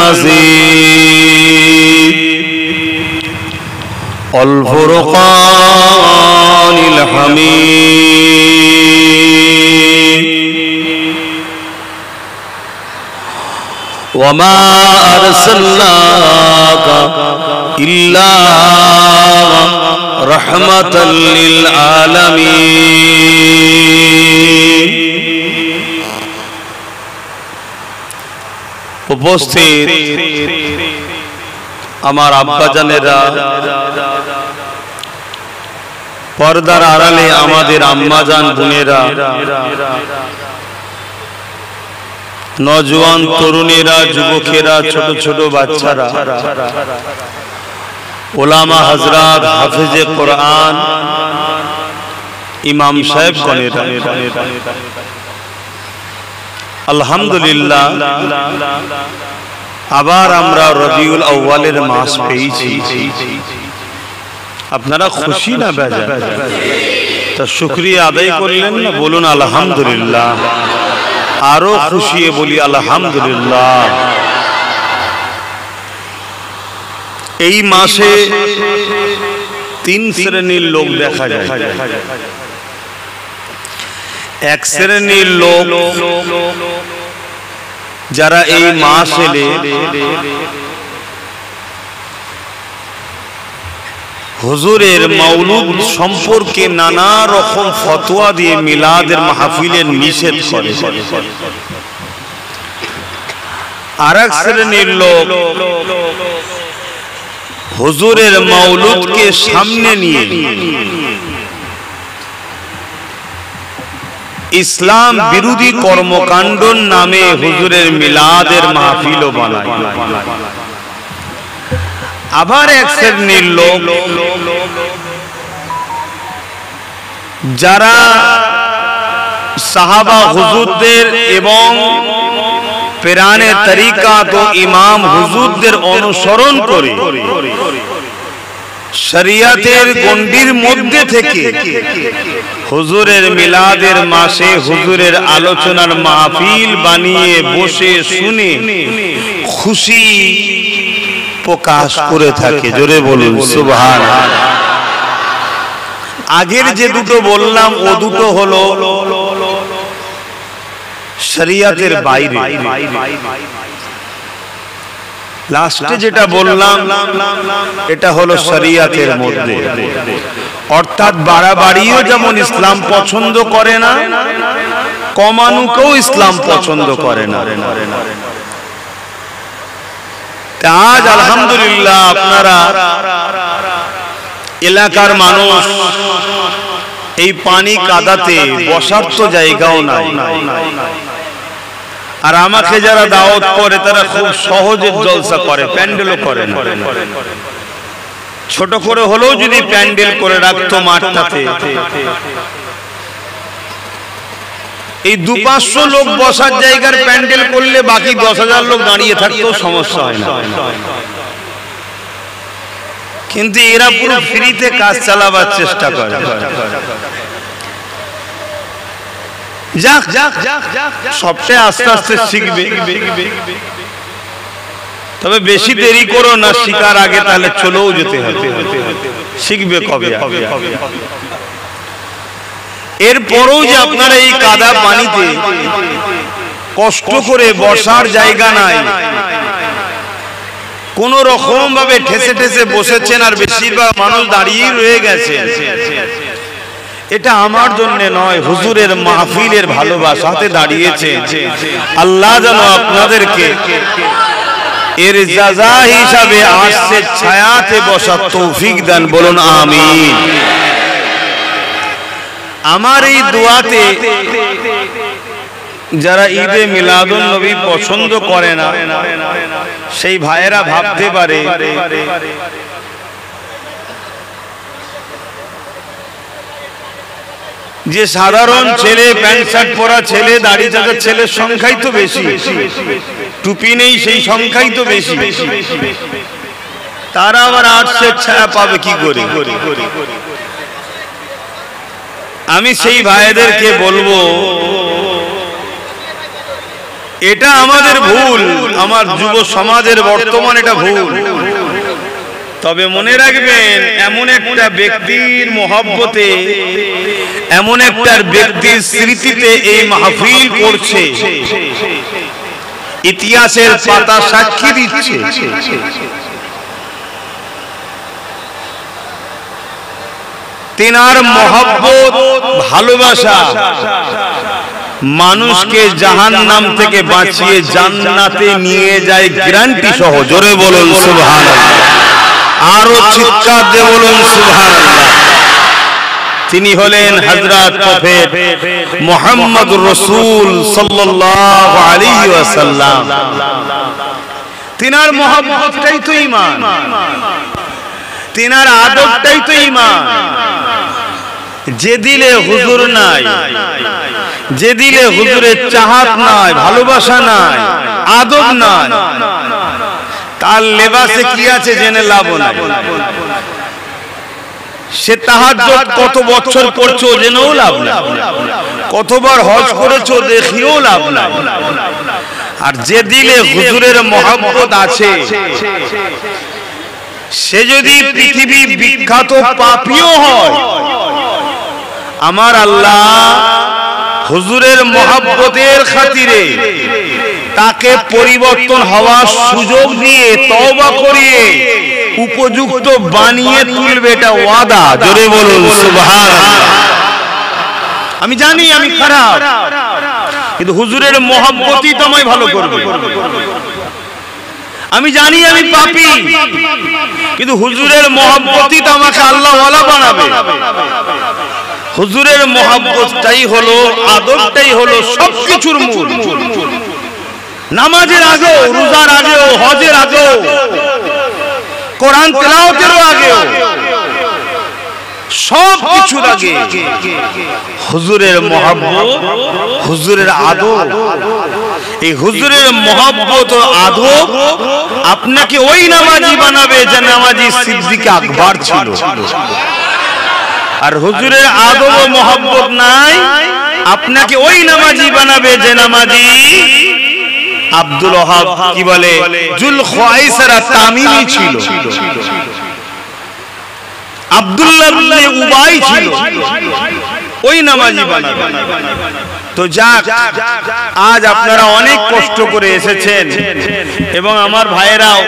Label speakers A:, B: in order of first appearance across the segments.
A: المجيد والفرقان الحميد وما أرسلناك إلا رحمة للعالمين উপস্থিত আমার আব্বাজানেরা, পর্দার আড়ালে আমাদের আম্মাজান বোনেরা, নওজোয়ান তরুণেরা, যুবকেরা, ছোট ছোট বাচ্চারা, ওলামা হযরত, হাফেজে কোরআন, ইমাম সাহেব গণেরা, আলহামদুলিল্লাহ আবার আমরা রবিউল আউয়ালের মাস পেয়েছি। আপনারা খুশি না বেজার? তা শুকরিয়া আদায় করলেন না? বলুন আলহামদুলিল্লাহ। আরো খুশি বলি আলহামদুলিল্লাহ। এই মাসে তিন শ্রেণীর লোক দেখা যায়। এক শ্রেণীর লোক যারা এই মাস এলে হুজুরের মাওলুদ সম্পর্কে নানা রকম ফতোয়া দিয়ে মিলাদের মাহফিলের নিষেধ করে। আর এক শ্রেণীর লোক হুজুরের মাওলুদকে সামনে নিয়ে ইসলাম বিরোধী কর্মকাণ্ডর নামে হুজুরের মিলাদের মাহফিলও বানায়। আবার এক শ্রেণীর লোক যারা সাহাবা হুজুরদের এবং পেরানে তরিকাত ও ইমাম হুজুরদের অনুসরণ করে শরিয়তের গণ্ডির মধ্যে থেকে হুজুরের মিলাদের মাসে হুজুরের আলোচনার মাহফিল বানিয়ে বসে শুনে খুশি প্রকাশ করে থাকে। জোরে বলুন সুবহানাল্লাহ। আগের যে দুটো বললাম ও দুটো হলো শরিয়তের বাইরে, লাস্টে যেটা বললাম এটা হলো শরিয়তের মধ্যে। অর্থাৎ বাড়াবাড়িও যেমন ইসলাম পছন্দ করে না, কমানুকেও ইসলাম পছন্দ করে না। আজ আলহামদুলিল্লাহ আপনারা এলাকার মানুষ এই পানি কাদাতে বসার তো জায়গাও নাই, আর আমাকে যারা দাওয়াত করে তারা খুব সহজে জলসা করে, প্যান্ডেলও করে না। ছোট করে হলেও যদি প্যান্ডেল করে রাখতো মাঠটাতে, এই 200-500 লোক বসার জায়গার প্যান্ডেল করলে বাকি 10,000 লোক দাঁড়িয়ে থাকতেও সমস্যা হয় না। কিন্তু এরা পুরো ফ্রিতে কাজ চালাবার চেষ্টা করে। যাক সবটাই আস্তে আস্তে শিখবে, তবে বেশি দেরি করো না, শিকার আগে তাহলে চলেও যেতে হবে। শিখবে কবে? এরপরও যে আপনারা এই কাদা পানিতে কষ্ট করে বসার জায়গা নাই, কোন রকম ভাবে ঠেসে ঠেসে বসেছেন, আর বেশিরভাগ মানুষ দাঁড়িয়ে রয়ে গেছে, এটা আমার জন্য নয়, হুজুরের মাহফিলের ভালোবাসাতে দাঁড়িয়েছে। আল্লাহ যেন আপনাদেরকে এর জাযা হিসাবে আসছে ছায়াতে বসার তৌফিক দান, বলুন আমিন। আমার এই দোয়াতে যারা ঈদে মিলাদুন নবী পছন্দ করে না সেই ভাইয়েরা ভাবতে পারে যে সাধারণ ছেলে, প্যান্ট শার্ট পরা ছেলে, দাড়ি চাঁচার ছেলের সংখ্যাই তো বেশি, টুপি নেই সেই সংখ্যাই তো বেশি, তারা আবার আর্টসের ছায়া পাবে কি করে? আমি সেই ভাইদেরকে বলবো এটা আমাদের ভুল, আমার যুব সমাজের বর্তমান এটা ভুল। তবে মনে রাখবেন, এমন একটা ব্যক্তির মহব্বতে, এমন একটা ব্যক্তির স্মৃতিতে এই মাহফিল করছে, ইতিহাসের পাতা সাক্ষী দিচ্ছে। তেনার মহব্বত, ভালোবাসা মানুষকে জাহান্নাম থেকে বাঁচিয়ে জান্নাতে নিয়ে যায় গ্যারান্টি সহ। জোরে বলুন সুবহানাল্লাহ, আরো চিৎকার দিয়ে বলুন সুবহানাল্লাহ। তিনি হলেন হযরত প্রফেট মুহাম্মদুর রাসূল সাল্লাল্লাহু আলাইহি ওয়াসাল্লাম। তিনার মহব্বতটাই তো ঈমান, তিনার আদবটাই তো ঈমান। যে দিলে হুজুর নাই, যে দিলে হুজুরের চাহাত নাই, ভালোবাসা নাই, আদব নাই, তার লেবাসে কি আছে জেনে লাভ নাই। সে তাহাজ্জুদ কত বছর পড়ছো জেনেও লাভ নাই, কতবার হজ করেছো দেখিও লাভ নাই। আর যে দিলে হুজুরের মহব্বত আছে, সে যদি পৃথিবী বিখ্যাত পাপীও হয়, আমার আল্লাহ হুজুরের মহব্বতের খাতিরে তাকে পরিবর্তন হওয়ার সুযোগ দিয়ে তওবা করিয়ে উপযুক্ত বানিয়ে তুলবে, এটা ওয়াদা। জোরে বলুন সুবহানাল্লাহ। আমি জানি আমি খারাপ, কিন্তু হুজুরের মহব্বতই তো আমায় ভালো করবে। আমি জানি আমি পাপী, কিন্তু হুজুরের মহব্বতই তো আমাকে আল্লাহ ওয়ালা বানাবে। হুজুরের মহব্বতটাই হলো, আদবটাই হলো সবকিছুর মূল। নামাজের আগেও, রোজার আগেও, হজের আগেও, কোরআন তেলাওয়াতেরও আগেও, সব কিছুর আগে হুজুরের মহব্বত, হুজুরের আদব। এই হুজুরের মহব্বত ও আদব আপনাকে ওই নামাজি বানাবে যে নামাজি সিদ্দিক আকবর ছিল। আর হুজুরের আদব ও মহব্বত নাই, আপনাকে ওই নামাজি বানাবে যে নামাজি আব্দুল ওয়াহাব কি বলে জুল খুয়াইসরা তামিমি ছিল, আব্দুল্লাহ ইবনে উবাই ছিল, ওই নামাজি বানাবে। তো যাক, আজ আপনারা অনেক কষ্ট করে এসেছেন এবং আমার ভাইয়েরাও,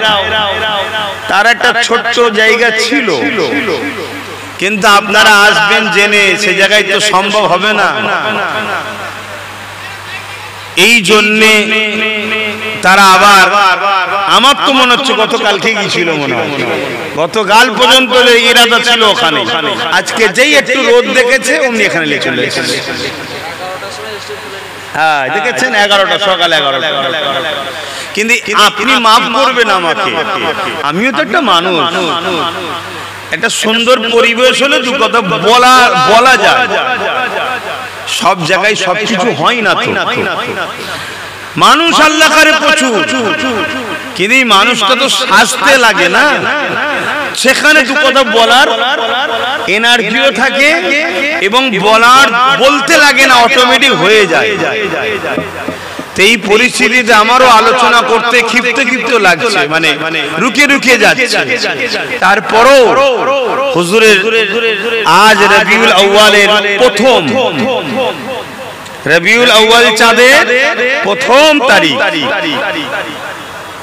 A: তার একটা ছোট্ট জায়গা ছিল, কিন্তু আপনারা আসবেন জেনে সে জায়গায় তো সম্ভব হবে না। এই জন্যে তারা আবার, আমার তো মনে হচ্ছে গতকালকে গিয়েছিল, মনে হয় গতকাল পর্যন্ত ইরাদা ছিল ওখানে, আজকে যেই একটু রোদ দেখেছে অমনি এখানে চলে এসেছে। হ্যাঁ দেখেছেন, 11টা, সকাল 11টা। কিন্তু আপনি মাফ করবেন আমাকে, আমিও তো একটা মানুষ। একটা সুন্দর পরিবেশ হলে দু কথা বলা যায়, সব জায়গায় সবকিছু হয় না তো। মানুষ আল্লাহ করে প্রচুর, কিন্তু মানুষটা তো সাজতে লাগে না, সেখানে দু কথা বলার এনার্জিও থাকে এবং বলতে লাগে না, অটোমেটিক হয়ে যায়। এই পরিস্থিতিতে আমারও আলোচনা করতে ক্ষিপ্ত লাগছে, মানে রুকিয়ে যাচ্ছে। তারপরও হুজুরের আজ রবিউল আউয়ালের প্রথম, রবিউল আউয়াল চাঁদের প্রথম তারিখ,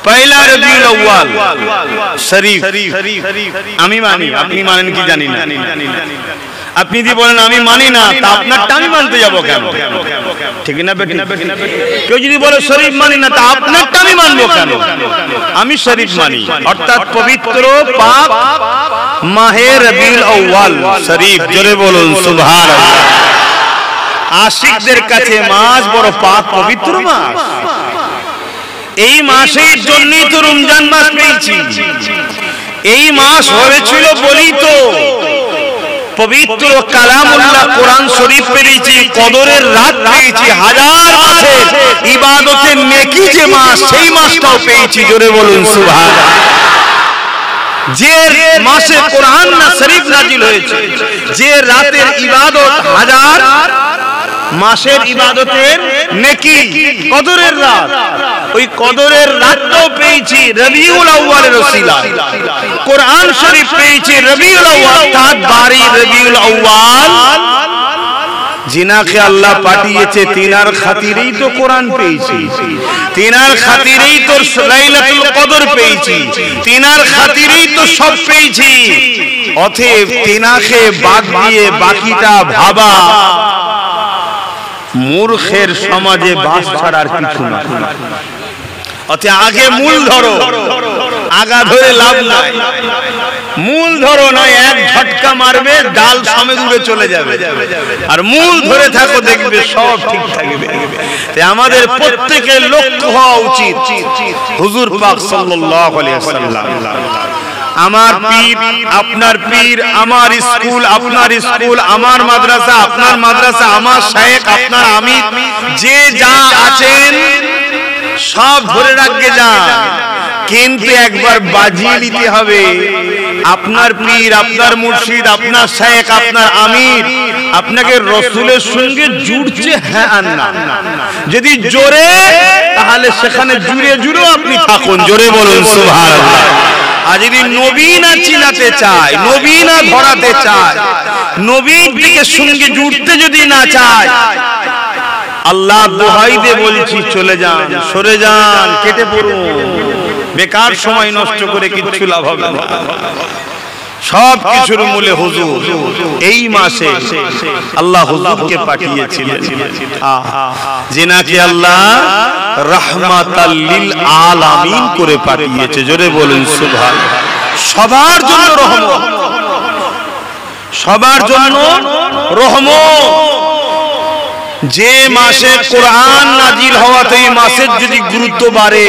A: পয়লা রবিউল আউয়াল শরীফ। আমি মানি, আপনি মানেন কি জানি না। আপনি যদি বলেন আমি মানি না, তা আপনারটা আমি মানতে যাবো কেন? ঠিক না বেটি? কেউ যদি বলে শরীফ মানি না, তা আপনারটা আমি মানবো কেন? আমি শরীফ মানি, অর্থাৎ পবিত্র পাক মাহে রবিউল আউয়াল শরীফ। জোরে বলুন সুবহানাল্লাহ। আশিকদের কাছে মাস বড় পাক পবিত্র মাস। এই মাসের জন্যই তো রমজান মাস পেয়েছি। এই মাস হয়েছিল বলি তো পবিত্র কালামুল্লাহ কোরআন শরীফ পেয়েছি, কদরের রাত পেয়েছি, হাজার মাসের ইবাদতের নেকি যে মাস, সেই মাসটাও পেয়েছি। জোরে বলুন সুবহানাল্লাহ। যে মাসে কোরআন না শরীফ নাজিল হয়েছে, যে রাতের ইবাদত হাজার মাসের ইবাদতের নেকি, কদরের রাত। ওই কদরের রাতও পেয়েছি রবিউল আউয়ালের ওসিলায়। কোরআন শরীফ পেয়েছি রবিউল আউয়াল, অর্থাৎ 12 রবিউল আউয়াল। जिनाके अल्लाह पाठिয়েছে তিনার খাতিরেই তো কোরআন পেয়েছি, তিনার খাতিরেই তো লাইলাতুল কদর পেয়েছি, তিনার খাতিরেই তো সব পেয়েছি। অতএব তিনাকে বাদ দিয়ে বাকিটা ভাবা মূর্খের সমাজে বাস ছাড়ার কিছু না। অতএব আগে মূল ধরো, আগা ধরে লাভ নাই। মূল ধরো নয় এক ঝটকা মারবে ডাল সমেত উড়ে চলে যাবে, আর মূল ধরে থাকো দেখবে সব ঠিক থাকবে। তাই আমাদের প্রত্যেকের লক্ষ্য হওয়া উচিত হুজুর পাক সাল্লাল্লাহু আলাইহি ওয়াসাল্লাম। আমার পীর আপনার পীর, আমার স্কুল আপনার স্কুল, আমার মাদ্রাসা আপনার মাদ্রাসা, আমার শায়েখ আপনার আমির, যে যা আছেন সব ধরে রাখতে যান, কিন্তু একবার বাজিয়ে নিতে হবে আপনার পীর আপনার মুর্শিদ আপনার শায়েখ আপনার আমির আপনাকে রসুলের সঙ্গে জুড়ছে হ্যাঁ আর না। যদি জোরে তাহলে সেখানে জুড়ে জুড়েও আপনি থাকুন, জোরে বলুন সুবহানাল্লাহ। আর যদি নবী না চিনাতে চায়, নবী না ধরাতে চায়, নবীর দিকে সঙ্গে জুড়তে যদি না চায়, আল্লাহ দোহাই দিয়ে বলছি চলে যান, সরে যান, কেটে পড়ুন। বেকার সময় নষ্ট করে কিচ্ছু লাভ হবে না। সব কিছুর মূলে হুজুর। এই মাসে আল্লাহ হুজুরকে পাঠিয়েছিলেন, যিনাকে আল্লাহ রাহমাতাল লিল আলামিন করে পাঠিয়েছে, জোরে বলুন সুবহানাল্লাহ। সবার জন্য রহমত, সবার জন্য রহমত। যে মাসে কোরআন নাজিল হওয়াতে এই মাসের যদি গুরুত্ব বাড়ে,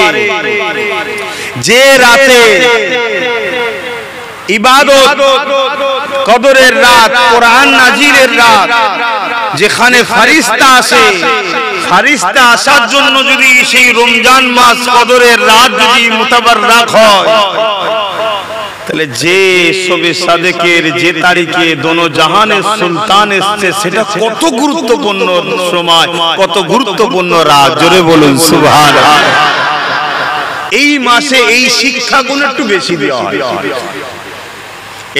A: যে রাতে ইবাদত কদরের রাত, কোরআন নাজিলের রাত, যেখানে ফেরেশতা আসে, ফেরেশতা আসার জন্য যদি সেই রমজান মাস কদরের রাত যদি মুতাবাররাক হয়, তাহলে যে শবে সাদেকের যে তারিখে দোনো জাহানের সুলতান এসেছে, সেটা কত গুরুত্বপূর্ণ সময়, কত গুরুত্বপূর্ণ রাত, জোরে বলুন সুবহানাল্লাহ। এই মাসে এই শিক্ষাগুলো একটু বেশি দেওয়া হয়,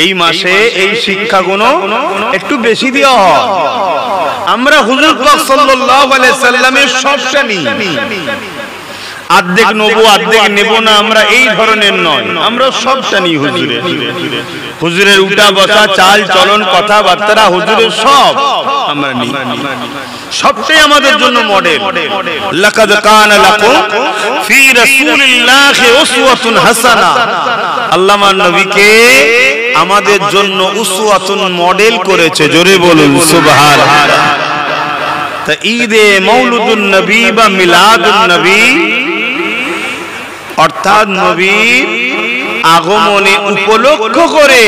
A: এই মাসে এই শিক্ষাগুলো একটু বেশি দেওয়া হয়। আমরা হুজুর পাক সাল্লাল্লাহু আলাইহি সাল্লামের সবটা নিই, অর্ধেক নেব অর্ধেক নেব না, আমরা এই ধরনের নয়, আমরা সবটা নিই হুজুরের। হুজুরের উঠা বসা চাল চলন কথাবার্তা হুজুরের সব আমরা নিই, সবটাই আমাদের জন্য মডেল। লাকাদ কানা লাকুম ফি রাসূলিল্লাহি উসওয়াতুন হাসানা। আল্লাহ আমার নবীকে আমাদের জন্য উসওয়াতুন মডেল করেছে, জোরে বলুন সুবহানাল্লাহ। তা ঈদে মৌলুদুন নবী বা মিলাদুন নবী, অর্থাৎ নবীর আগমনে উপলক্ষ করে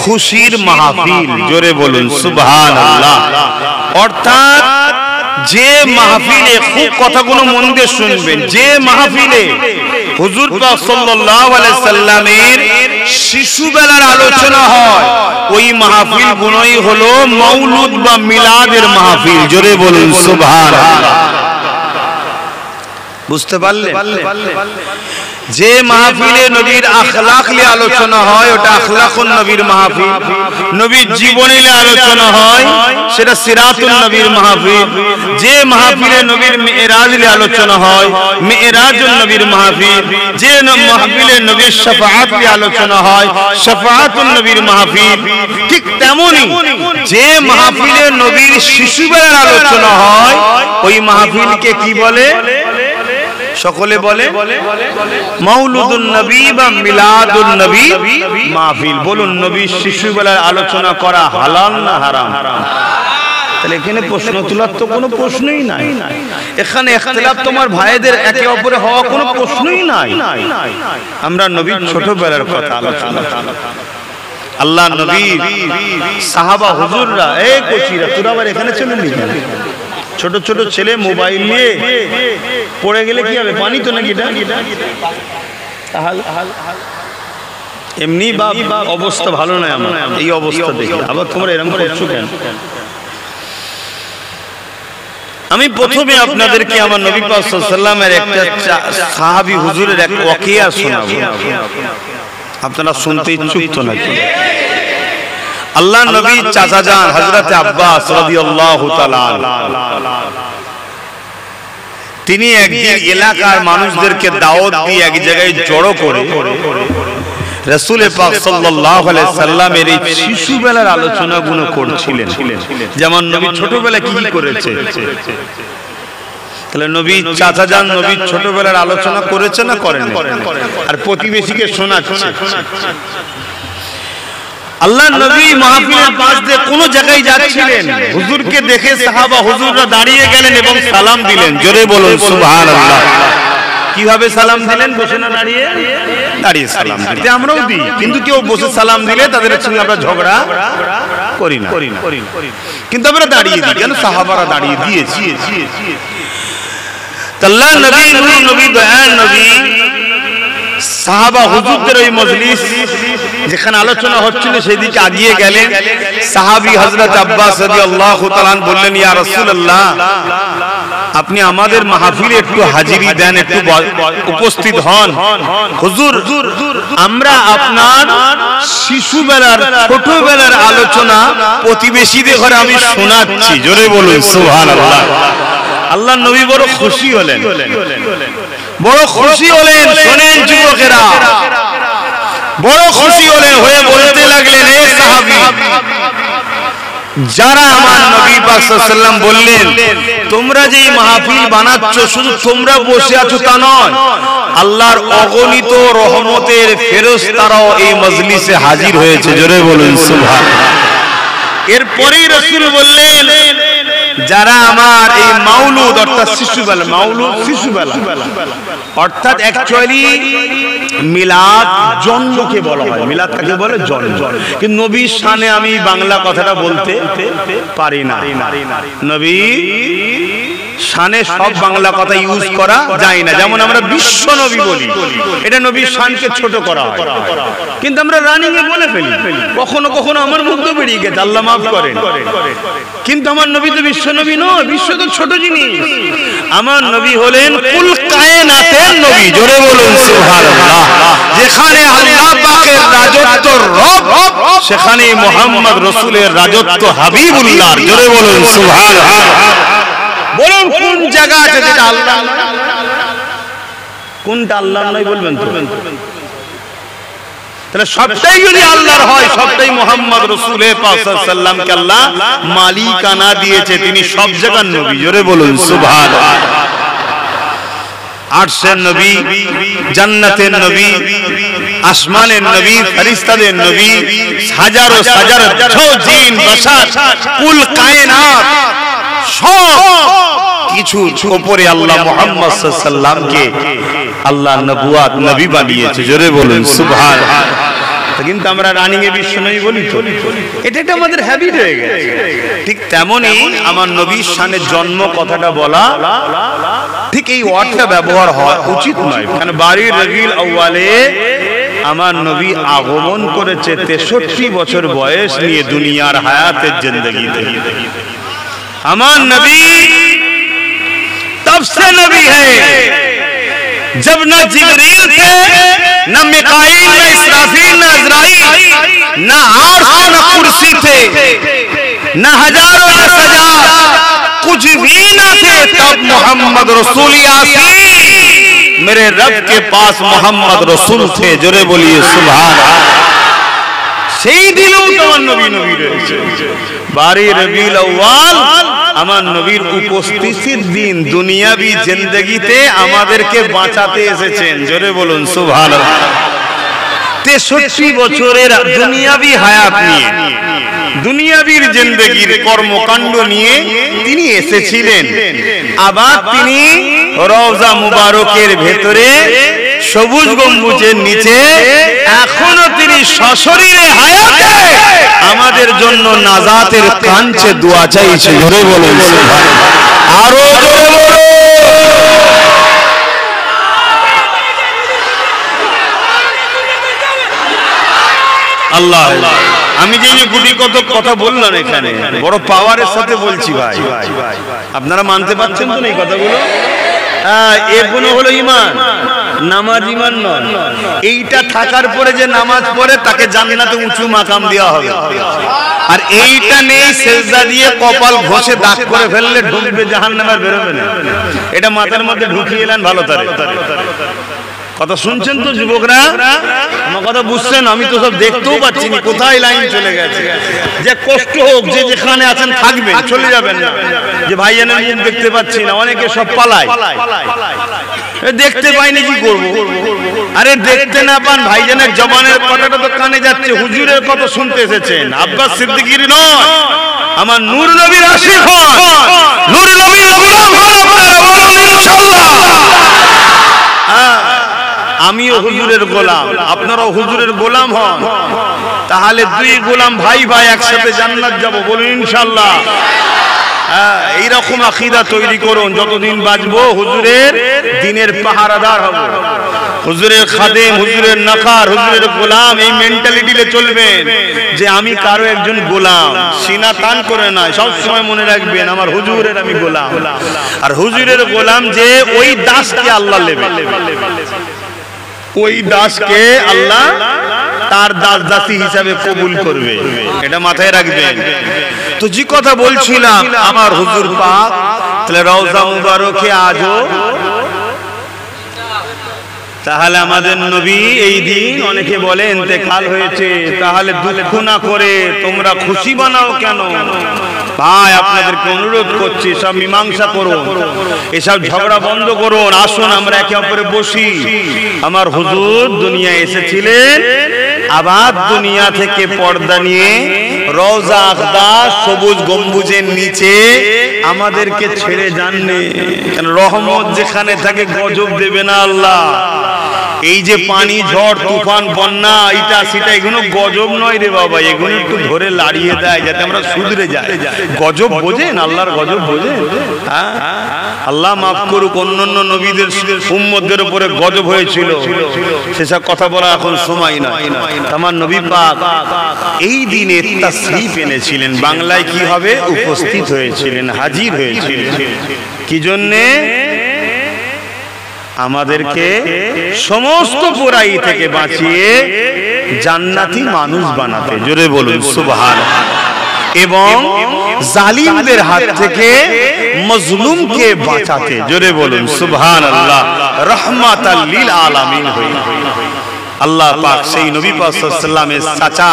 A: খুশির মাহফিল, জোরে বলুন সুবহানাল্লাহ। অর্থাৎ যে মাহফিলে, খুব কথাগুলো মন দিয়ে শুনবেন, যে মাহফিলে হুজুর পাক সাল্লাল্লাহু আলাইহি সাল্লামের শিশুবেলার আলোচনা হয়, ওই মাহফিল গুলোই হলো মৌলুদ বা মিলাদের মাহফিল, জোরে বলুন সুবহানাল্লাহ। বুঝতে পারলেন? যে মাহফিলে নবীর আখলাক নিয়ে আলোচনা হয় ওটা আখলাকুন নবীর মাহফিল, নবীর জীবনী নিয়ে আলোচনা হয় সেটা সিরাতুন নবীর মাহফিল, যে মাহফিলে নবীর মিরাজ নিয়ে আলোচনা হয় মিরাজুন নবীর মাহফিল, যে মাহফিলে নবীর শাফাআত নিয়ে আলোচনা হয় শাফাআতুন নবীর মাহফিল। ঠিক তেমনি যে মাহফিলে নবীর শিশুবেলার আলোচনা হয় ওই মাহফিলকে কি বলে? সকলে বলে মৌলুদুন নবী বা মিলাদুন নবী মাহফিল। বলুন, নবীর শিশুবেলার আলোচনা করা হালাল না হারাম? তাহলে এখানে প্রশ্ন তোলার তো কোনো প্রশ্নই নাই, এখানে ইখতিলাফ তোমার ভাইদের একে অপরে হওয়া কোনো প্রশ্নই নাই। আমরা নবীর ছোটবেলার কথা আলোচনা, আল্লাহ নবীর সাহাবা হুজুররা, এই কোচিরা তোরা আবার এখানে চলে নিয়ে, ছোট ছোট ছেলে মোবাইল নিয়ে পড়ে গেলে কি হবে? পানি তো নাকি এমনি বা অবস্থা ভালো নয় আমার, এই অবস্থা দেখে আবার তোমরা এরকম করছো কেন? আমি প্রথমে আপনাদেরকে আমার নবী পাক সাল্লাল্লাহু আলাইহি ওয়াসাল্লামের একটা সাহাবী হুজুরের এক ওয়াকিয়া শোনাবো, আপনারা শুনতে ইচ্ছুক তো নাকি? আল্লাহ নবী চাচা যান হযরত আব্বাস রাদিয়াল্লাহু তাআলা তিনি একদিন এলাকার মানুষদেরকে দাওয়াত দিয়ে এক জায়গায় জড়ো করে রাসূল পাক সাল্লাল্লাহু আলাইহি সাল্লামের এই শিশুবেলার আলোচনাগুলো করছিলেন, যেমন নবী ছোটবেলায় কি করেছে। তাহলে নবী চাচা যান নবী ছোটবেলার আলোচনা করেছে না করেন? আর প্রতিবেশীকে শোনাচ্ছে। আল্লাহ নবী মাহফিলের পাশ দিয়ে কোন জায়গায় যাচ্ছিলেন, হুজুরকে দেখে সাহাবা হুজুররা দাঁড়িয়ে গেলেন এবং সালাম দিলেন। জোরে বলুন সুবহানাল্লাহ। কিভাবে সালাম দিলেন? বসে না দাঁড়িয়ে? দাঁড়িয়ে সালাম দিতে আমরাও দিই, কিন্তু কেউ বসে সালাম দিলে তাদের সঙ্গে আমরা ঝগড়া করি না, কিন্তু আমরা দাঁড়িয়ে দিই। কেন? সাহাবারা দাঁড়িয়ে দিয়েছি। আল্লাহ নবী নূর নবী দয়াল নবী সাহাবা হুজুরদের ওই মজলিস যেখানে আলোচনা হচ্ছিল সেদিকে আগিয়ে গেলেন। সাহাবী হযরত আব্বাস রাদিয়াল্লাহু তাআলা বললেন, ইয়া রাসূলুল্লাহ, আপনি আমাদের মাহফিলে একটু হাজিরি দেন, একটু উপস্থিত হন। হুজুর, আমরা আপনার শিশুবেলার ছোটবেলার আলোচনা প্রতিবেশীদের ঘরে আমি শোনাচ্ছি। জোরে বলুন সুবহানাল্লাহ। আল্লাহ নবী বড় খুশি হলেন, বড় খুশি হলেন। শোনেন যুবকেরা, বড় খুশি হলেন, হয়ে বলতে লাগলেন, হে সাহাবী, যারা আমার নবী পাক সাল্লাল্লাহু আলাইহি ওয়াসাল্লাম বললেন তোমরা যে মাহফিল বানাচ্ছ, শুধু তোমরা বসে আছো তা নয়, আল্লাহর অগণিত রহমতের ফেরেশতারাও এই মজলিসে হাজির হয়েছে। জোরে বলুন সুবহানাল্লাহ। এরপরেই রাসূল বললেন, যারা আমার এই মাউলুদ অর্থাৎ শিশুবেলা, মাউলুদ শিশুবেলা অর্থাৎ অ্যাকচুয়ালি মিলাদ জন্মকে বলা হয়। মিলাদ কাকে বলে? জন্ম। কিন্তু নবীর শানে আমি বাংলা কথাটা বলতে পারি না। নবী শানে সব বাংলা কথা ইউজ করা যায় না। যেমন আমরা বিশ্ব নবী বলি, এটা নবীর শানকে ছোট করা হয়, কিন্তু আমরা রানিং এ বলে ফেলি। কখনো কখনো আমার মুখ তো বেরিয়ে গেছে, আল্লাহ মাফ করেন। কিন্তু আমার নবী তো বিশ্ব নবী নয়, বিশ্ব তো ছোট জিনিস। আমার নবী হলেন কুল কায়নাতের নবী। জোরে বলুন সুবহানাল্লাহ। যেখানে আল্লাহ পাকের রাজত্ব রব, সেখানে মুহাম্মদ রাসূলের রাজত্ব হাবিবুল্লাহ। জোরে বলুন সুবহানাল্লাহ। বলুন কোন জায়গা আছে যেটা আল্লাহ, কোনটা আল্লাহ নয় বলবেন তো? তাহলে সবটাই যদি আল্লাহর হয়, সবটাই মুহাম্মদ রাসূল পাক সাল্লাল্লাহু আলাইহি ওয়াসাল্লামকে আল্লাহ মালিকানা দিয়েছে। তিনি সব জায়গার নবী। জোরে বলুন সুবহানাল্লাহ। আরশের নবী, জান্নাতের নবী, আসমানের নবী, ফেরেশতাদের নবী, হাজারো হাজার জিন বাশার, কুল কায়নাত সব কিছুর উপরে আল্লাহ মুহাম্মদ সাল্লাল্লাহু আলাইহি ওয়াসাল্লামকে আল্লাহ নবুয়াত নবী বানিয়েছে। জোরে বলুন সুবহানাল্লাহ। কিন্তু আমরা রানিং এ বিশ্ব নবী বলি তো, এটা আমাদের হ্যাবিট হয়ে গেছে। ঠিক তেমনি আমার নবীর শানে জন্ম কথাটা বলা, ঠিক এই ওয়ার্ডটা ব্যবহার হওয়া উচিত নয়। কারণ বাড়ির রবিউল আউয়ালে আমার নবী আগমন করেছে 63 বছর বয়স নিয়ে দুনিয়ার হায়াতের জিন্দেগিতে। আমার নবী तब से नबी है जब न जिब्रील थे, न मिकाईल, न इसराफील, न अज़राईल, न आर्श, न कुर्सी थे, न हजारों न सजाद, कुछ भी न थे। तब मोहम्मद रसूल यासीन, मेरे रब के पास मोहम्मद रसूल थे। जोरे बोलिए सुभान अल्लाह। সেই দিনও তোমার নবী নবী রয়েছে। 12 রবিউল আউয়াল আমার নবীর উপস্থিতির দিন। দুনিয়াবি জিন্দেগিতে আমাদেরকে বাঁচাতে এসেছেন। জোরে বলুন সুবহানাল্লাহ। 63 বছরের দুনিয়াবি হায়াত নিয়ে, দুনিয়াবির জিন্দেগির কর্মকাণ্ড নিয়ে তিনি এসেছিলেন। আবার তিনি রওজা মুবারকের ভেতরে সবুজ গম্বুজের নিচে এখনো তিনি সশরীরে হায়াতে আমাদের জন্য নাজাতের কাঞ্চে দোয়া চাইছে। জোরে বলুন সুবহানাল্লাহ। আরো জোরে বলুন আল্লাহ। আমি যে গুটি কত কথা বললাম এখানে বড় পাওয়ারের সাথে বলছি ভাই, আপনারা মানতে পারছেন তো এই কথাগুলো? এগুলো হলো ইমান, নামাজ ইমান নয়। এইটা থাকার পরে যে নামাজ পড়ে তাকে জান্নাতে উঁচু মাকাম দেওয়া হবে, আর এইটা নেই সেজদা দিয়ে কপাল ঘষে দাগ করে ফেললে ঢুকবে জাহান্নামে, আর বেরোবে না। এটা মাথার মধ্যে ঢুকিয়ে এলেন ভালো তারে। কথা শুনছেন তো যুবকরা? আমার কথা বুঝছেন? আমি তো সব দেখতেও পাচ্ছি না কোথায় লাইন চলে গেছে। যে কষ্ট হোক, যে যেখানে আছেন থাকবেন, চলে যাবেন না। যে ভাইজানের মুখ দেখতে পাচ্ছি না, অনেকে সব পালায়, দেখতে পাইনি কি করব? আরে দেখতে না পান, ভাইজানের জবানের কথাটা তো কানে যাচ্ছে। হুজুরের কথা শুনতে এসেছেন, আব্বাস সিদ্দিকীর নয়, আমার নূর নবীর আশিক হন, নূর নবীর গোলাম হন আপনারা, বলুন ইনশাআল্লাহ। আমিও হুজুরের গোলাম, আপনারাও হুজুরের গোলাম হন, তাহলে দুই গোলাম ভাই ভাই একসাথে জান্নাত যাব, বলুন ইনশাআল্লাহ। এইরকম আকীদা তৈরি করুন, যতদিন বাঁচবো হুজুরের দিনের পাহারাদার হব, হুজুরের খাদেম, হুজুরের নখার, হুজুরের গোলাম। এই মেন্টালিটিতে চলবেন যে আমি কারো একজন গোলাম, সিনা টান করে নয়। সব সময় মনে রাখবেন আমার হুজুরের আমি গোলাম, আর হুজুরের গোলাম যে ওই দাসকে আল্লাহ নেবে, ওই দাসকে আল্লাহ তার দাস দাসী হিসাবে কবুল করবে, এটা মাথায় রাখবেন। তো যে কথা বলছিলাম, আমার হুজুর পাক তাহলে রওজা মুবারকে আজও, তাহলে আমাদের নবী এই দিন অনেকে বলে ইন্তেকাল হয়েছে, তাহলে দুঃখ না করে তোমরা খুশি বানাও কেন? ভাই আপনাদেরকে অনুরোধ করছি, সব মীমাংসা করুন, এসব ঝগড়া বন্ধ করুন, আসুন আমরা একে অপরে বসি। আমার হুজুর দুনিয়া এসেছিলেন, আবার দুনিয়া থেকে পর্দা নিয়ে রওজা আকদাস সবুজ গম্বুজের নিচে আমাদেরকে ছেড়ে যাননি। রহমত যেখানে থাকে গজব দেবে না আল্লাহ। এই যে পানি, ঝড়, তুফান, বন্যা, এটা সেটা, এগুলো গজব নয় রে বাবা, এগুলো একটু ধরে লাড়িয়ে দেয় যাতে আমরা শুধরে যাই। গজব বোঝেন? আল্লাহর গজব বোঝেন? হ্যাঁ, আল্লাহ মাফ করুক, অন্যান্য নবীদের উম্মতদের উপরে গজব হয়েছিল, সেসব কথা বলা এখন সময় না। আমার নবী পাক এই দিনে তাশরীফ এনেছিলেন, বাংলায় কি হবে, উপস্থিত হয়েছিলেন, হাজির হয়েছিলেন। কি জন্যে? আমাদেরকে সমস্ত বুরাই থেকে বাঁচিয়ে জান্নাতি মানুষ বানাতে, জোরে বলুন সুবহানাল্লাহ, এবং জালিমদের হাত থেকে মজলুমকে বাঁচাতে, জোরে বলুন সুবহানাল্লাহ, রাহমাতাল লিল আলামিন হয়ে আল্লাহ পাক সেই নবী পাক সাল্লাল্লাহু আলাইহি ওয়াসাল্লামের চাচা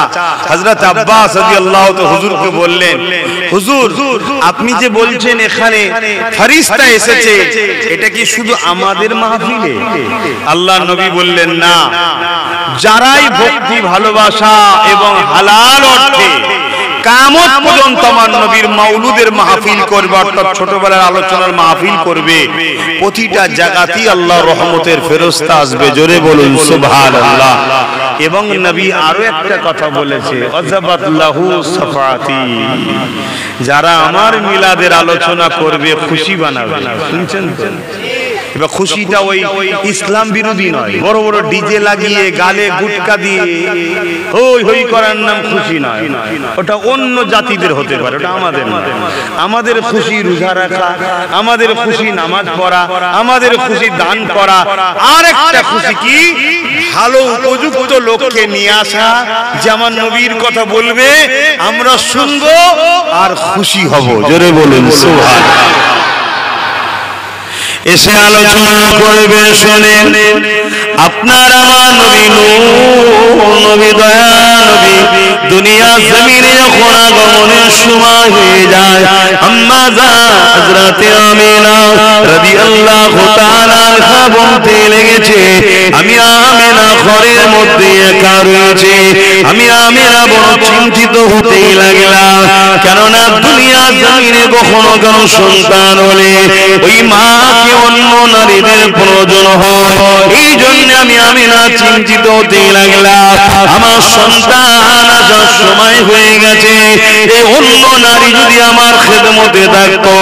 A: হযরত আব্বাস রাদিয়াল্লাহু তাআলা হুজুরকে বললেন, হুজুর আপনি যে বলছেন এখানে ফেরেশতা এসেছে, এটা কি শুধু আমাদের মাহফিলে? আল্লাহর নবী বললেন, না, যারাই ভক্তি, ভালোবাসা এবং হালাল অর্থে কিয়ামত পর্যন্ত আমার নবীর মাওলুদের মাহফিল করবে, অর্থাৎ ছোটবেলার আলোচনার মাহফিল করবে, প্রতিটা জায়গাতেই আল্লাহর রহমতের ফেরেশতা আসবে, জোরে বলুন সুবহানাল্লাহ। এবং নবী আরো একটা কথা বলেছে, আযাবাত লাহু সাফাতি, যারা আমার মিলাদের আলোচনা করবে খুশি বানাবে। শুনছেন তো? এবার খুশিটা ওই ইসলাম বিরোধী নয়, বড় বড় ডিজে লাগিয়ে গালে গুটকা দিয়ে হই হই করার নাম খুশি নয়, ওটা অন্য জাতিদের হতে পারে, ওটা আমাদের নয়। আমাদের খুশি রোজা রাখা, আমাদের খুশি নামাজ পড়া, আমাদের খুশি দান করা, আর একটা খুশি কি, ভালো উপযুক্ত লোককে নিয়ে আসা, যে আমার নবীর কথা বলবে, আমরা শুনবো আর খুশি হব, জোরে বলুন সুবহানাল্লাহ। এসে আলোচনা করবে, শোনেন, আপনার আমার নবী নবী দয়া নবী দুনিয়া জমিনে যখন আগমনের সময় হয়ে যায়, আম্মা হযরত আমিনা রাদিয়াল্লাহু তাআলা আনহা বলতে লেগেছে, আমি আমিনা ঘরের মধ্যে একা রয়েছে, আমি আমিনা বড় চিন্তিত হতেই লাগলাম, কেননা দুনিয়া জমিনে কখনো কারো সন্তান হলে ওই মাকে অন্য নারীদের প্রয়োজন হয়, এই জন্য আমি আমিনা চিন্তিত হতে লাগলাম, আমার সন্তান আসার সময় হয়ে গেছে, এই অন্য নারী যদি আমার খেদমতে থাকতো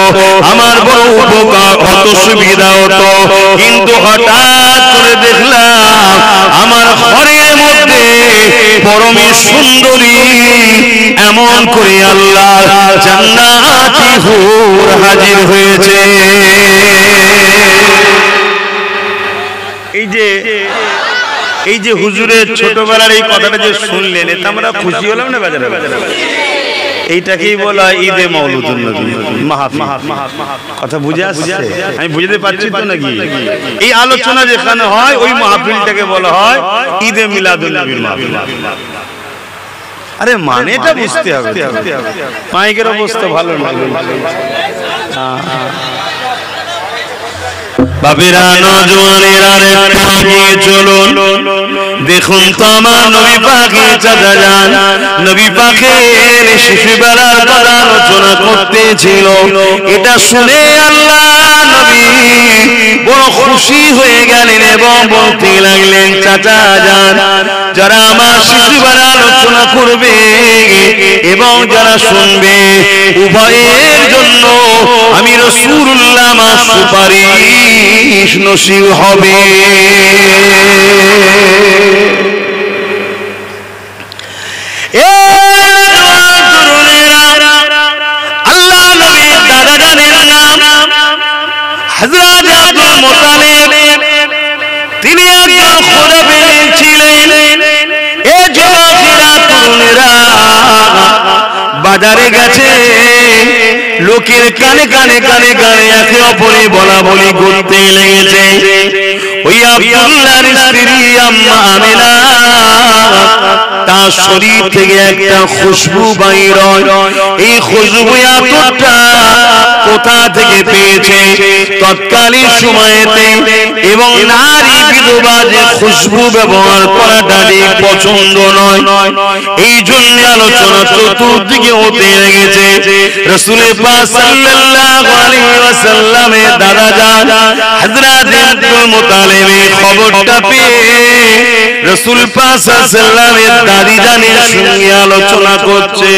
A: আমার বড় উপকার হতো, সুবিধা হতো, কিন্তু হঠাৎ করে দেখলাম আমার ঘরের মধ্যে পরমে সুন্দরী এমন করে আল্লাহ জান্নাতি হুর হাজির হয়েছে। এই যে হুজুরের ছোটবেলার এই কথাটা যে শুনলেন, এতে আমরা খুশি হলাম না বাজারে বাজারে? এইটাকেই বলা ঈদে মাউলুদুন নবী মাহফিল। কথা বুঝে আসছে? আমি বুঝতে পারছি তো নাকি? এই আলোচনা যেখানে হয় ওই মাহফিলটাকে বলা হয় ঈদে মিলাদুন নবীর মাহফিল। আরে মানেটা বুঝতে হবে। মাইকের অবস্থা ভালো না। বাবেরা নওজওয়ানেরা রে এগিয়ে চলুন, দেখুন তো আমার নবী পাকের চাচা যান, নবী পাকের শিশুবেলার কথা আলোচনা করতেছিল। এটা শুনে আল্লাহ নবী বড় খুশি হয়ে গেলেন এবং বলতে লাগলেন, চাচা যান, যারা আমার শিশুবেলা আলোচনা করবে এবং যারা শুনবে উভয়ের জন্য আমি রাসূলুল্লাহ আমার সুপারিশ নসিব হবে। আল্লাহ নবীর দাদা জানের নাম হযরত আব্দুল মুত্তালিব। তিনি একজন খোদাবী ছিলেন। এই যুবকেরা তরুণেরা বাজারে গেছে, লোকের কানে কানে কানে কানে একে অপরে বলা বলি করতে লেগেছে। ওই আব্দুল্লাহর স্ত্রী আম্মা আমিনা, তার শরীর থেকে একটা খুশবু বাইর হয়। এই খুশবু এতটা কোথা থেকে পেয়েছে তৎকালীন সময়েতে, এবং নারী বিধবা যে খুশবু ব্যবহার করাটা পছন্দ নয়। এই জন্য আলোচনা চতুর্দিকে হতে লেগেছে। রাসূল পাক সাল্লাল্লাহু আলাইহি ওয়াসাল্লামের দাদা জান হযরত আব্দুল মুত্তালিব খবরটা পেয়ে রাসূল পাক সাল্লাল্লাহু আলাইহি দাদি জানের সঙ্গে আলোচনা করছে।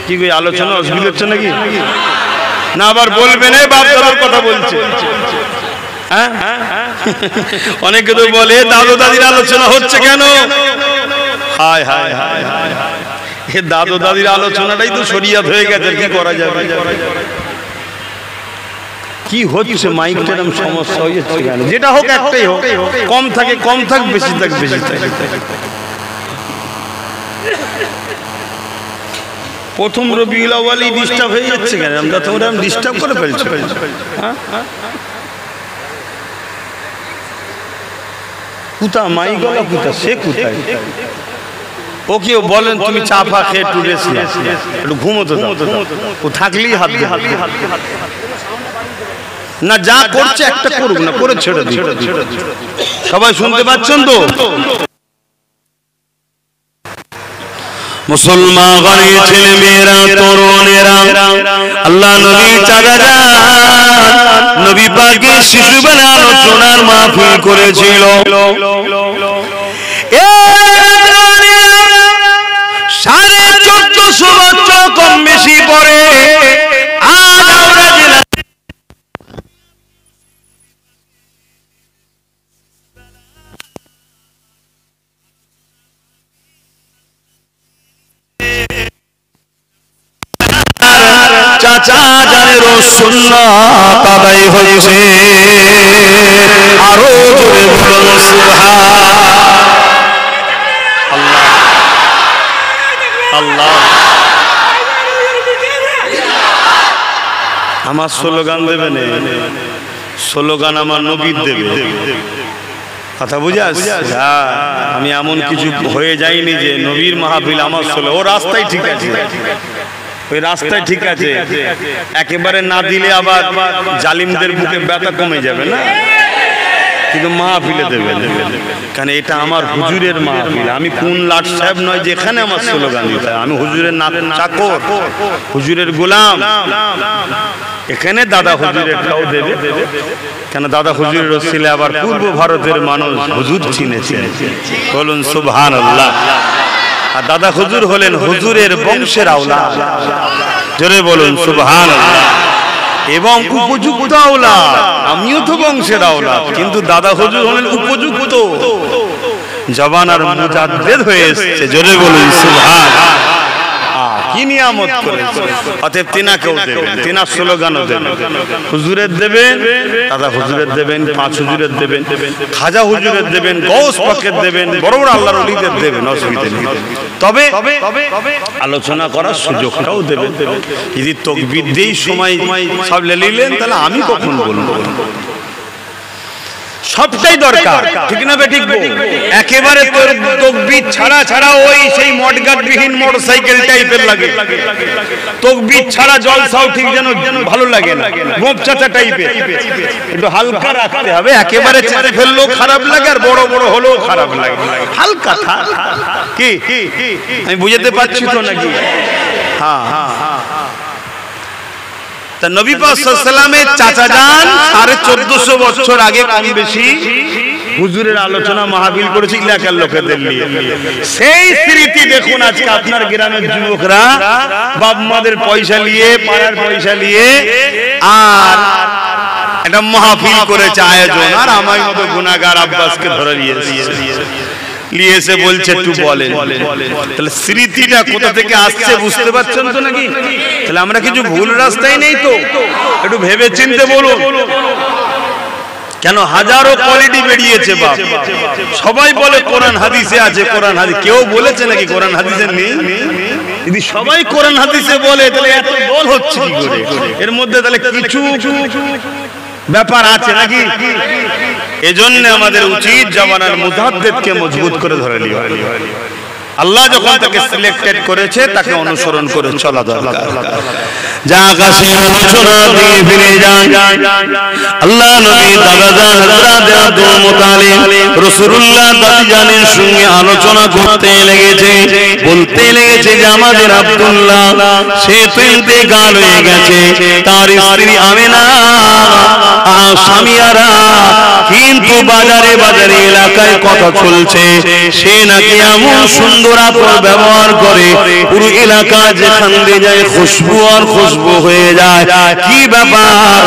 A: কি কই আলোচনা অসুবিধা হচ্ছে নাকি? না আবার বলবেন এই বাপ দাদার কথা বলছে। হ্যাঁ, অনেকে তো বলে দাদু দাদির আলোচনা হচ্ছে কেন? হায় হায় হায় হায়, এ দাদু দাদির আলোচনাটাই তো শরিয়াত হয়ে গেছে, কি করা যাবে? কি হচ্ছে মাইকটার এরকম সমস্যা হয়ে যাচ্ছে কেন? যেটা হোক একটাই হোক, কম থাকে কম থাক, বেশি থাক বেশি থাক। প্রথম রবিউল আউয়ালই ডিস্টার্ব হয়ে যাচ্ছে কেন? আমরা তোমরা ডিস্টার্ব করে ফেলছি। হ্যাঁ, কুতা মাইকলা কুতা, সে কোথায়? ওকে বলেন তুমি চা ফা খেয়ে একটু রেস্ট নাও, একটু ঘুমোতে দাও। ও থাকলেই হাত না, যা করছে একটা করুক না, করে ছেড়ে দিই। সবাই শুনতে পাচ্ছেন তো? মুসলমান ঘরের ছেলে মেয়েরা তরুণেরা আল্লাহ নবী চাচা যান নবী পাকের শিশুবেলা আলোচনার মাহফিল করেছিল। 1450 বছর কম বেশি পরে আজ আমরা জেলা চাচা জানের সুন্নাত আদায় হয়েছে। আরো জোরে বলুন সুবহানাল্লাহ। আল্লাহ আমার স্লোগান দেবে না, স্লোগান আমার নবীর দেবে। কথা বুঝে আসছে? আমি এমন কিছু হয়ে যাইনি যে নবীর মাহফিল আমার স্লোগান। ও রাস্তায় ঠিক আছে, ওই রাস্তায় ঠিক আছে, একেবারে না দিলে আবার জালিমদের বুকে ব্যথা কমে যাবে না, কিন্তু মাহফিলে দেবে। কারণ এটা আমার হুজুরের মাহফিল, আমি কোন লাট সাহেব নয় যেখানে আমার স্লোগান দিতে। আমি হুজুরের চাকর, হুজুরের গোলাম। এখানে দাদা হুজুরেরটাও দেবে, কেন দাদা হুজুরের ওসিলায় আবার পূর্ব ভারতের মানুষ হুজুর চিনেছেন। বলুন সুবহানাল্লাহ। আর দাদা হুজুর হলেন হুজুরের বংশের আওলাদ, জোরে বলুন সুবহানাল্লাহ। এবং উপযুক্ত আওলাদ, আমিও তো বংশের আওলাদ, কিন্তু দাদা হুজুর হলেন উপযুক্ত, জবানার মুজাদ্দিদ হয়ে এসেছে, জোরে বলুন সুবহানাল্লাহ। কি নিয়ামত করেছে। অতএব তিনাকেও দেবেন, তিনার স্লোগানও দেবেন, হুজুরের দেবেন, দাদা হুজুরের দেবেন, পাঁচ হুজুরের দেবেন, খাজা হুজুরের দেবেন, গৌস পাকের দেবেন, বড় বড় আল্লাহর ওলিদের দেবেন, অসুবিধা নেই। তবে আলোচনা করার সুযোগটাও দেবেন। যদি তাকবীর দিয়েই সময় সব নিলেন তাহলে আমি কখন বলবো? সবটাই দরকার, ঠিক না বেঠিক? একেবারে তাকবীর ছাড়া ছাড়া ওই সেই মডগার্ডবিহীন মোটরসাইকেল টাইপের লাগে, তাকবীর ছাড়া জলসাও ঠিক যেন ভালো লাগে না, গোপচাচা টাইপের। একটু হালকা রাখতে হবে, একেবারে চেপে ফেললেও খারাপ লাগে আর বড় বড় হলেও খারাপ লাগে। হালকা থাক, কি আমি বুঝাতে পারছি তো নাকি? হ্যাঁ হ্যাঁ হ্যাঁ। তা নবী পাক সাল্লাল্লাহু আলাইহি ওয়াসাল্লামের চাচা যান 1450 বছর আগে কম বেশি হুজুরের আলোচনা মাহফিল করেছে এলাকার লোকেদের নিয়ে। সেই স্মৃতি দেখুন আজকে আপনার গ্রামের যুবকরা বাপ মাদের পয়সা নিয়ে, পাড়ার পয়সা নিয়ে আর একটা মাহফিল করেছে আয়োজন, আর আমার মতো গুনাহগার আব্বাসকে ধরে নিয়ে এসে বলছে একটু বলেন। তাহলে স্মৃতিটা কোথা থেকে আসছে বুঝতে পারছেন তো নাকি? তাহলে আমরা কিছু ভুল রাস্তায় নেই তো? একটু ভেবে চিন্তে বলুন। কেন হাজারো কোয়ালিটি বেরিয়েছে বাপ, সবাই বলে কোরআন হাদিসে আছে, কোরআন হাদিস। কেউ বলেছে নাকি কোরআন হাদিসে নেই? যদি সবাই কোরআন হাদিসে বলে তাহলে এত দল হচ্ছে কি করে? এর মধ্যে তাহলে কিছু ব্যাপার আছে নাকি? এজন্য আমাদের উচিত জামানার মুতাহাদ্দিদকে মজবুত করে ধরে নেওয়া। আল্লাহ যখন তাকে সিলেক্টেড করেছে তাকে অনুসরণ করে চলা দরকার। যা আকাশে আলোচনা দিয়ে ফিরে যান, আল্লাহ নবী দাদাজান হযরত আব্দুল মুতালিব রাসূলুল্লাহ দাদিজানের সঙ্গে আলোচনা করতে লেগেছে, বলতে লেগেছে যে আমাদের আব্দুল্লাহ সে তো ইন্তেকাল হয়ে গেছে, তার স্ত্রী আমেনা আর স্বামীরা, কিন্তু বাজারে বাজারে এলাকায় কথা চলছে সে নাকি এমন সুন্দর আতর ব্যবহার করে পুরো এলাকা যেখান দিয়ে যায় খুশবু আর খুশবু হয়ে যায়। কি ব্যাপার?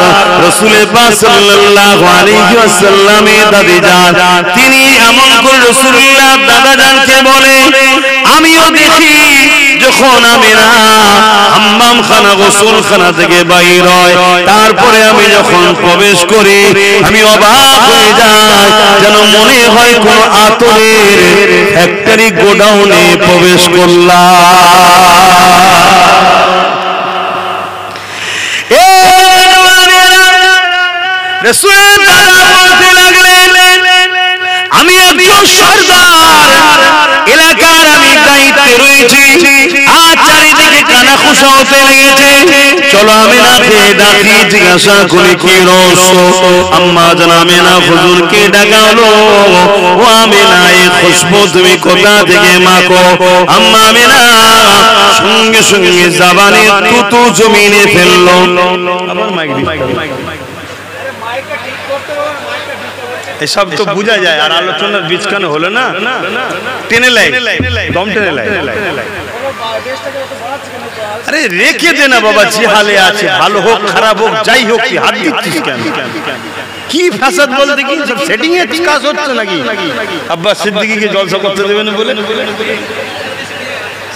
A: রাসূল পাক সাল্লাল্লাহু আলাইহি ওয়াসাল্লামের দাদিজান তিনি এমন করে রাসূলুল্লাহ দাদাজানকে বলে, আমিও দেখি যখন আমিনা হাম্মাম খানা গোসলখানা থেকে বাইর হয়, তারপরে আমি যখন প্রবেশ করি আমি অবাক হয়ে যাই, যেন মনে হয় কোন আতরের ফ্যাক্টরি গোডাউনে প্রবেশ করলাম। আমি একজন সরদার, এলাকার আমি দায়িত্বে রয়েছি, আর চারিদিকে কানা খুশা হতে লেগেছে। চলো আমিনাকে ডাকি, জিজ্ঞাসা করি কি রহস্য। আম্মা জান আমিনা হুজুরকে ডাকা হলো, ও আমিনা এই খুশবু তুমি কোথা থেকে মাখো? আম্মা আমিনা সঙ্গে সঙ্গে জাবানে তুতু জমিনে ফেললো। আবার মাইক দিই, এসব তো বোঝা যায়। আর আলোচনার বীজখানে হলো না, টেনে লাই, দম টেনে লাই। আরে রেখে দে না বাবা, যে হালে আছে, ভালো হোক খারাপ হোক যাই হোক, কি হাত দিচ্ছিস কেন? কি ফাসাদ বলতে কি সব সেটিং এর কাজ হচ্ছে নাকি? আব্বাস সিদ্দিকীকে জলসা করতে দেবেন বলে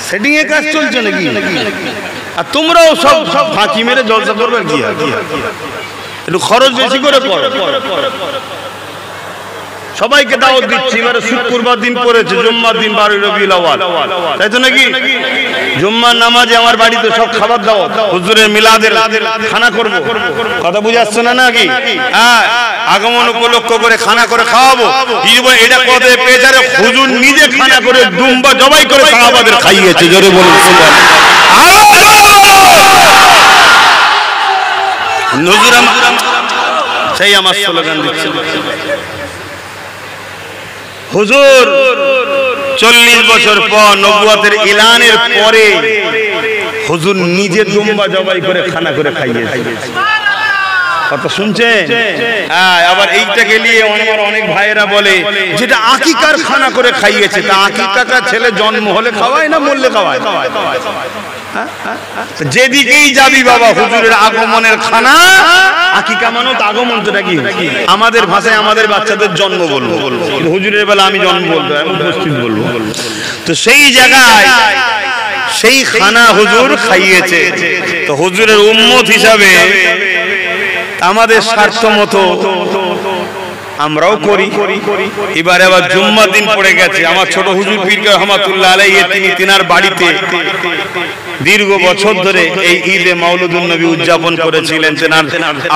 A: সেটিং এর কাজ চলছে নাকি? আর তোমরাও সব ফাঁকি মেরে জলসা করবে কি? একটু খরচ বেশি করে করো। সবাইকে দাওয়াত দিচ্ছি, এবারে শুক্রবার দিন পড়েছে, জুম্মার দিন 12 রবিউল আউয়াল, তাই তো নাকি? জুম্মার নামাজে আমার বাড়িতে সব খাবার দাওয়াত, হুজুরের মিলাদের খানা করব। কথা বুঝে আসছে না নাকি? হ্যাঁ, আগমন উপলক্ষ করে খানা করে খাওয়াবো। এটা কথা পেয়েছে, হুজুর নিজে খানা করে দুম্বা জবাই করে সাহাবাদের খাইয়েছে। জোরে বলুন সুবহানাল্লাহ। সেই আমার স্লোগান দিচ্ছে হুজুর 40 বছর পর নবুয়তের এলানের পরে হুজুর নিজে দুম্বা জবাই করে খানা করে খাইয়েছে। কথা শুনছেন? হ্যাঁ, আবার এইটাকে নিয়ে অনেক ভাইয়েরা বলে যেটা আকিকার খানা করে খাইয়েছে, তা আকিকাটা ছেলে জন্ম হলে খাওয়ায় না মরলে খাওয়ায়? যেদিকেই যাবি বাবা হুজুরের আগমনের খানা। আকিকা মানে তো আগমন, তো নাকি আমাদের ভাষায় আমাদের বাচ্চাদের জন্ম বলবো, হুজুরের বেলা আমি জন্ম বলবো, উপস্থিত বলবো। তো সেই জায়গায় সেই খানা হুজুর খাইয়েছে। তো হুজুরের উম্মত হিসাবে আমাদের স্বার্থ মতো আমরাও করি। এবারে আবার জুম্মার দিন পড়ে গেছে, আমার ছোট হুজুর পীর রহমাতুল্লাহ আলাইহি তিনি তিনার বাড়িতে দীর্ঘ বছর ধরে এই ঈদে মাউলুদুন নবী উদযাপন করেছিলেন। তেনার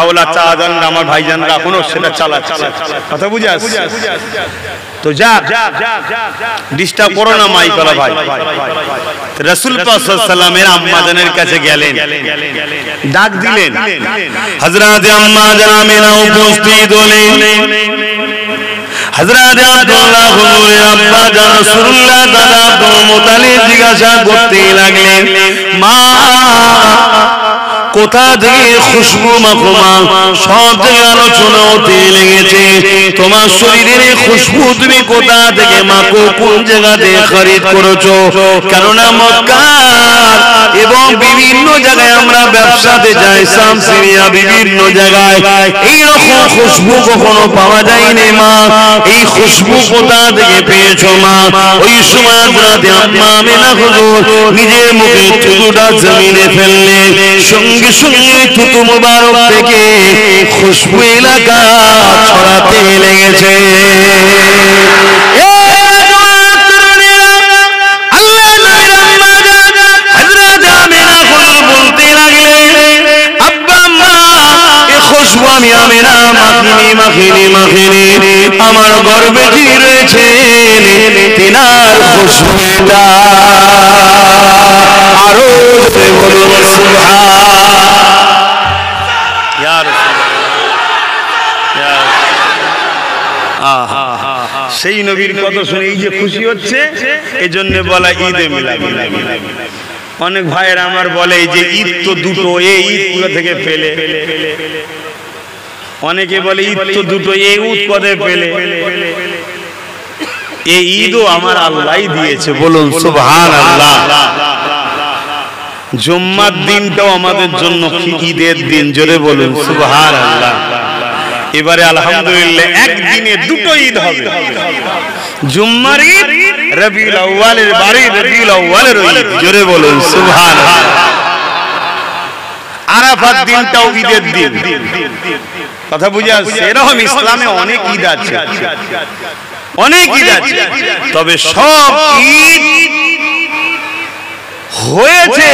A: আওলা চাঁদান আমার ভাইজানরা এখনো সেটা চালাচ্ছে। কথা বুঝে আসছে? তো যা ডিস্টার্ব করো না মাইকলা ভাই। রাসূল পাক সাল্লাল্লাহু আলাইহি ওয়াসাল্লামের আম্মা জানের কাছে গেলেন, ডাক দিলেন। হযরত আম্মা জান আমিনা উপস্থিত হলেন। হযরত আব্দুল্লাহ হুজুরের আব্বা জান রাসূলুল্লাহ দাদা আব্দুল মুতালিব জিজ্ঞাসা করতে লাগলেন, মা কোথা থেকে খুশবু মাখমা সব থেকে আলোচনা হতে লেগেছে, তোমার শরীরের খুশবু তুমি কোথা থেকে মাখো, কোন জায়গা থেকে খরিদ করেছো? কেননা মক্কা এবং বিভিন্ন জায়গায় আমরা ব্যবসাতে যাই, শাম সিরিয়া বিভিন্ন জায়গায় এইরকম খুশবু কখনো পাওয়া যায়নি মা, এই খুশবু কোথা থেকে পেয়েছো মা? ওই সময় রাতে আম্মা আমিনা হুজুর নিজের মুখে থুতুটা জমিনে ফেললেন, সঙ্গে সঙ্গে থুতু মুবারক থেকে খুশবু এলাকা ছড়াতে লেগেছে। আমি আমিনা মাখিনি আমার গর্বে কি রয়েছে তিনার খুশবুটা আরো বলুন সুবহান। সেই নবীর কথা শুনে এই যে খুশি হচ্ছে, এই জন্য বলা ঈদে মিলাদ। অনেক ভাইয়ের আমার বলে যে ঈদ তো দুটো, এই ঈদ পুরো থেকে পেলে। অনেকে বলে ঈদ তো দুটো, এই ঈদ পদে পেলে। এই ঈদও আমার আল্লাহই দিয়েছে, বলুন সুবহানাল্লাহ। জুম্মার দিনটাও আমাদের জন্য ঈদের দিন, জোরে বলুন সুবহানাল্লাহ। এবারে আলহামদুলিল্লাহ একদিনে দুটো ঈদ হবে, জুম্মার ঈদ, রবিউল আউয়ালের বাড়ি রবিউল আউয়ালের ঈদ, জোরে বলুন সুবহানাল্লাহ। আরাফাত দিনটাও ঈদের দিন। কথা বুঝে আসছে? এরকম ইসলামে অনেক ঈদ আছে, অনেক ঈদ আছে, তবে সব ঈদ হয়েছে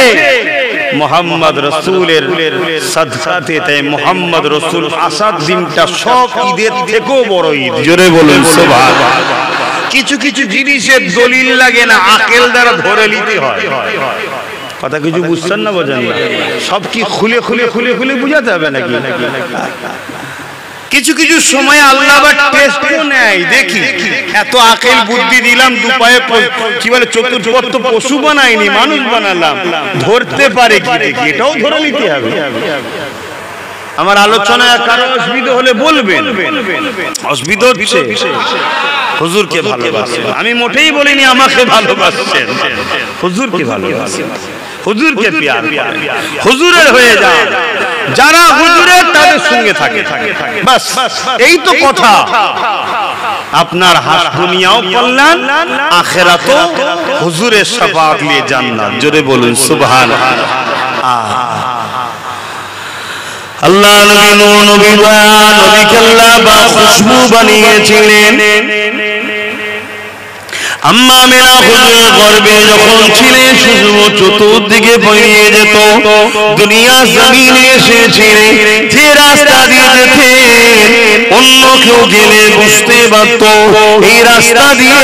A: মুহাম্মদ রাসূলের সাদকাতে। তাই মুহাম্মদ রাসূল আসাদ দিনটা সব ঈদের থেকেও বড় ঈদ, জোরে বলুন সুবহানাল্লাহ। কিছু কিছু জিনিসের দলিল লাগে না, আকল দ্বারা ধরে নিতে হয়। কথা কিছু বুঝছেন না, বোঝেন না? সব কি খুলে খুলে খুলে খুলে বুঝাতে হবে নাকি? কিছু কিছু সময় আল্লাহ আবার টেস্টও নেয়, দেখি এত আকল বুদ্ধি দিলাম, দুপায়ে কি বলে চতুর্পত্র পশু বানাইনি, মানুষ বানালাম, ধরতে পারে কি দেখি, এটাও ধরে নিতে হবে। আমার আলোচনায় কারো অসুবিধা হলে বলবেন। অসুবিধা হচ্ছে হুজুরকে ভালোবাসেন, আমি মোটেই বলিনি আমাকে ভালোবাসছেন, হুজুরকে ভালোবাসেন, হুজুরকে প্যার করেন, হুজুরের হয়ে যান। যারা হুজুরের তাদের সঙ্গে থাকে, বাস এই তো কথা। আপনার দুনিয়াও কল্যাণ, আখিরাতও হুজুরের শাফাআত নিয়ে জান্নাত, জোরে বলুন সুবহানাল্লাহ। আল্লাহ নবীকে আল্লাহ বা খুশবু বানিয়েছিলেন। আম্মা আমিনা হুজুরের গর্ভে যখন ছিলেন, খুশবু চতুর্দিকে বইয়ে যেত। দুনিয়া জমিনে এসেছিলেন, যে রাস্তা দিয়ে যেতেন অন্য কেউ গেলে বুঝতে পারত এই রাস্তা দিয়ে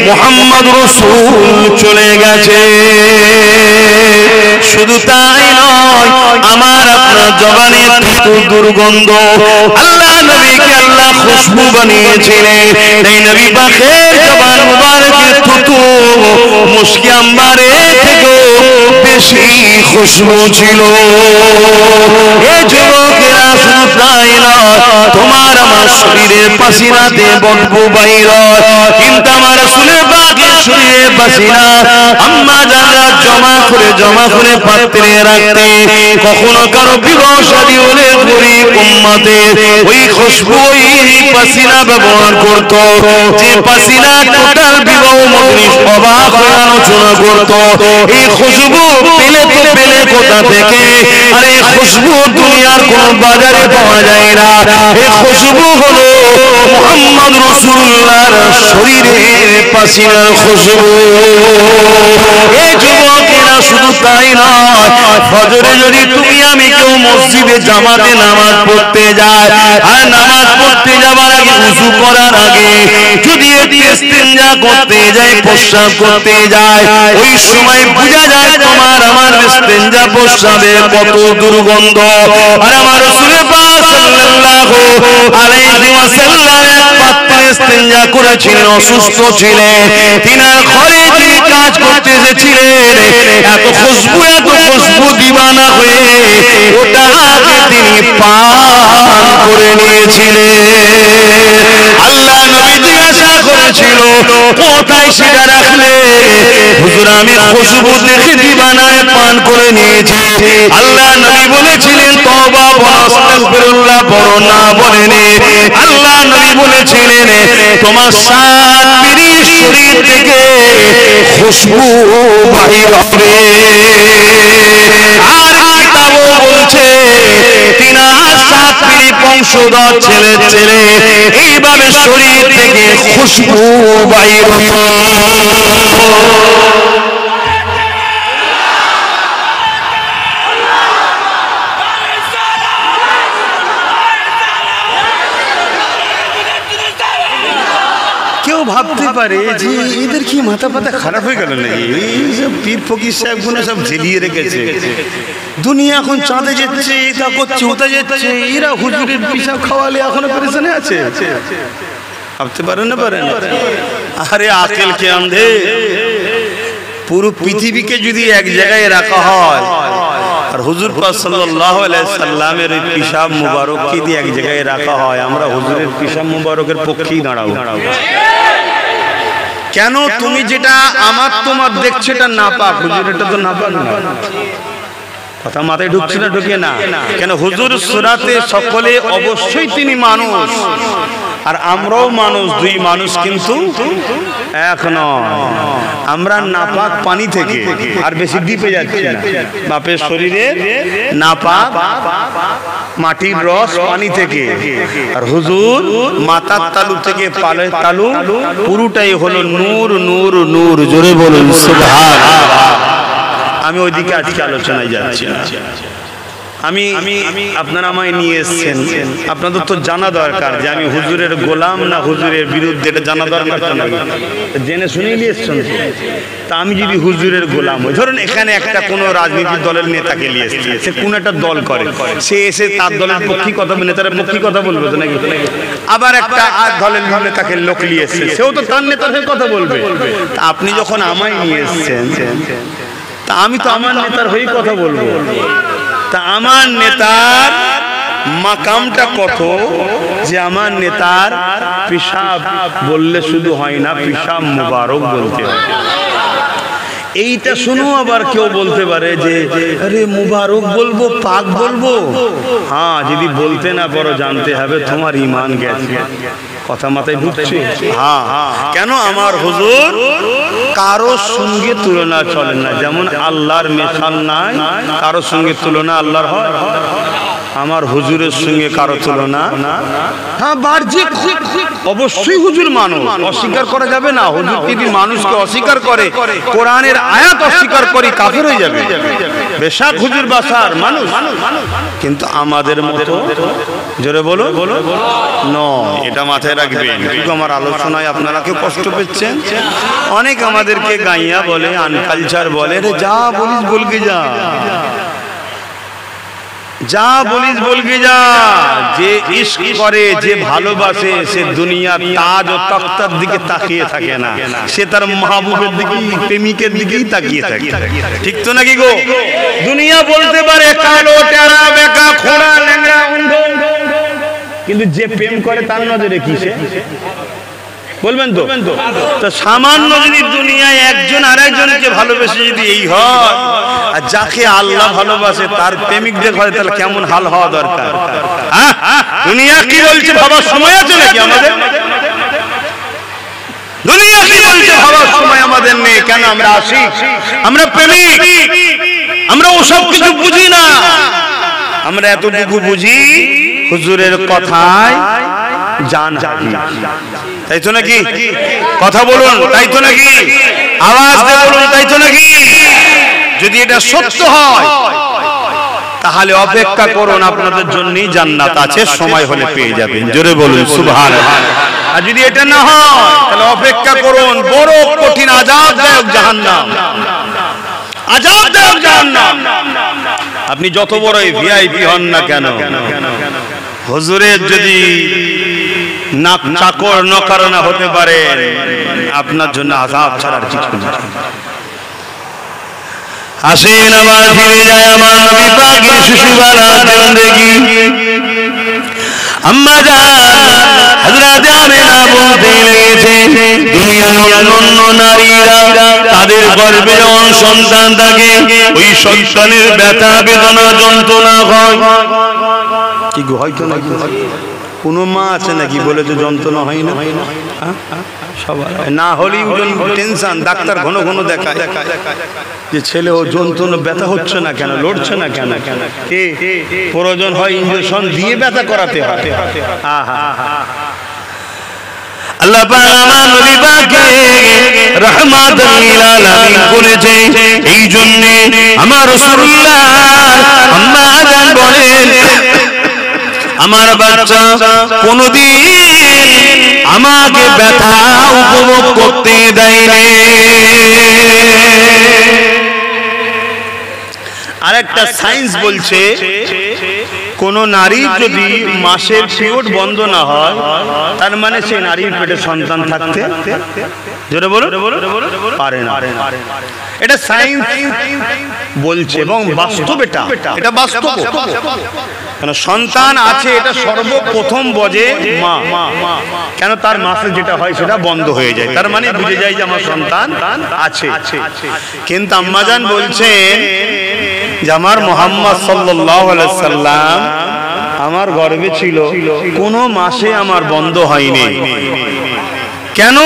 A: মুহাম্মদ রাসূল চলে গেছে। শুধু তাই নয়, আমার আপনার জবানে দুর্গন্ধ, আল্লাহ নবীকে আল্লাহ খুশবু বানিয়েছিলেন। এই নবী পাকের জবান মুবারকের থুতু মুশকি আম্বারে থেকেও বেশি খুশবু ছিল। এই যুবকেরা শুধু তাই নয়, তোমার আমার শরীরের পাসিনাতে বদবু বাইর, কিন্তু আমার রাসূলের পাকের শরীরে পাসিনা আম্মা জানরা জমা করে পাত্রে রাখতে, কখনো কারো বিবাহ শাদী হলে গরিব উম্মতের ওই খুশবু ওই পাসিনা ব্যবহার করত, যে পাসিনা টোটাল বিবাহ মজলিস অবাক হয়ে আলোচনা করত। এই খুশবু পেলে কোথা থেকে? আর এই খুশবু দুনিয়ার কোন বাজারে পাওয়া যায় না। এই খুশবু হলো মুহাম্মদ রাসূলুল্লাহর শরীরের পাসিনার খুশবু। এই যুবকেরা শুধু তাই নয়, ফজরে যদি তুমি আমি কেউ মসজিদে জামাতে নামাজ পড়তে যায়, আর নামাজ পড়তে যাবার আগে ওযু করার আগে যদি ইস্তিনজা করতে যায়, প্রস্রাব করতে যায়, ওই সময় বোঝা যায় তোমার আমার ইস্তিনজা প্রস্রাবে কত দুর্গন্ধ। আর আমার রাসূল পাক সাল্লাল্লাহু আলাইহি ওয়াসাল্লাম এক পাত্রে ইস্তিনজা করেছিলেন, অসুস্থ ছিলেন, তিনার ঘরে তিনি কাজ করতে এসেছিলেন, এত খুশবু দিবানা হয়ে ওটাকে তিনি পান করে নিয়েছিলেন। আল্লাহ নবী জিজ্ঞাসা করেছিল কোথায় সেটা রাখলে? হুজুর আমি খুশবু দেখে দিবানায় পান করে নিয়েছি। আল্লাহ নবী বলেছিলেন তওবা আস্তাগফিরুল্লাহ পড়ো না, বলেনি। আল্লাহ নবী বলেছিলেন তোমার সাত পীরের শরীর থেকে খুশবু বাহির হবে। আর কিতাবও বলছে তিনার সাত পীর বংশধর ছেলে এইভাবে শরীর থেকে খুশবু বাহির হতো। কেউ ভাবতে পারে যে এদের কি মাথা পাতা খারাপ হয়ে গেল নাকি? এইসব পীর ফকির সাহেবগুলো সব ঝেলিয়ে রেখেছে, দুনিয়া এখন চাঁদে যাচ্ছে, এটা করছে ওটা যাচ্ছে, এরা হুজুরের পিসাব খাওয়ালে এখনো পেরেশানে আছে। ভাবতে পারেন না? পারেন? আরে আকেল কে আন্ধে? পুরো পৃথিবীকে যদি এক জায়গায় রাখা হয় আর হুজুর পাক সাল্লাল্লাহু আলাইহি সাল্লামের ওই পিসাব মুবারককে দিয়ে এক জায়গায় রাখা হয়, আমরা হুজুরের পিসাব মুবারকের পক্ষেই দাঁড়াবো। কেন? তুমি যেটা আমার তোমার দেখছো এটা নাপাক, হুজুর এটা তো নাপাক না। কথা মাথায় ঢুকছে না? ঢুকে না কেন? হুজুর সুরাতে সকলে অবশ্যই তিনি মানুষ, আর আমরাও মানুষ, দুই মানুষ কিন্তু এক নয়। আমরা নাপাক পানি থেকে, আর বেশি ডিপে যাচ্ছি না, বাপের শরীরে নাপাক মাটির রস পানি থেকে, আর হুজুর মাথার তালু থেকে পালের তালু পুরোটাই হলো নূর নূর নূর। জোরে বলুন সুবহানাল্লাহ। আমি ওইদিকে আজকে আলোচনায় যাচ্ছি না। আমি আপনারা আমায় নিয়ে এসেছেন, আপনাদের তো জানা দরকার যে আমি হুজুরের গোলাম না হুজুরের বিরুদ্ধে, এটা জানা দরকার। জেনে শুনে নিয়ে এসছেন। তা আমি যদি হুজুরের গোলাম হই, ধরুন এখানে একটা কোনো রাজনীতির দলের নেতাকে নিয়ে এসেছে, সে কোন একটা দল করে, সে এসে তার দলের পক্ষে কথা বলে, নেতার পক্ষে কথা বলবে তো নাকি? আবার একটা আর দলের নেতাকে লোক নিয়ে এসছে, সেও তো তার নেতার হয়ে কথা বলবে। তা আপনি যখন আমায় নিয়ে এসছেন, তা আমি তো আমার নেতার হয়েই কথা বলবো। তা আমার নেতার মাকামটা কত যে আমার নেতার পিসাব বললে শুধু হয় না, পিসাব মুবারক বলতে হয়। এইটা শুনো, আবার কেউ বলতে পারে যে আরে মুবারক বলবো, পাক বলবো। হ্যাঁ, যদি বলতে না পারো জানতে হবে তোমার ঈমান গেছে। কথা মাথায় ঢুকছে? হ্যাঁ। কেন? আমার হুজুর কারোর সঙ্গে তুলনা চলে না, যেমন আল্লাহর মিসাল নাই, কারোর সঙ্গে তুলনা আল্লাহর হয়? আমার হুজুরের সঙ্গে কারো তুলনা? হ্যাঁ, বাহ্যিক অবশ্যই হুজুর মানুষ, অস্বীকার করা যাবে না। হুজুর যদি মানুষকে অস্বীকার করে, কোরআনের আয়াত অস্বীকার করে, কাফের হয়ে যাবে। বেশক হুজুর বাসার মানুষ, কিন্তু আমাদের মতো, জোরে বলো, নয়। এটা মাথায় রাখবেন। কিন্তু আমার আলোচনায় আপনারা কেউ কষ্ট পেয়েছেন? অনেক আমাদেরকে গাইয়া বলে, আনকালচার বলে, রে যা বলিস বলকে যা, যা বলিস বলকে যা। যে ইশক করে, যে ভালোবাসে, সে দুনিয়ার তাজ ও তখতার দিকে তাকিয়ে থাকে না, সে তার মাহবুবের দিকে, প্রেমিকের দিকেই তাকিয়ে থাকে। ঠিক তো নাকি গো? দুনিয়া বলতে পারে কালো, টেরা, বেকা, খোড়া, ল্যাংড়া, অন্ধ, কিন্তু যে প্রেম করে তার নজরে কিসে? বলবেন তো? তো সামান্য যদি দুনিয়ায় একজন আরেকজনকে ভালোবেসে যদি এই হয়, আর যাকে আল্লাহ ভালোবাসে তার প্রেমিকদের হয়, তাহলে কেমন হাল হওয়া দরকার? দুনিয়া কি বলছে ভাবার সময় আছে নাকি আমাদের? দুনিয়া কি বলছে ভাবার সময় আমাদের নেই। কেন আমরা আসি, আমরা প্রেমিক, আমরা ওসব কিছু বুঝি না। আমরা এতটুকু বুঝি হুজুরের কথায় জান হাজির, তাই তো নাকি? কথা বলুন, তাই তো নাকি? আওয়াজ দিয়ে বলুন, তাই তো নাকি? যদি এটা সত্য হয় তাহলে অপেক্ষা করুন, আপনাদের জন্যই জান্নাত আছে, সময় হলে পেয়ে যাবেন। জোরে বলুন সুবহানাল্লাহ। আর যদি এটা না হয় তাহলে অপেক্ষা করুন, বড় কঠিন আযাবদায়ক জাহান্নাম, আযাবদায়ক জাহান্নাম। আপনি যত বড়ই ভিআইপি হন না কেন, হুজুরের যদি চাকর নকর না হতে পারে, আপনার জন্য আযাব ছাড়ার কিছু না। আসেন আবার ফিরে যায় আমার নবী পাকের শিশুবেলা জিন্দেগি। আম্মা জান হযরত আমিনা বলতে লেগেছে, দুনিয়ার অন্যান্য নারীরা তাদের গর্ভে সন্তান থাকে, ওই সন্তানের ব্যথা বেদনা যন্ত্রণা হয় কি গো? হয়তো নাকি কোনো মা আছে নাকি বলে যে যন্ত্রণা হয় না? সবার না হলেই টেনশন, ডাক্তার ঘন ঘন দেখায় যে ছেলে ও যন্ত্রণা ব্যথা হচ্ছে না কেন, লড়ছে না কেন, প্রয়োজন হয় ইনজেকশন দিয়ে ব্যথা করাতে হয়। আল্লাহ পাক আমার নবী পাককে রাহমাতুল লিল আলামিন করেছে। এই জন্য আমার রাসূলুল্লাহ আম্মা জান বলেন, আমার বাচ্চা কোনদিন আমাকে ব্যথা উপভোগ করতে দেয়নি। আরেকটা সায়েন্স বলছে, কোন নারীর যদি মাসের পিরিয়ড বন্ধ না হয়, তার মানে সেই নারীর পেটে সন্তান থাকতে জোরে বলো পারে না। এটা সায়েন্স বলছে এবং বাস্তব, এটা বাস্তব। কেন সন্তান আছে এটা সর্বপ্রথম বোঝে মা, কেন তার মাসে যেটা হয় সেটা বন্ধ হয়ে যায়, তার মানে বুঝে যায় যে আমার সন্তান আছে। কিন্তু আম্মাজান বলছেন যে আমার মুহাম্মদ সাল্লাল্লাহু আলাইহি সাল্লাম আমার গর্ভে ছিল, কোনো মাসে আমার বন্ধ হয়নি। কেন?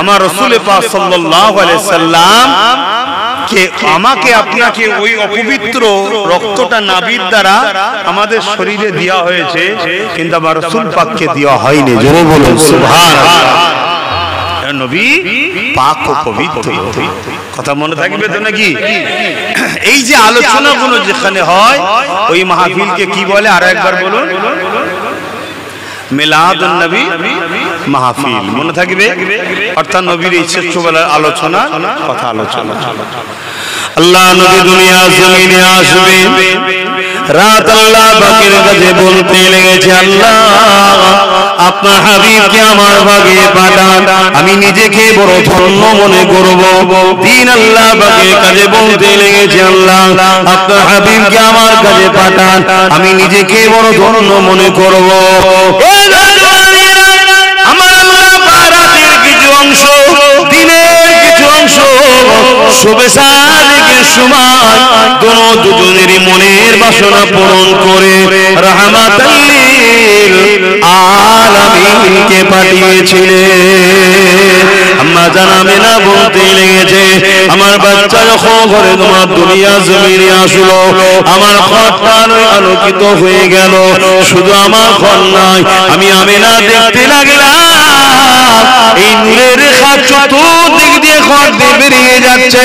A: আমার রাসূল পাক সাল্লাল্লাহু আলাইহি সাল্লাম কে আমাকে আপনাকে ওই অপবিত্র রক্তটা নাভির দ্বারা আমাদের শরীরে দেওয়া হয়েছে, কিন্তু আমার রাসূল পাককে দেওয়া হয়নি। জোরে বলুন সুবহানাল্লাহ। নবী পাক ও পবিত্র, কথা মনে থাকবে তো নাকি? এই যে আলোচনাগুলো যেখানে হয় ওই মাহফিলকে কি বলে আর একবার বলুন? মিলাদুন নবী মাহফিল, মনে থাকবে? অর্থাৎ নবীর এই শ্রেষ্ঠ বেলার আলোচনা, কথা আলোচনা। আল্লাহ নবী দুনিয়া জমিনে আসবে, রাত আল্লাহ পাকের কাছে বলতে লেগেছে, আল্লাহ আপনার হাবিবকে আমার ভাগে পাঠান, আমি নিজেকে বড় ধন্য মনে করব। দিন আল্লাহ পাকের কাছে বলতে লেগেছে, আল্লাহ আপনার হাবিবকে আমার কাছে পাঠান, আমি নিজেকে বড় ধন্য মনে করব। আমার আল্লাহ রাতের কিছু অংশ, দিনের কিছু অংশ, শুভে সাদিকের সময় দুজনেরই মনের বাসনা পূরণ করে রাহমাতাল লিল আলামিনকে পাঠিয়েছিলেন। আম্মা জান আমিনা বলতে লেগেছে, আমার বাচ্চা যখন ঘরে তোমার দুনিয়া জমিনে আসলো, আমার ঘরটা আলোকিত হয়ে গেল। শুধু আমার ঘর নয়, আমি আমিনা দেখতে লাগলাম এই নূরের রেখা চতুর্দিক দিয়ে ঘর দিয়ে বেরিয়ে যাচ্ছে,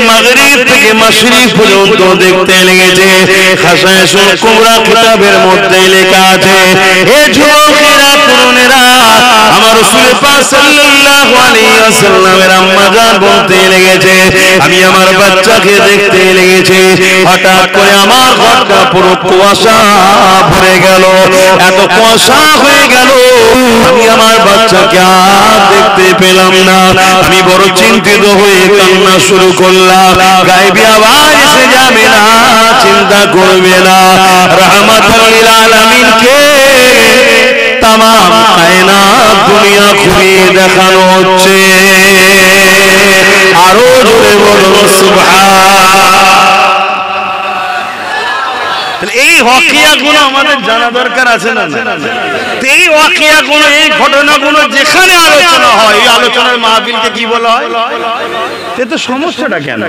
A: মাগরিব থেকে মাশরিক পর্যন্ত দেখতে লেগেছে। খাসায়ুল কুবরা কিতাবের মধ্যে লেখা আছে, হে যুবকেরা তরুণেরা, আমার রাসূল পাক সাল্লাল্লাহু আলাইহি ওয়াসাল্লামের আম্মা জান বলতে লেগেছে, আমি আমার বাচ্চাকে দেখতে লেগেছে, হঠাৎ করে আমার ঘরটা পুরো কুয়াশা ভরে গেল, এত কুয়াশা হয়ে গেল, আমি আমার বাচ্চাকে আর দেখতে পেলাম না। আমি বড় চিন্তিত হয়ে কান্না শুরু করলাম। গায়েবী আওয়াজ এসে যাবে না, চিন্তা করবে না, রাহমাতুল লিল আলামিনকে
B: तमाम कायनात दुनिया घुरिয়ে দেখানো হচ্ছে। আরো জোরে বলুন সুবহান।
A: এই ওয়াকিয়াগুলো আমাদের জানা দরকার আছে না? এই ওয়াকিয়াগুলো, এই ঘটনাগুলো যেখানে আলোচনা হয়, এই আলোচনার মাহফিলকে কি বলা হয়? এতে সমস্যাটা কেন?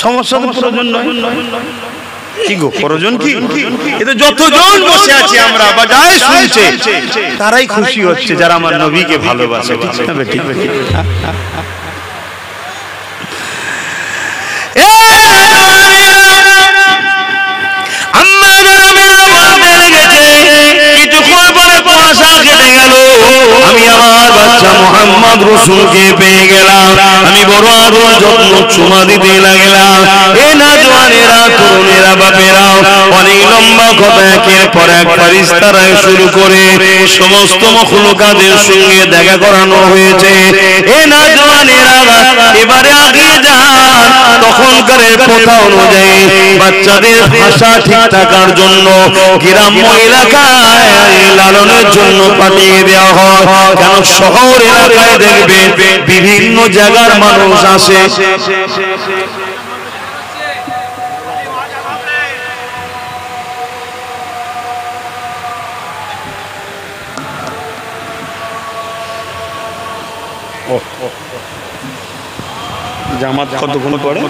A: সমস্যা তো প্রয়োজন নয়। কি গো প্রয়োজন কি? এতে যতজন বসে আছি আমরা বা যাই শুনছে তারাই খুশি হচ্ছে যারা আমার নবীকে ভালোবাসে। ঠিক না? ঠিক ঠিক।
B: আমি আমার বাচ্চা মোহাম্মদ রসুলকে পেয়ে গেলাম। আমি বড় আরো যত্ন চুমা দিতে লাগলাম। এ না জওয়ানেরা, তরুণেরা, বাপেরা, অনেক লম্বা কথা একের পর এক ফারিস্তারা শুরু করে সমস্ত মখলুকাতের সঙ্গে দেখা করানো হয়েছে। এ না জওয়ানেরা, এবারে আগিয়ে যান। তখনকার প্রথা অনুযায়ী বাচ্চাদের ভাষা ঠিক থাকার জন্য গ্রাম্য এলাকায় লালনের জন্য পাঠিয়ে দেওয়া হয়। কেন শহর এলাকায় দেখবে বিভিন্ন জায়গার মানুষ আসে।
A: জামাত কতক্ষণ পরে?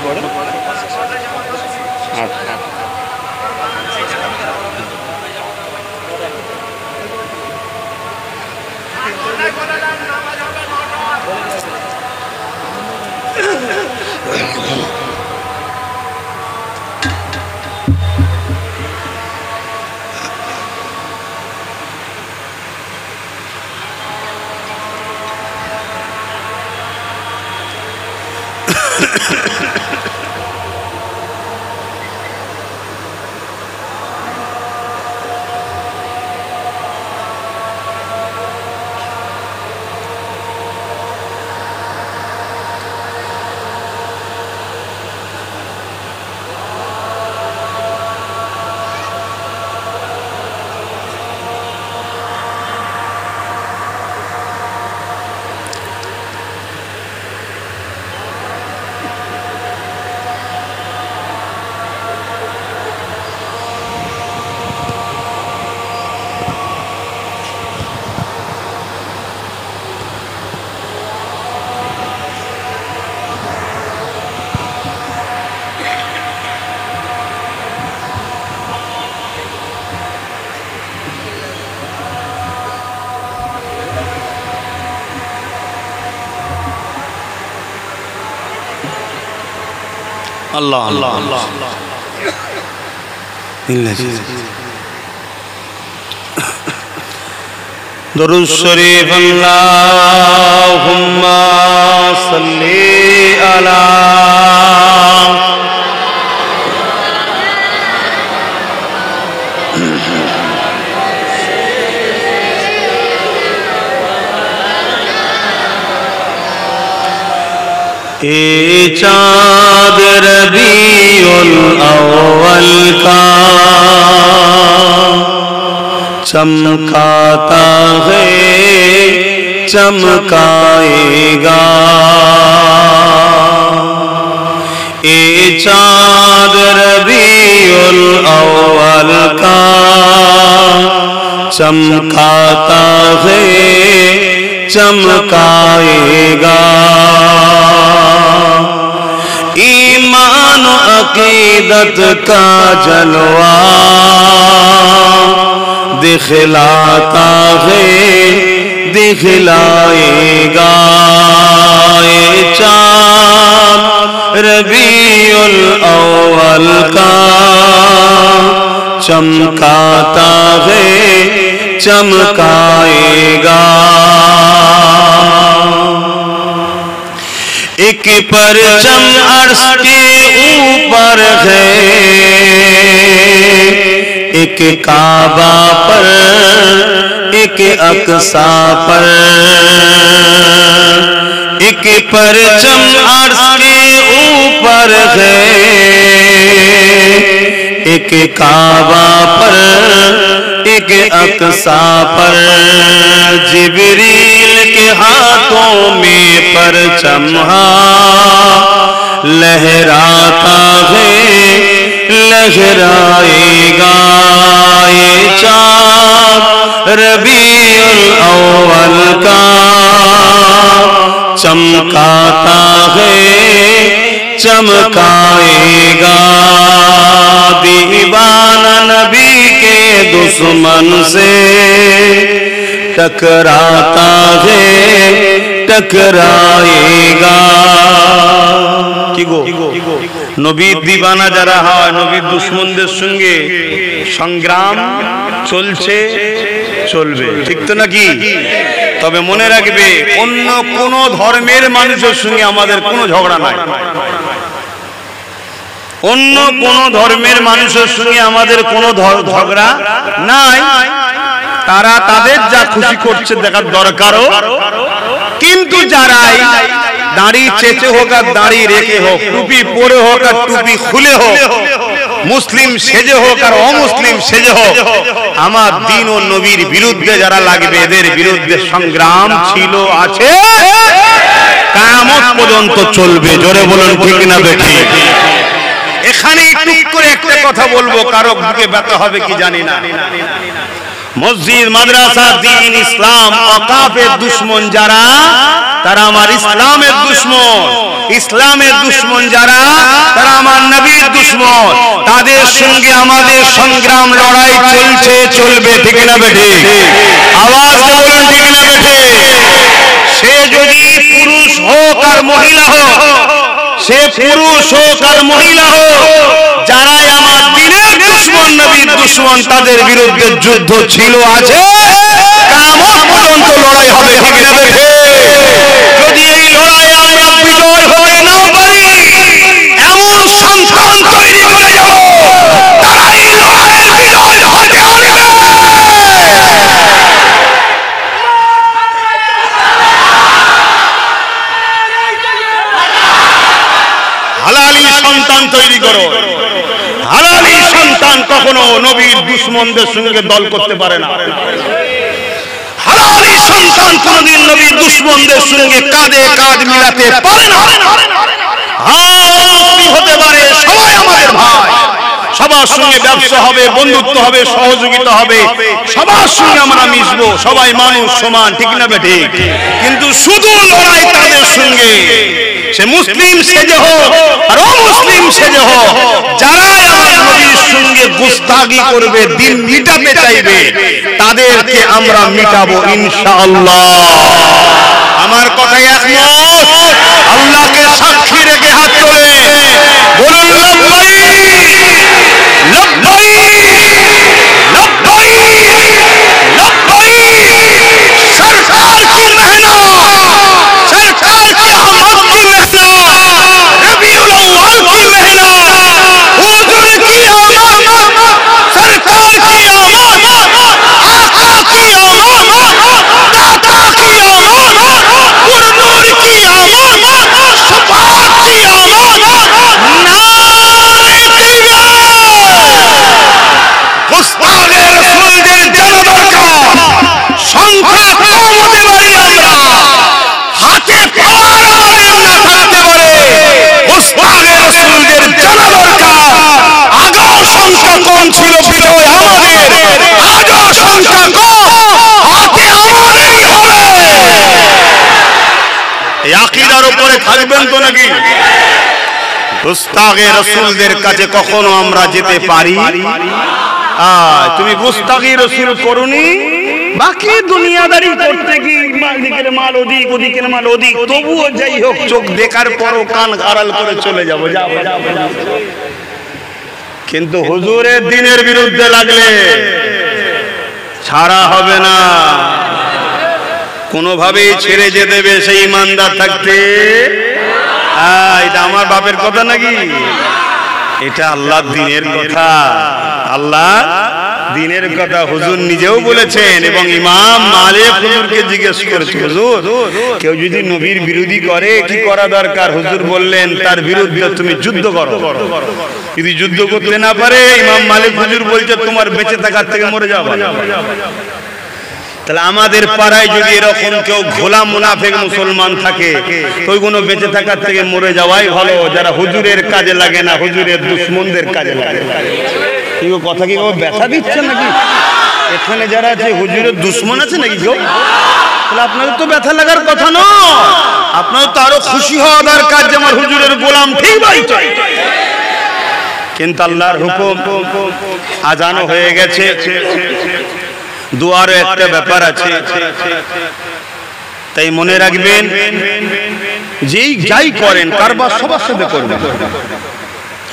A: আল্লাহ আল্লাহ আল্লাহ
B: দরুদ শরীফ আল্লাহুম্মা সাল্লি আলা चाँद रबीउल अव्वल का चमकाता है चमकाएगा। ये चाँद रबीउल अव्वल का चमकाता है चमकाएगा। ईमान अकीदत का जलवा दिखलाता है दिखलाएगा। ये चाँद रबीउल अव्वल का चमकाता है चमकाएगा। एक परचम अर्श के ऊपर है, एक काबा पर, एक अक्सा पर। एक परचम अर्श के ऊपर है, एक काबा पर एक अक्सा पर जिब्रील के हाथों में परचम लहराता है लहराएगा ये चाँद रबीउल अव्वल का चमकाता है चमकाएगा दीवाना नबी के दुश्मन से टकराता है टकराएगा কি গো নবীর দিবানা যারা হয় নবীর দুশমনদের সঙ্গে সংগ্রাম চলছে চলবে ঠিক তো নাকি তবে মনে রাখবে অন্য কোন ধর্মের মানুষের সঙ্গে আমাদের কোনো ঝগড়া নাই অন্য কোন ধর্মের মানুষের সঙ্গে আমাদের কোনো ঝগড়া নাই তারা তাদের যা খুশি করছে দেখার দরকারও কিন্তু যারাই দাড়ি চেঁচে হোক আর দাড়ি রেখে হোক টুপি পরে হোক আর টুপি খুলে হোক মুসলিম সেজে হোক আর অমুসলিম সেজে হোক আমার দ্বীন ও নবীর বিরুদ্ধে যারা লাগবে এদের বিরুদ্ধে সংগ্রাম ছিল আছে কিয়ামত পর্যন্ত চলবে জোরে বলুন ঠিক না বেঠিক এখানে টুক করে একটা কথা বলবো কারো বুকে ব্যথা হবে কি জানি না মসজিদ মাদ্রাসা দ্বীন ইসলাম ওয়াকাফের দুশমন যারা তারা আমার ইসলামের দুশমন ইসলামের দুশমন যারা তারা আমার নবীর দুশমন তাদের সঙ্গে আমাদের সংগ্রাম লড়াই চলছে চলবে ঠিক না বেঠিক আওয়াজ বলুন ঠিক না বেঠিক সে যদি পুরুষ হোক আর মহিলা হোক সে পুরুষ হোক আর মহিলা হোক যারাই আমার দ্বীনের দুশমন নবীর দুশমন তাদের বিরুদ্ধে যুদ্ধ ছিল আছে কিয়ামত পর্যন্ত লড়াই হবে ঠিক না বেঠিক যদি এই লড়াই আমরা বিজয় হতে না পারি এমন সন্তান তৈরি করে যাব তারা এই লড়াইয়ের বিজয় হতে পারবে হালালি সন্তান তৈরি করো হালালি সন্তান কখনো নবীর দুশমনদের সঙ্গে দল করতে পারে না হালালি সন্তান কোনদিন নবীর দুশমনদের সঙ্গে কাঁধে কাঁধ মিলাতে পারে না হতে পারে সবাই আমাদের ভাই সবার সঙ্গে ব্যবসা হবে বন্ধুত্ব হবে সহযোগিতা হবে সবার সঙ্গে আমরা মিশবো সবাই মানুষ সমান ঠিক না বেঠিক কিন্তু শুধু লড়াই তাদের সঙ্গে সে মুসলিম সেজে হোক আর অমুসলিম সেজে হোক যারাই আমার নবীর সঙ্গে গুস্তাগি করবে দিন মিটাতে চাইবে তাদেরকে আমরা মিটাবো ইনশাআল্লাহ আমার কথাই একমত আল্লাহকে সাক্ষী রেখে হাত তোলে বলুন লব্বাইক লব্বাইক লব্বাইক লব্বাইক সরকার কি মেহনত সরকার কি আহমদ की मेहनत रबीउल अव्वल की मेहनत हुजूर की आमद सरकार की आमद आका की आमद दाता की आमद पुरनूर की आमद शफाअत की आमद नारे तकबीर गुस्ताखे रसूलদের জানা দরকার সংখ্যা কম হতে পারি আমরা হাতে পাওয়ার আমাদের না থাকতে পারে গুস্তাখে রাসূলদের জানা দরকার আগেও সংখ্যা কম ছিল বিজয় আমাদের আজও সংখ্যা কম হাতে আমাদেরই হবে এই আকীদার উপরে থাকবেন তো নাকি গুস্তাখে রাসূলদের কাছে কখনো আমরা যেতে পারি তুমি গুস্তাখি রাসূল করুনি বাকি দুনিয়াদারি করতে কি মালিকের মাল ওদিক ওদিকের মাল ওদিক তবুও যাই হোক চোখ দেখার পরও কান আড়াল করে চলে যাবো কিন্তু হুজুরের দ্বীনের বিরুদ্ধে লাগলে ছাড়া হবে না কোনোভাবেই ছেড়ে যেতে দেবে সেই ইমানদার থাকতে এটা আমার বাপের কথা নাকি এটা আল্লাহর দ্বীনের কথা আল্লাহ
A: দিনের কথা হুজুর নিজেও বলেছেন এবং ইমাম মালিক হুজুরকে জিজ্ঞেস করেছে, হুজুর কেউ যদি নবীর বিরোধী করে কি করা দরকার? হুজুর বললেন তার বিরুদ্ধে তুমি যুদ্ধ করো। যদি যুদ্ধ করতে না পারে ইমাম মালিক হুজুর বলছে তোমার বেঁচে থাকার থেকে মরে যাও। তাহলে আমাদের পাড়ায় যদি এরকম কেউ ঘোলা মুনাফিক মুসলমান থাকে তো ওইগুলো বেঁচে থাকার থেকে মরে যাওয়াই ভালো, যারা হুজুরের কাজে লাগে না, হুজুরের দুশমনদের কাজে লাগে। কেউ কথা কি ব্যথা দিচ্ছে নাকি? এখানে যারা আছে হুজুরের দুশমন আছে নাকি কেউ? তাহলে আপনাদের তো ব্যথা লাগার কথা নয়, আপনাদের তো আরো খুশি হওয়া দরকার যে আমার হুজুরের গোলাম ঠিক বলছে। কিন্তু আল্লাহর হুকুম, আজানও হয়ে গেছে, দুয়ারও একটা ব্যাপার আছে। তাই মনে রাখবেন যেই যাই করেন কারবার সবার সাথে করবেন।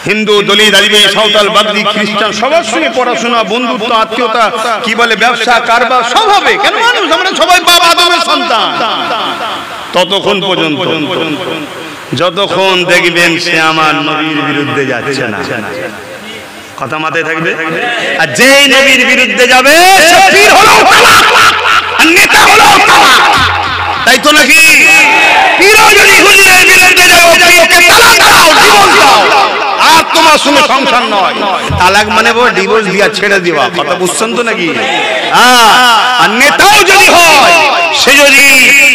A: হিন্দু, দলিত, আলিমি, সাঁওতাল, বাগদি, খ্রিস্টান সবার সঙ্গে পড়াশোনা, বন্ধুত্ব, আত্মীয়তা, কি বলে ব্যবসা, কারবার সব হবে। কেন? মানুষ আমরা সবাই বাপ আদমের সন্তান। ততক্ষণ পর্যন্ত যতক্ষণ দেখবেন সে আমার নবীর বিরুদ্ধে যাচ্ছে না, কথা মাথায় থাকবে। আর যেই নবীর বিরুদ্ধে যাবে সে পীর হলো আর নেতা হলো, তাই তো নাকি? পীরও যদি হুজুরের বিরুদ্ধে যায় ওকে তালাক দাও, ডিভোর্স দাও, আর তোমার সঙ্গে সংসার নয়। তালাক মানে ডিভোর্স দিয়া ছেড়ে দেওয়া, কথা বুঝছেন তো নাকি? আর নেতাও যদি হয় সে যদি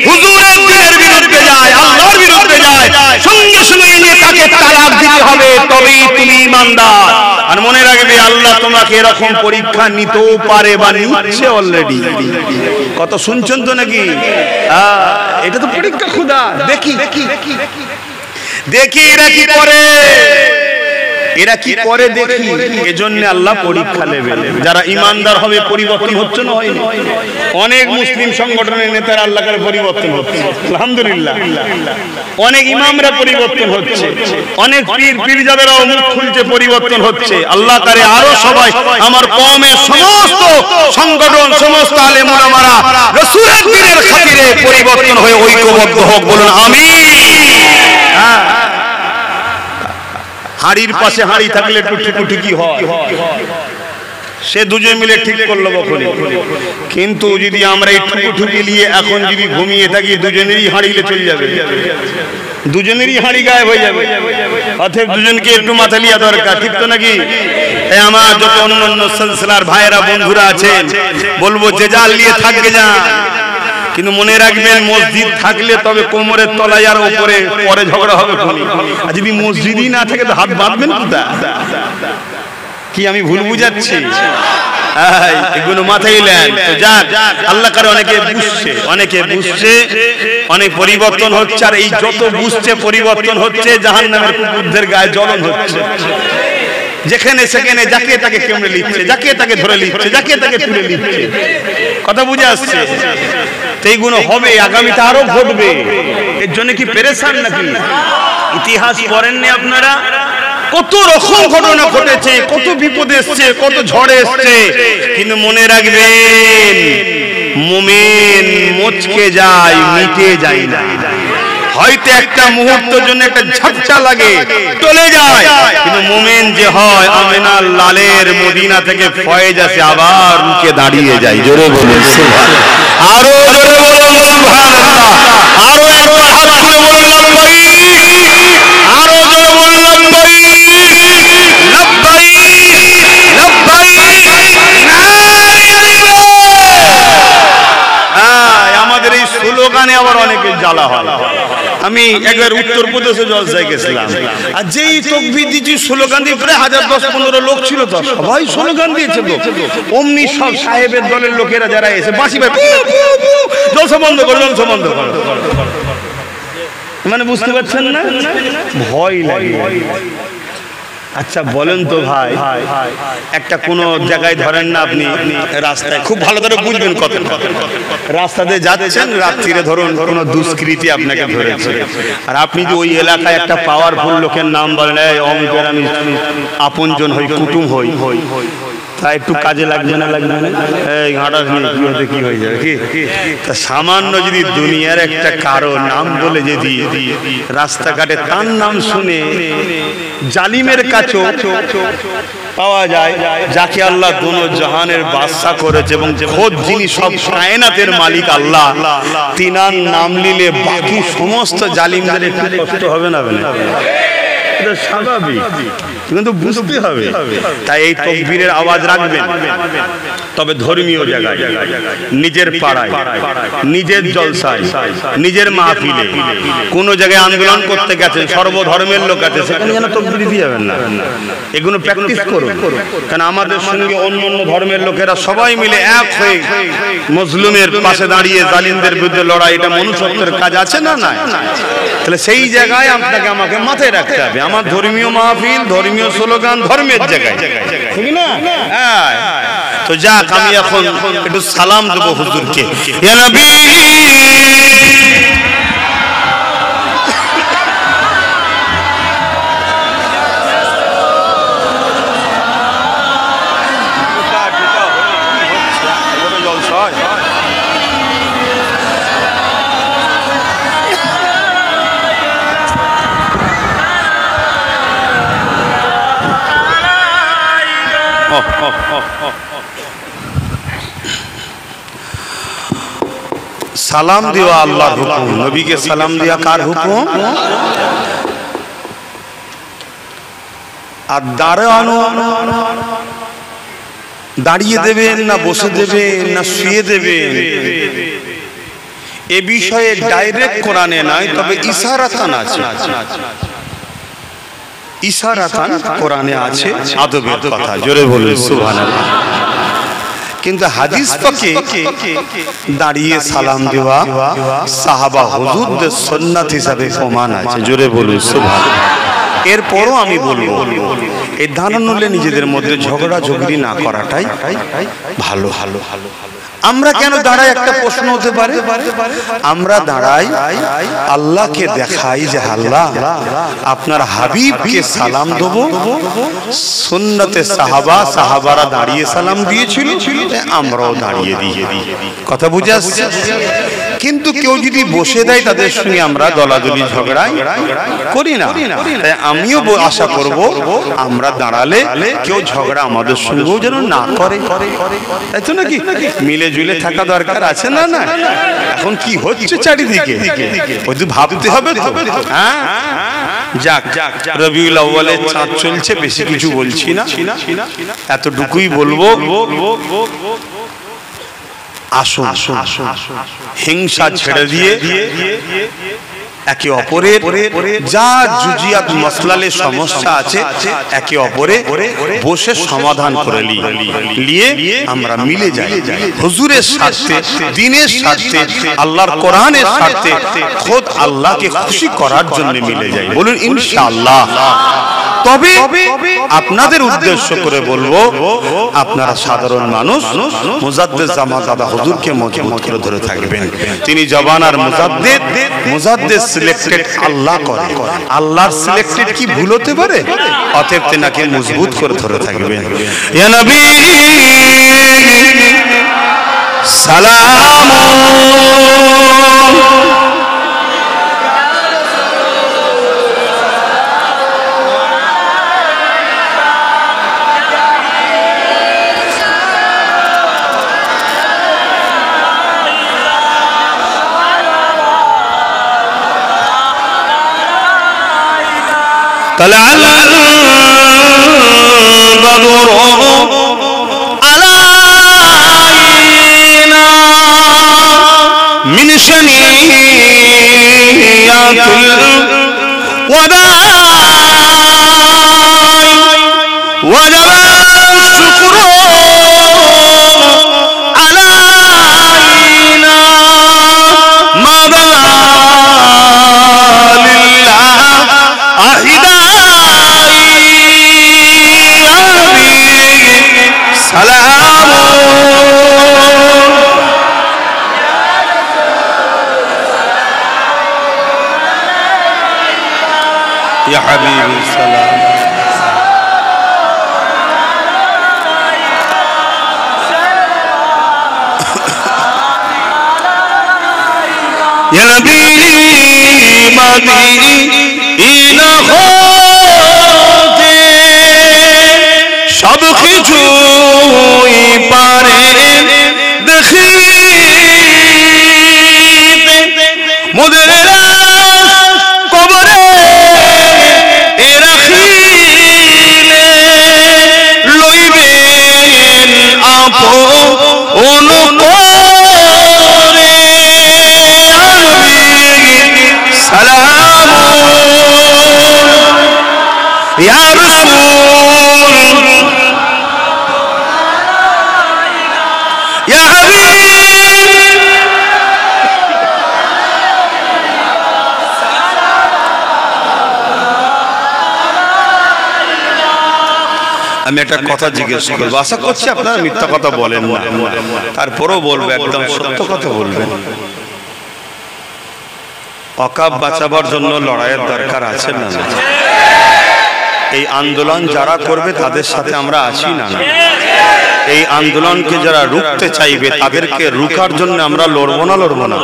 A: হুজুরের দিনের বিরুদ্ধে যায়, আল্লাহর বিরুদ্ধে যায়, সঙ্গে সঙ্গে নেতাকে তালাক দিতে হবে, তবেই তুমি ইমানদার। আর মনে রাখবে আল্লাহ তোমাকে এরকম পরীক্ষা নিতেও পারে বা নিচ্ছে অলরেডি। কত শুনছেন তো নাকি? এটা তো পরীক্ষা খুদা। দেখি দেখি এরা কি করে, এরা কি করে দেখি। এজন্য আল্লাহ পরীক্ষা নেবেন। যারা ইমানদার হবে পরিবর্তন হচ্ছে না, হয়নি? অনেক মুসলিম সংগঠনের নেতারা আল্লাহ করে পরিবর্তন হচ্ছে, আলহামদুলিল্লাহ। অনেক ইমামরা পরিবর্তন হচ্ছে, অনেক পীর পীরজাদেরাও মুখ খুলছে, পরিবর্তন হচ্ছে। আল্লাহ করে আরো সবাই আমার কওমের সমস্ত সংগঠন, সমস্ত আলেম ওলামারা রাসূলের দ্বীনের খাতিরে পরিবর্তন হয়ে ঐক্যবদ্ধ হোক, বলুন আমিন। হাড়ির পাশে হাড়ি থাকলে টুটি কি হয়? সে দুজন মিলে ঠিক করলো বখনি। কিন্তু যদি আমরা এই টুটি নিয়ে এখন যদি ঘুমিয়ে থাকি, দুজনেরই হাড়িলে চলে যাবে, দুজনেরই হাড়ি গায়েব হয়ে যাবে। অতএব দুজনকে একটু মাথা লিয়া দরকার, ঠিক তো নাকি? আমার যত অন্য সিলসিলার ভাইয়েরা বন্ধুরা আছেন বলবো যে যা নিয়ে থাকবে যা, কিন্তু মনে রাখবেন মসজিদ থাকলে তবে কোমরের তলায় আর উপরে পরে ঝগড়া হবে। আর যদি মসজিদই না থাকে তো হাত বাঁধবেন কোথা? কি আমি ভুল বুঝাচ্ছি? এগুলো মাথায় নেন। আল্লাহ কারে অনেকে বুঝছে, অনেক পরিবর্তন হচ্ছে। আর এই যত বুঝছে পরিবর্তন হচ্ছে, জাহান্নামের কুকুরদের গায়ে জ্বলন হচ্ছে। যেখানে সেখানে যাকে তাকে কেমনে লিখছে, যাকে তাকে ধরে লিখছে, যাকে তাকে তুলে লিখছে। কথা বুঝে আসছে? এইগুলো হবে, আগামীতে আরো ঘটবে। এর জন্য কি পেরেশান নাকি? ইতিহাস পড়েননি আপনারা? কত রকম ঘটনা ঘটেছে, কত বিপদ এসছে, কত ঝড় এসছে। কিন্তু মনে রাখবেন মুমিন মুচকে যায়, মিটে যায় না। হয়তো একটা মুহূর্তের জন্য একটা ঝটকা লাগে, চলে যায়, কিন্তু মুমিন যে হয় আমিনার লালের মদিনা থেকে ফয়েজ আসে, আবার রুকে দাঁড়িয়ে যায়। জোরে বলুন সুবহানাল্লাহ, আরো জোরে বলুন সুবহানাল্লাহ, আরো একবার হাত তুলে বলুন লাব্বাইক, আরো জোরে বলুন লাব্বাইক, লাব্বাইক, লাব্বাইক। আমাদের এই স্লোগানে আবার অনেকের জ্বালা হয়। আমি একবার উত্তরপ্রদেশে জলসায় গেছিলাম, আর যেই তাকবীর দিয়েছি স্লোগান দিয়ে প্রায় 1000-15 লোক ছিল, তো সবাই স্লোগান দিয়েছে। তো অমনি সব সাহেবের দলের লোকেরা যারা এসে বাঁশি ভাই জলসা বন্ধ করো, জলসা বন্ধ করো। মানে বুঝতে পারছেন না? ভয় লাগে। আচ্ছা বলেন তো ভাই, একটা কোন জায়গায় ধরেন না আপনি রাস্তায়, খুব ভালো করে বুঝবেন কত, রাস্তাতে যাচ্ছেন রাত্রিরে, ধরুন কোন দুষ্কৃতী আপনাকে ধরেছে, আর আপনি যে ওই এলাকায় একটা পাওয়ারফুল লোকের নাম বলেন, এই অমুকের আমি আপনজন হই, কুটুম হই, তা একটু কাজে লাগবে না লাগবে না, এই ঘাটাস নিয়ে কি হতে কি হয়ে যাবে কি। তা সামান্য যদি দুনিয়ার একটা কারো নাম বলে যদি রাস্তাঘাটে তার নাম শুনে জালিমের কাছেও পাওয়া যায়, যাকে আল্লাহ দোনো জাহানের বাদশা করেছে এবং খোদ যিনি সব কায়নাতের মালিক আল্লাহ, তিনার নাম নিলে বাকি সমস্ত জালিমদের একটু কষ্ট হবে না? এটা স্বাভাবিক, কিন্তু বুঝতে হবে। তাই এই তাকবীরের আওয়াজ রাখবেন, তবে ধর্মীয় জায়গায়, নিজের পাড়ায়, নিজের জলসায়, নিজের মাহফিলে, কোন জায়গায় আন্দোলন করতে গেছেন, সর্বধর্মের লোক আছে, সেখানে যেন তাকবীর দিয়ে যাবেন না। এগুলো প্র্যাকটিস করুন, কারণ আমাদের সঙ্গে অন্য অন্য ধর্মের লোকেরা সবাই মিলে এক হয়ে মজলুমের পাশে দাঁড়িয়ে জালিমদের বিরুদ্ধে লড়াই, এটা মনুষ্যত্বের কাজ আছে না? না। তাহলে সেই জায়গায় আপনাকে আমাকে মাথায় রাখতে হবে, আমার ধর্মীয় মাহফিল, ধর্মীয় স্লোগান ধর্মের জায়গায়, ঠিক না? হ্যাঁ। তো যাক, আমি এখন একটু সালাম দেবো হুজুরকে। ইয়া নবী সালাম দেওয়া আল্লাহর হুকুম, নবীকে সালাম দেওয়া কার হুকুম? আর দাঁড়ানো, দাঁড়িয়ে দেবেন না বসে দেবেন না শুয়ে দেবেন, এ বিষয়ে ডাইরেক্ট কোরআনে নয়, তবে ইশারাতান আছে। ইশারাতান কোরআনে আছে আদবের কথা, জোরে বলুন সুবহানাল্লাহ। কিন্তু হাদিস পাকে দাঁড়িয়ে সালাম দেওয়া সাহাবা হুজুরদের সুন্নাত হিসাবে প্রমাণ আছে, জোরে বলুন সুবহানাল্লাহ। এরপরও আমি বলবো, এই দাঁড়ানোলে নিজেদের মধ্যে ঝগড়া ঝগড়ি না করাটাই ভালো। আমরা কেন দাঁড়াই? একটা প্রশ্ন হতে পারে। আমরা দাঁড়াই আল্লাহকে দেখাই যে আল্লাহ আপনার হাবিবকে সালাম দেব, সুন্নতে সাহাবারা দাঁড়িয়ে সালাম দিয়েছিল, আমরাও দাঁড়িয়ে দিয়ে দিই। কথা বুঝে আসছে? কিন্তু কেউ যদি বসে দেয়, তাদের সঙ্গে আমরা দলাদলি ঝগড়াই করি না। তাই আমিও আশা করব আমরা দাঁড়ালে কেউ ঝগড়া আমাদের সঙ্গেও যেন না করে, তাই তো নাকি? মিলে জুলে থাকা দরকার আছে না? না, এখন কি হচ্ছে চারিদিকে ওই ভাবতে হবে তো। হ্যাঁ, যাক, রবিউল আউয়ালের চাঁদ চলছে, বেশি কিছু বলছি না, এতটুকুই বলবো। আসুন হিংসা ছেড়ে দিয়ে একে অপরের যা জুজিয়াত মাসলালে সমস্যা আছে একে অপরে বসে সমাধান করে নিয়ে আমরা মিলে যাই, হুজুরের স্বার্থে, দ্বীনের স্বার্থে, আল্লাহর কোরআনের স্বার্থে, খোদ আল্লাহকে খুশি করার জন্য মিলে যাই। বলুন ইনশাআল্লাহ। তবে আপনাদের উদ্দেশ্য করে বলবো, আপনারা সাধারণ মানুষ, মুজাদ্দেদ জামাত দাদা হুজুরকে মজবুত করে ধরে থাকবেন। তিনি জবানার মুজাদ্দেদ সিলেক্টেড আল্লাহ করে, আল্লাহর সিলেক্টেড কি ভুল হতে পারে? অতএব তেনাকে মজবুত করে ধরে থাকবেন। ইয়া নবী সালাম طلع البدر علينا من شنيات الوداع وجب الشكر علينا ما بدا لله أحدا يا حبيبي سلام
B: মদিনা হতে সব কিছুই পারে দেখিতে মোদের কবরে রাখিলে লইবেন আপন করে সালাম ইয়া রাসূল ইয়া হাবিব
A: আমি একটা কথা জিজ্ঞেস করবো, আশা করছি আপনারা মিথ্যা কথা বলেন না, তারপরেও বলবো, একদম সত্য কথা বলবেন। ওয়াকফ বাঁচাবার জন্য লড়াইয়ের দরকার আছে না? এই আন্দোলন যারা করবে তাদের সাথে আমরা আছি না? এই আন্দোলনকে যারা রুখতে চাইবে তাদেরকে রুখার জন্য আমরা লড়বো না? লড়বো না?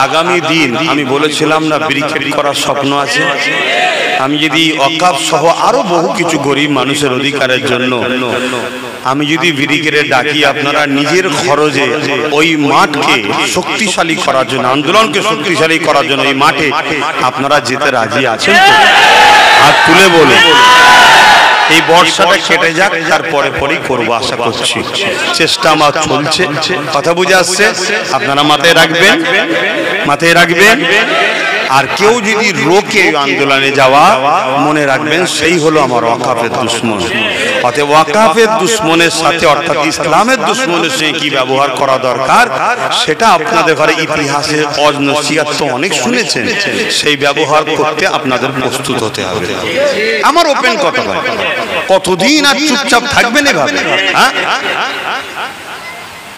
A: আগামী দিন আমি বলেছিলাম না, ব্রিকেট করার স্বপ্ন আছে। আমি যদি ওয়াকফ সহ আরো বহু কিছু গরিব মানুষের অধিকারের জন্য আমি যদি ব্রিগেডে ডাকি, আপনারা নিজের খরচে ওই মাঠকে শক্তিশালী করার জন্য, আন্দোলনকে শক্তিশালী করার জন্য এই মাঠে আপনারা যেতে রাজি আছেন? হাত তুলে বলে। এই বর্ষাটা কেটে যাক, তারপরে পরেই করবো আশা করছি। চেষ্টা আমার চলছে, কথা বুঝে আসছে? আপনারা মাথায় রাখবেন, মাথায় রাখবেন। আর কেউ যদি রোকে আন্দোলনে যাওয়া, মনে রাখবেন সেই হলো আমার ওয়াকফের দুশমন। অতএব ওয়াকফের দুশমনের সাথে, অর্থাৎ ইসলামের দুশমনের সঙ্গে কি ব্যবহার করা দরকার সেটা আপনাদের ঘরে ইতিহাসে অজ-নসিহত তো অনেক শুনেছেন, সেই ব্যবহার করতে আপনাদের প্রস্তুত হতে হবে। আমার ওপেন কথা বলে, কতদিন আর চুপচাপ থাকবেন এভাবে? হ্যাঁ,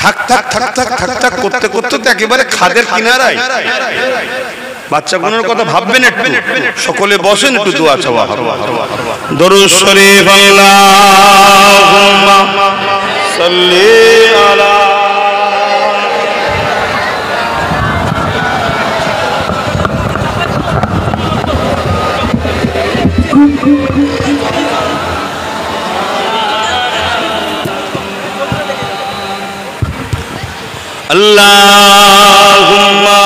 A: থাক থাক থাক থাক থাক থাক করতে করতে তো একেবারে খাদের কিনারায়। বাচ্চাগুলোর কথা ভাববেন একটু, সকলে বসেন, একটু দোয়া চাওয়া হবে।
B: দরুদ শরীফ আল্লাহুম্মা সাল্লি আলা আল্লাহুম্মা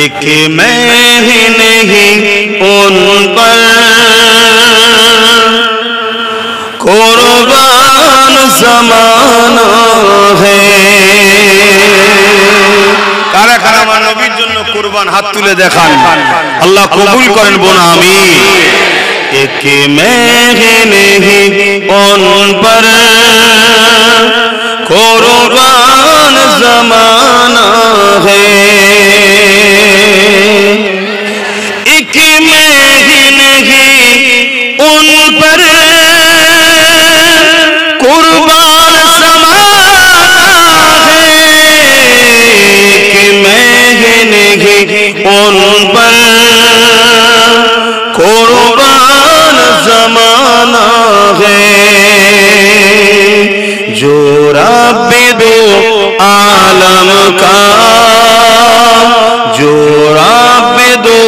B: एक मैं ही नहीं उन पर कुर्बान ज़माना है।
A: কারা কারা আমার নবীর জন্য কুরবান? হাত তুলে দেখান, আল্লাহ কবুল করেন বোনা আমিন।
B: एक मैं ही नहीं उन पर कुर्बान ज़माना है। एक मैं ही नहीं उन पर कुर्बान ज़माना है। एक मैं ही नहीं उन पर कुर्बान ज़माना है। जो रब दो आलम का, जो रब दो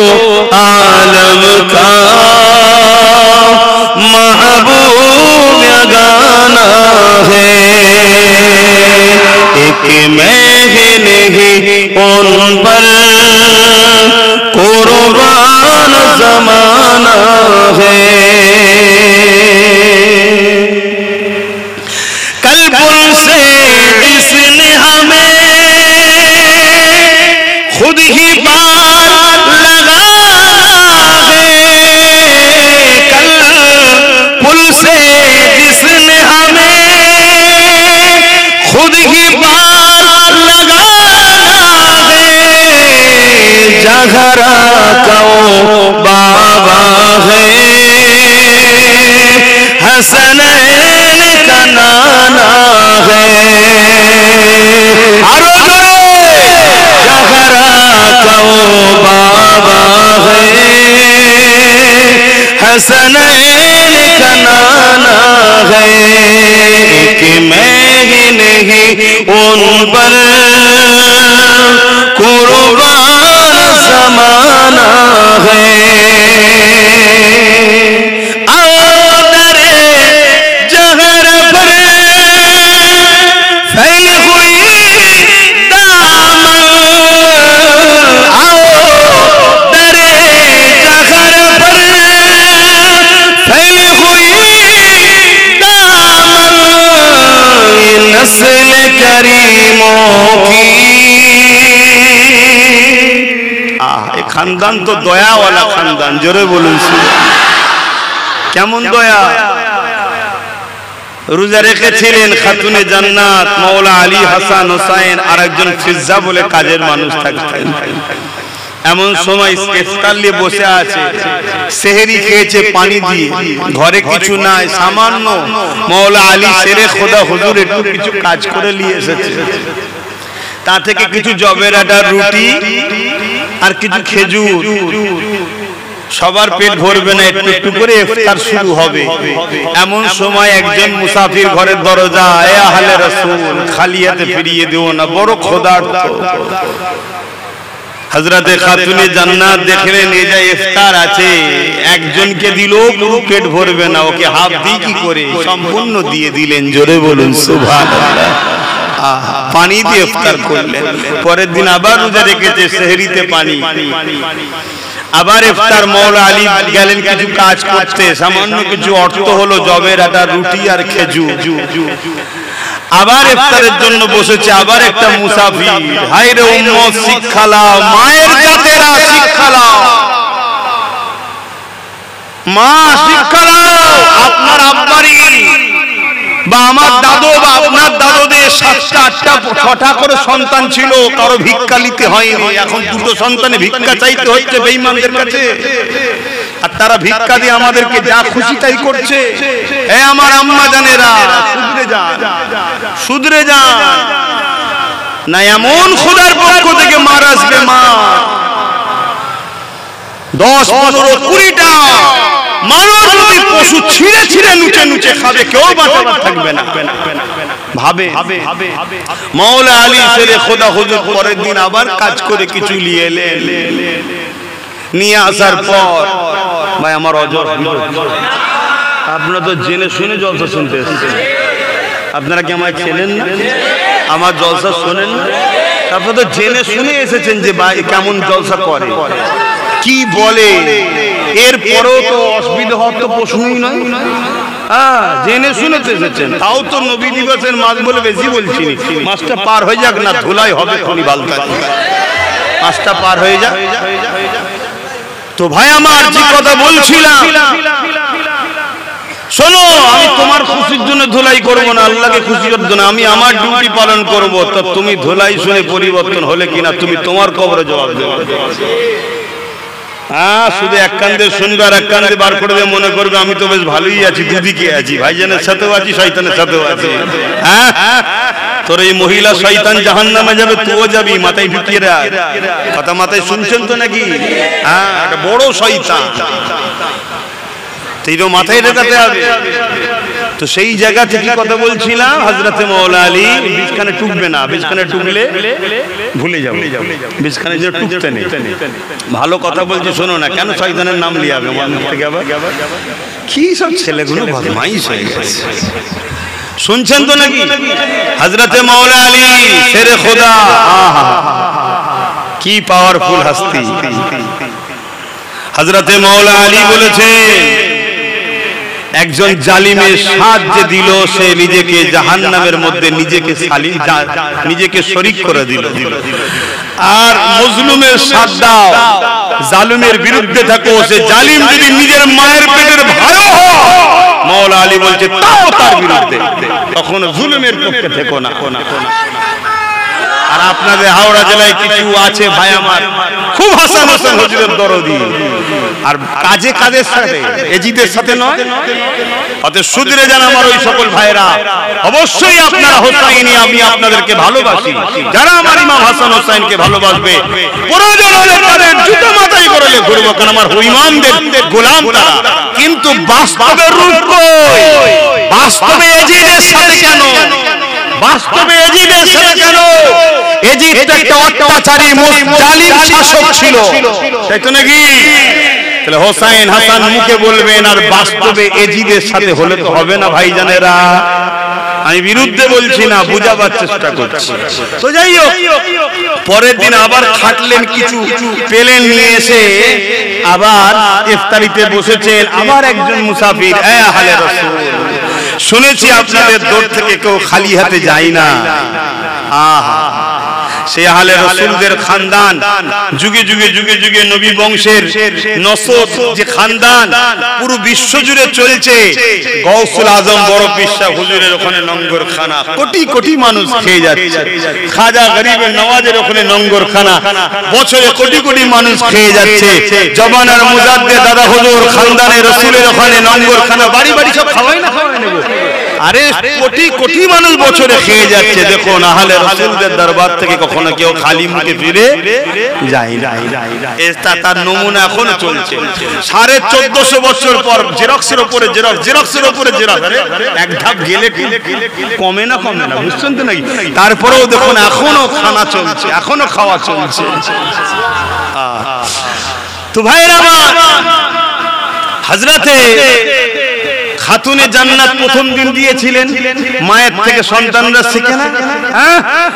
B: आलम का महबूब गाना है। एक मैं ही नहीं उन पर कुर्बान ज़माना है। कल पुल से जिसने हमें खुद ही पार लगाना है। कल पुल से जिसने हमें खुद ही पार लगाना है। जहरा को बाबा है, हसनैन का नाना है। जहरा को बाबा हसनैन का नाना है कि मैं ही नहीं उन पर कुर्बान ज़माना है। आओ दरे जहर पर फैली हुई दामन, आओ दरे जहर पर फैली हुई दामन, नस्ल करीमों की।
A: এই খানদান তো দয়াওয়ালা খানদান, জোরে বলুন কেমন দয়া। রোজা রেখেছিলেন খাতুনে জান্নাত মাওলা আলী হাসান হোসাইন, আর একজন ফিজ্জা বলে কাজের মানুষ থাকতেন। এমন সময় ইফতার নিয়ে বসে আছে, সেহরি খেয়েছে পানি দিয়ে, ঘরে কিছু নাই, সামান্য মাওলা আলী শেরে খোদা হুজুর একটু কিছু কাজ করে নিয়ে এসেছে। তা থেকে কিছু জবের আটার রুটি আর কিছু খেজুর। সবার পেট ভরবে না, একটু একটু করে ইফতার শুরু হবে। এমন সময় একজন মুসাফির ঘরের দরজা, এ আহলে রাসূল খালি হাতে ফিরিয়ে দিও না, বড় ক্ষুধার্ত। হযরতে খাতুনে জান্নাত দেখলেন এই যে ইফতার আছে, একজনকে দিল পুরো পেট ভরবে না, ওকে হাফ দিই কি করে, সম্পূর্ণ দিয়ে দিলেন। জোরে বলুন সুবহানাল্লাহ। পানি দিয়ে ইফতার করলেন। পরের দিন আবার রোজা রেখেছে, সেহরিতে পানি। আবার ইফতার মাওলা আলী গেলেন কিছু কাজ করতে, সামান্য কিছু অর্থ হলো জবের আটা রুটি আর খেজুর। আবার ইফতারের জন্য বসেছে, আবার একটা মুসাফির। হায় রে উম্মত শিক্ষা লাও, মায়ের জাতেরা শিক্ষা লাও, মা শিক্ষা লাও। আপনার আব্বারই বা আমার দাদু বা আপনার দাদুদের 7টা 8টা 6টা করে সন্তান ছিল, কারো ভিক্ষা নিতে হয়নি। এখন দুটো সন্তানে ভিক্ষা চাইতে হচ্ছে বেঈমানদের কাছে, আর তারা ভিক্ষা দিয়ে আমাদেরকে যা খুশি তাই করছে। এ আমার আম্মা জানেরা, শুধরে যান, শুধরে যান, না এমন খোদার পক্ষ থেকে মার আসবে, মা 10 15 20টা মানুষ যদি পশু ছিঁড়ে ছিঁড়ে নুচে নুচে খাবে, কেউ বাঁচাবার থাকবে না। ভাবে মাওলা আলী শেরে খোদা হুজুর পরের দিন আবার কাজ করে কিছু নিয়ে এলেন। নিয়ে আসার পর ভাই আমার অজর, আপনারা তো জেনে শুনে জলসা শুনতে এসেছেন। আপনারা কি আমায় চেনেন না? আমার জলসা শোনেন না? আপনারা তো জেনে শুনে এসেছেন যে ভাই কেমন জলসা করে, কি বলে। এরপরেও তো অসুবিধা হওয়ার তো প্রশ্নই নয়। হ্যাঁ, জেনে শুনে তো এসেছেন। তাও তো নবী দিবসের মাস বলে বেশি বলছি, মাসটা পার হয়ে যাক না, ধুলাই হবে খনি বালতা, মাসটা পার হয়ে যাক। তো ভাই আমার যে কথা বলছিলাম, শোনো, আমি তোমার খুশির জন্য ধুলাই করব না, আল্লাহকে খুশি করার জন্য আমি আমার ডিউটি পালন করব। তো তুমি ধুলাই শুনে পরিবর্তন হলে কিনা তুমি তোমার কবরে জবাব দেবে। হ্যাঁ, শুধু এক কান্দে শুনবে আর এক কান্দে বার করবে, মনে করবে আমি তো বেশ ভালোই আছি, দুদিকে আছি, ভাইজানের সাথেও আছি, শয়তানের সাথেও আছি। হ্যাঁ, তোর এই মহিলা শয়তান জাহান্নামে যাবে, তুইও যাবি, মাথায় ঢুকিয়ে রাখ। কথা মাথায় শুনছেন তো নাকি? হ্যাঁ, একটা বড় শয়তান, তুইও মাথায় রেখাতে হবে। তো সেই জায়গা থেকে কথা বলছিলাম, হযরতে মাওলা আলী বিছখানে টুকবে না, বিছখানে টুকলে ভুলে যাবে, বিছখানে যে টুকতে নেই। ভালো কথা বলছি, শোনো না, কেন শয়তানের নাম লিয়ে হবে আমার মুখ থেকে? আবার কি সব ছেলেগুলো বদমাইশ হয়ে গেছে, শুনছেন তো নাকি? হযরতে মাওলা আলী শেরে খোদা, কি পাওয়ারফুল হস্তি। হযরতে মাওলা আলী বলেছেন, একজন জালিমের সাহায্য দিল, সে নিজেকে জাহান্নামের মধ্যে নিজেকে শরীক করে দিল। আর মজলুমের সাথ দাও, জালিমের বিরুদ্ধে থাকো, সে জালিম যদি নিজের মায়ের পেটের ভাইও হয়, মাওলা আলী বলছে তাও তার বিরুদ্ধে, তখন জুলুমের পক্ষে থেকো না। আর আপনাদের হাওড়া জেলায় কিছু আছে ভাই আমার, খুব হাসান হোসেন হুজুরের দরদি, আর কাজে কাজের সাথে, এজিদের সাথে নয়। অতএব শুধরে যান আমার ওই সকল ভাইরা, অবশ্যই আপনারা হোসাইনি, আমি আপনাদেরকে ভালোবাসি। যারা আমার ইমাম হাসান হোসাইনকে ভালোবাসবে, প্রয়োজন হলে তাদের জুতো মাথায় করলে ঘুরবো
B: যখন আমার ইমামদের গোলাম তারা, কিন্তু বাস্তবে রূপ কই? বাস্তবে এজিদের সাথে কেন? বাস্তবে এজিদের সাথে কেন? এজিদ একটা অত্যাচারী জালিম শাসক ছিল, তাই তো নাকি? তাহলে হোসেন হাসান মুখে বলবেন, আর বাস্তবে এজিদের সাথে হলে তো হবে না ভাইজানেরা। আমি বিরুদ্ধে বলছি না, বুঝাবার চেষ্টা করছি। তো যাই হোক, পরের দিন আবার খাটলেন, কিছু পেলেন, নিয়ে এসে আবার ইফতারিতে বসেছেন। আবার একজন মুসাফির, আহলে রাসূল, শুনেছি আপনাদের দৌড় থেকে কেউ খালি হাতে যায় না। আহা, সে আহলে রাসূলদের খানদান, যুগে যুগে যুগে যুগে নবী বংশের নসব যে খানদান পুরো বিশ্ব জুড়ে চলছে। গৌসুল আজম বড় পিসা হুজুরের ওখানে লঙ্গর খানা, কোটি কোটি মানুষ খেয়ে যাচ্ছে। খাজা গরিবের নওয়াজের ওখানে লঙ্গর খানা, বছরে কোটি কোটি মানুষ খেয়ে যাচ্ছে। জবানার মুজাদ্দিদ দাদা হুজুর খানদানের রাসূলের ওখানে লঙ্গর খানা, বাড়ি বাড়ি সব খাওয়াই না, খাওয়াই না। আরে কোটি কোটি মানুষ বছরে খেয়ে যাচ্ছে। দেখুন, আহলে রাসূলদের দরবার থেকে কখনো কেউ খালি মুখে ফিরে যায় না। এটা তার নমুনা এখনো চলছে। 1450 বছর পর জেরক্সের উপরে জেরক্স, জেরক্সের উপরে জেরক্স। আরে এক ধাপ গেলে কমে না, কমে না, বুঝছেন তো নাকি? তারপরেও দেখুন এখনো খানা চলছে, এখনো খাওয়া চলছে। তো ভাইরা আমার, হযরতে খাতুনে জান্নাত প্রথম দিন দিয়েছিলেন, মায়ের থেকে সন্তানরা শিখে না?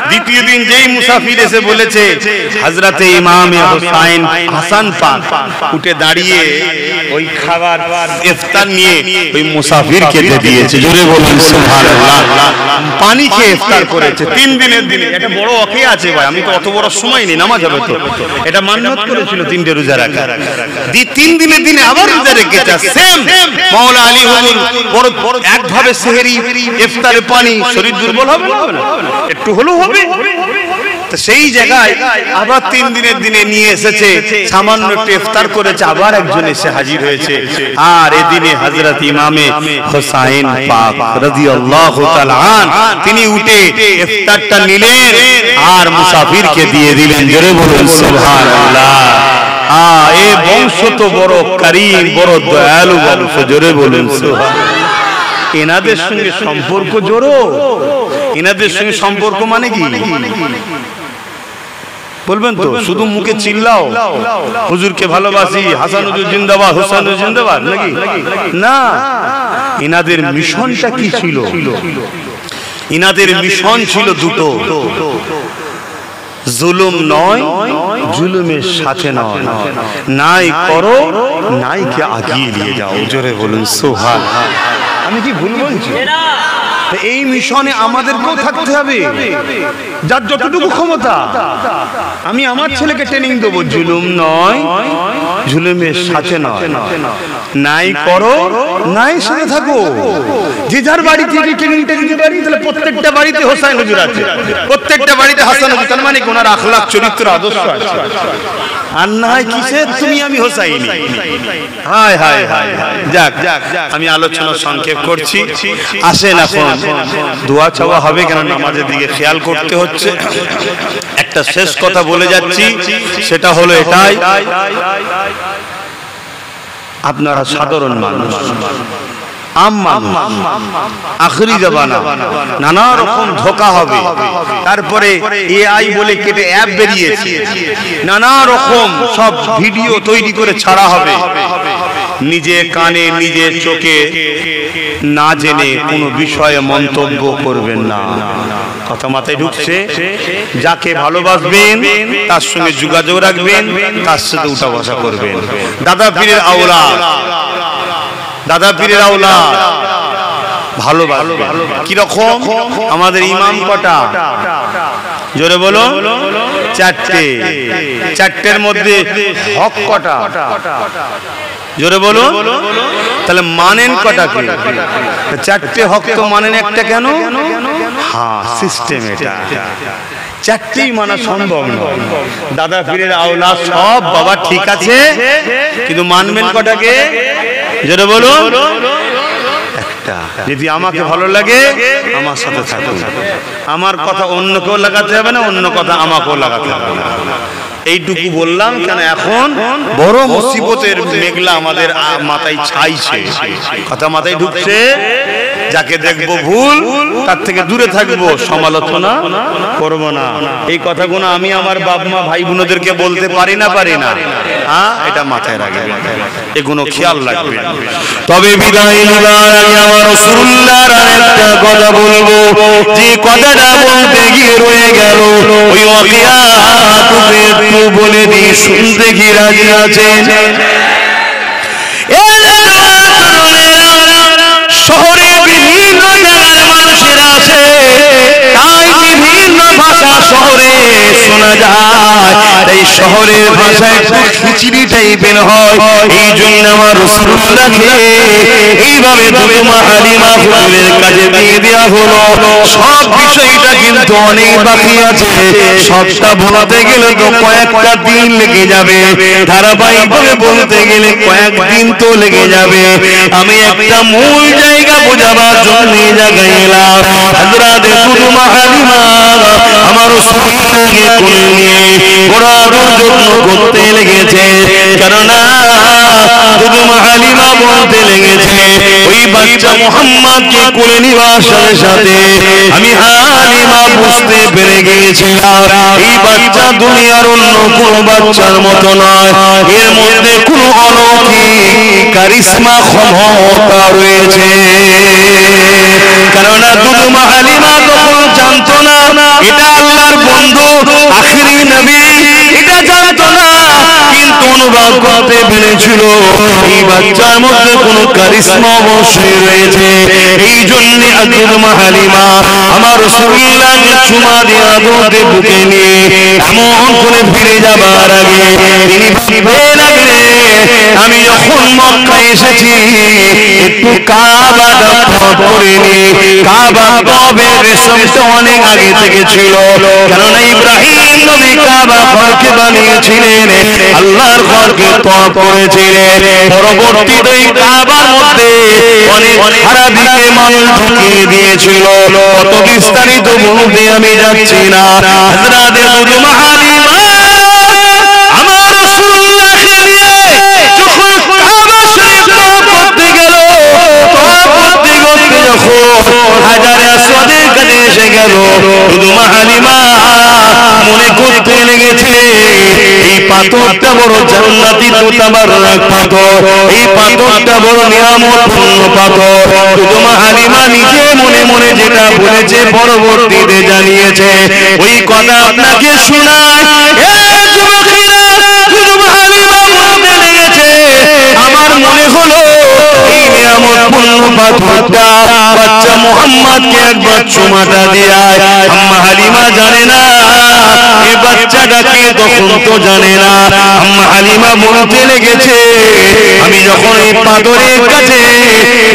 B: দ্বিতীয় দিন যেই মুসাফির এসে বলেছে, হযরতে ইমামে হোসেন হাসান পাক উঠে দাঁড়িয়ে ওই খাবার ইফতার নিয়ে ওই মুসাফিরকে দিয়ে দিয়েছে। জোরে বলুন সুবহানাল্লাহ। পানি খেয়ে ইফতার করেছে 3 দিনের দিনে। এটা বড় ওকে আছে ভাই, আমি তো অত বড় সময় নেই, নামাজ হবে তো। এটা মান্নত করেছিল 3টে রোজা রাখা, 3 দিনের দিনে আবার রোজা রেখেছে। সেম মাওলা আলী হুজুর বড় একভাবে সেহরি ইফতারে পানি, শরীর দুর্বল হবে না? একটু হলেও হবে। তো সেই জায়গায় আবার 3 দিনের দিনে নিয়ে এসেছে, সামান্য একটু ইফতার করেছে, আবার একজন এসে হাজির হয়েছে। আর এদিনে হযরত ইমামে হোসেন পাক রাদিয়াল্লাহু তাআলা আন তিনি উঠে ইফতারটা নিলেন আর মুসাফিরকে দিয়ে দিলেন। জোরে বলুন সুবহানাল্লাহ। এই বংশ তো বড় করিম, বড় দয়ালু বংশ। জোরে বলুন সুবহানাল্লাহ। এনাদের সঙ্গে সম্পর্ক জোড়ো। এনাদের সঙ্গে সম্পর্ক মানে কি বলবেন তো? শুধু মুখে চিল্লাও হুজুরকে ভালোবাসি, হাসান হুজুর জিন্দাবাদ, হোসেন হুজুর জিন্দাবাদ, নাকি? না, এনাদের মিশনটা কি ছিল? এনাদের মিশন ছিল দুটো, জুলুম নয়, জুলুমের সাথে নয়, নাই করো নাই কে আগিয়ে নিয়ে যাও। জোরে বলুন সুবহানাল্লাহ। আমি কি ভুল বলছি? এই মিশনে আমাদেরকেও থাকতে হবে, যার যতটুকু ক্ষমতা। আমি আমার ছেলেকে ট্রেনিং দেবো, জুলুম নয়, জুলুমের সাথে নয়, নাই করো নাই সাথে থাকো। যে যার বাড়ি থেকে ট্রেনিংটা দিতে পারি, তাহলে প্রত্যেকটা বাড়িতে হোসেন হুজুর আছে, প্রত্যেকটা বাড়িতে হাসান হুজুর, তার মানে ওনার আখলাক, চরিত্র, আদর্শ আছে। আর না হয় কিসের তুমি আমি হোসাইনি। হায় হায় হায়, যাক আমি আলোচনা সংক্ষেপ করছি। আসেন এখন দোয়া চাওয়া হবে, কেন নামাজের দিকে খেয়াল করতে হচ্ছে। একটা শেষ কথা বলে যাচ্ছি, সেটা হলো এটাই, আপনারা সাধারণ মানুষ, আখরি জামানা, নানা রকম ধোঁকা হবে। তারপরে এআই বলে কেটে অ্যাপ বেরিয়েছে, নানা রকম সব ভিডিও তৈরি করে ছাড়া হবে। নিজে কানে নিজে চোখে না জেনে কোনো বিষয়ে মন্তব্য করবেন না। কথা মাথায় ঢুকছে? যাকে ভালোবাসবেন তার সঙ্গে যোগাযোগ রাখবেন, তার সাথে উঠা বসা করবেন। দাদা পীরের আওলাদ, দাদা পীরের আওলাদ ভালোবাসবেন। কিরকম? আমাদের ইমাম কটা? জোরে বলো। 4টে। 4টের মধ্যে হক কটা? জোরে বলো। তাহলে মানেন কটা? কি 4টে হক তো মানেন একটা কেন? হ্যাঁ, সিস্টেম এটা। 4টেই মানা সম্ভব নয়। দাদা পীরের আওলাদ সব বাবা ঠিক আছে, কিন্তু মানবেন কটাকে? জোরে বলো। একটা। যদি আমাকে ভালো লাগে আমার সাথে থাকুন, আমার কথা অন্য কেউ লাগাতে হবে না, অন্য কথা আমাকেও লাগাতে হবে না।
A: এইটুকু বললাম কেন, এখন বড় মুসিবতের মেঘলা আমাদের মাথায় ছাইছে, কথা মাথায় ঢুকছে। যাকে দেখবো ভুল তার থেকে দূরে থাকবো, সমালোচনা করব না। এই কথাগুলো আমি আমার বাপ মা ভাই বোনদেরকে বলতে পারি না হ্যাঁ, এটা মাথায় রাখবে, এগুলো খেয়াল রাখবে।
B: তবে বিদায় নেবার আগে আমার রাসূলুল্লাহর আরেকটা কথা বলবো, যে কথাটা বলতে গিয়ে রয়ে গেল, ওই ওয়াকিয়াতুকে একটু বলে দিই, শুনতে কি রাজি আছেন? শহরে বিভিন্ন জায়গার মানুষেরা আছে, তাই বিভিন্ন ভাষা শহরে শোনা যায়, তাই শহরের ভাষায় একটু খিচড়ি টাইপের হয়। এই জন্য আমার রাসূলুল্লাহকে এইভাবে দুমা হালিমা হুজুরের কাছে দিয়ে দেওয়া হলো। সব বিষয়টা কিন্তু অনেক বাকি আছে, সবটা বলতে গেলে তো কয়েকটা দিন লেগে যাবে, ধারাবাহিকভাবে বলতে গেলে কয়েকদিন তো লেগে যাবে। আমি একটা মূল জায়গা বোঝাবার জন্য এই জায়গায় এলাম। হযরত দুমা হালিমা আমার রাসূলকে কোলে নিয়ে ঘোরানোর জন্য করতে লেগেছে, কেননা দুমা হালিমা বলতে লেগেছে, ওই বাচ্চা মুহাম্মদকে কোলে নেওয়ার সাথে সাথে আমি হালিমা বুঝতে পেরে গিয়েছিলাম এই বাচ্চা দুনিয়ার অন্য কোনো বাচ্চার মতো নয়, এর মধ্যে কোনো অলৌকিক কারিশমা ক্ষমতা রয়েছে। কেননা দুমা হালিমা তখন জানতো না এটা আল্লাহর বন্ধু আখিরি নবী, এটা জানতো না, কিন্তু অনুভব করতে পেরেছিল এই বাচ্চার মধ্যে কোনো কারিশমা অবশ্যই রয়েছে। এই জন্য দুমা হালিমা আমার রাসূলুল্লাহকে চুমা দিয়ে আদরে বুকে নিয়ে এমন করে ফিরে যাবার আগে তিনি ভাবতে লাগলেন, আমি যখন মক্কায় এসেছি একটু কাবাটা করে নি। কাবা তবে রেশমটা অনেক আগে থেকে ছিল, কেননা ইব্রাহিম নবী কাবা ঘরকে বানিয়েছিলেন, আল্লাহর ঘরকে তওয়াফ করেছিলেন। পরবর্তীতে এই কাবার মধ্যে অনেক খারাপিকে মানুষ ঢুকিয়ে দিয়েছিল, কত বিস্তারিত বলতে আমি যাচ্ছি না। হযরত দুমা হালিমা আমার রাসূলুল্লাহকে নিয়ে যখন কাবা শরীফ তওয়াফ করতে গেল, তওয়াফ করতে করতে যখন হাজারে আসওয়াদের কাছে এসে গেল, দুমা হালিমা মনে করতে লেগেছে এই পাথরটা বড় জান্নাতি তোতাবারক পাথর, এই পাথরটা বড় নিয়ামতপূর্ণ পাথর। দুমা হালিমা নিজে মনে মনে যেটা বলেছে পরবর্তীতে জানিয়েছে, ওই কথা আপনাকে শোনায়। দুমা হালিমা বলতে লেগেছে, আমার মনে হলো এই নিয়ামতপূর্ণ পাথরটা বাচ্চা মুহাম্মদকে একবার চুমাটা দেয়। আম্মা হালিমা জানে না এই বাচ্চাটাকে, তখন তো জানে না। আম্মা হালিমা বলতে লেগেছে, আমি যখন এই পাথরের কাছে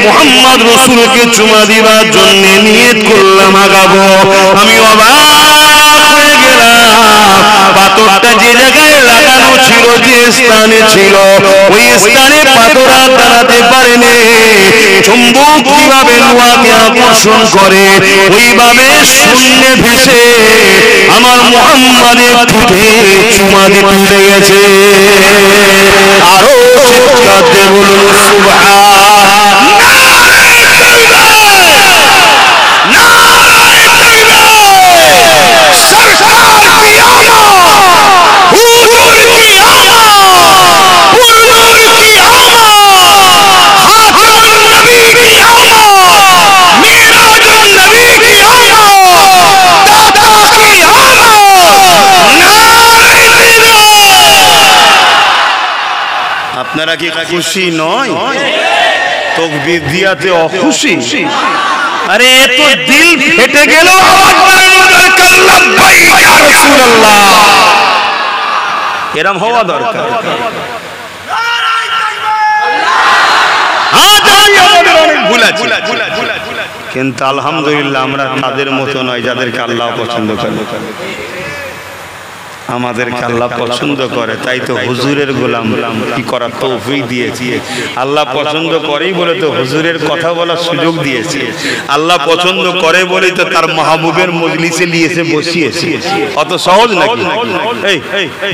B: মুহাম্মদ রাসূলকে চুমা দিবার জন্য নিয়ত করলাম আগাবো, আমি অবাক হয়ে গেলাম। পাথরটা যে জায়গায় লাগানো ছিল, যে স্থানে ছিল, ওই স্থানে পাথর আর দাঁড়াতে পারেনি। চুম্বক কিভাবে লোহাকে আকর্ষণ করে, ওইভাবে শূন্যে ভেসে আমার মুহাম্মাদের ঠোঁটে চুমা দিতে লেগেছে। আরো চিৎকার দিয়ে বলুন সুবহানাল্লাহ।
A: আপনারা কি খুশি নয়? তাকবীর দিয়াতে অখুশি? আরে এত দিল ফেটে গেল, এরম হওয়া দরকার। ভুল আছে, কিন্তু আলহামদুলিল্লাহ আমরা তাদের মতো নয় যাদেরকে আল্লাহ পছন্দ করে। আমাদেরকে আল্লাহ পছন্দ করে, তাই তো হুজুরের গোলাম কি করার তৌফিক দিয়েছি। আল্লাহ পছন্দ করেই বলে তো হুজুরের কথা বলার সুযোগ দিয়েছে। আল্লাহ পছন্দ করে বলেই তো তার মাহবুবের মজলিসে নিয়ে এসে বসিয়েছে। অত সহজ নাকি? এই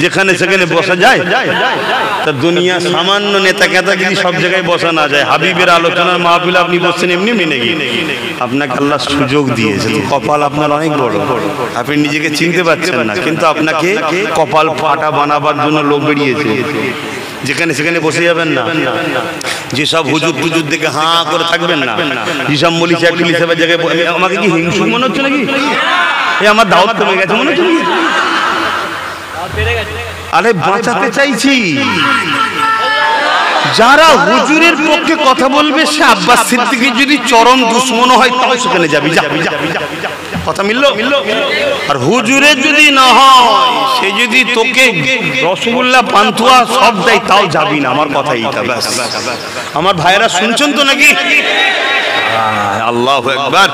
A: যেখানে সেখানে বসা যায়? তা দুনিয়া সামান্য নেতা কেতাগিরি সব জায়গায় বসা না যায়। হাবিবের আলোচনার মাহফিলে আপনি বসছেন এমনি মেনে গিয়ে, আপনাকে আল্লাহ সুযোগ দিয়েছে। কপাল আপনার অনেক বড়, আপনি নিজেকে চিনতে পারছেন না, কিন্তু আপনাকে কপাল ফাটা বানাবার জন্য লোক বেরিয়েছে। যেখানে সেখানে বসে যাবেন না, যেসব হুজুর টুজুর দেখে হাঁ করে থাকবেন না, যেসব মলিশ হিসেবের জায়গায়। আমাকে কি হিংসু মনে হচ্ছে নাকি? আমার দাওয়াত কমে গেছে মনে হচ্ছে নাকি? আরে বাঁচাতে চাইছি। যারা হুজুরের পক্ষে কথা বলবে সে আব্বাস সিদ্দিকী যদি চরম দুশ্মন হয় তাও সেখানে যাবি। কথা মিললো? আর হুজুরের যদি না হয়, সে যদি তোকে রসগোল্লা পান্তুয়া সব দেয় তাও যাবি না। আমার কথা এইটা, ব্যাস। আমার ভাইয়েরা শুনছেন তো নাকি? আল্লাহু আকবার।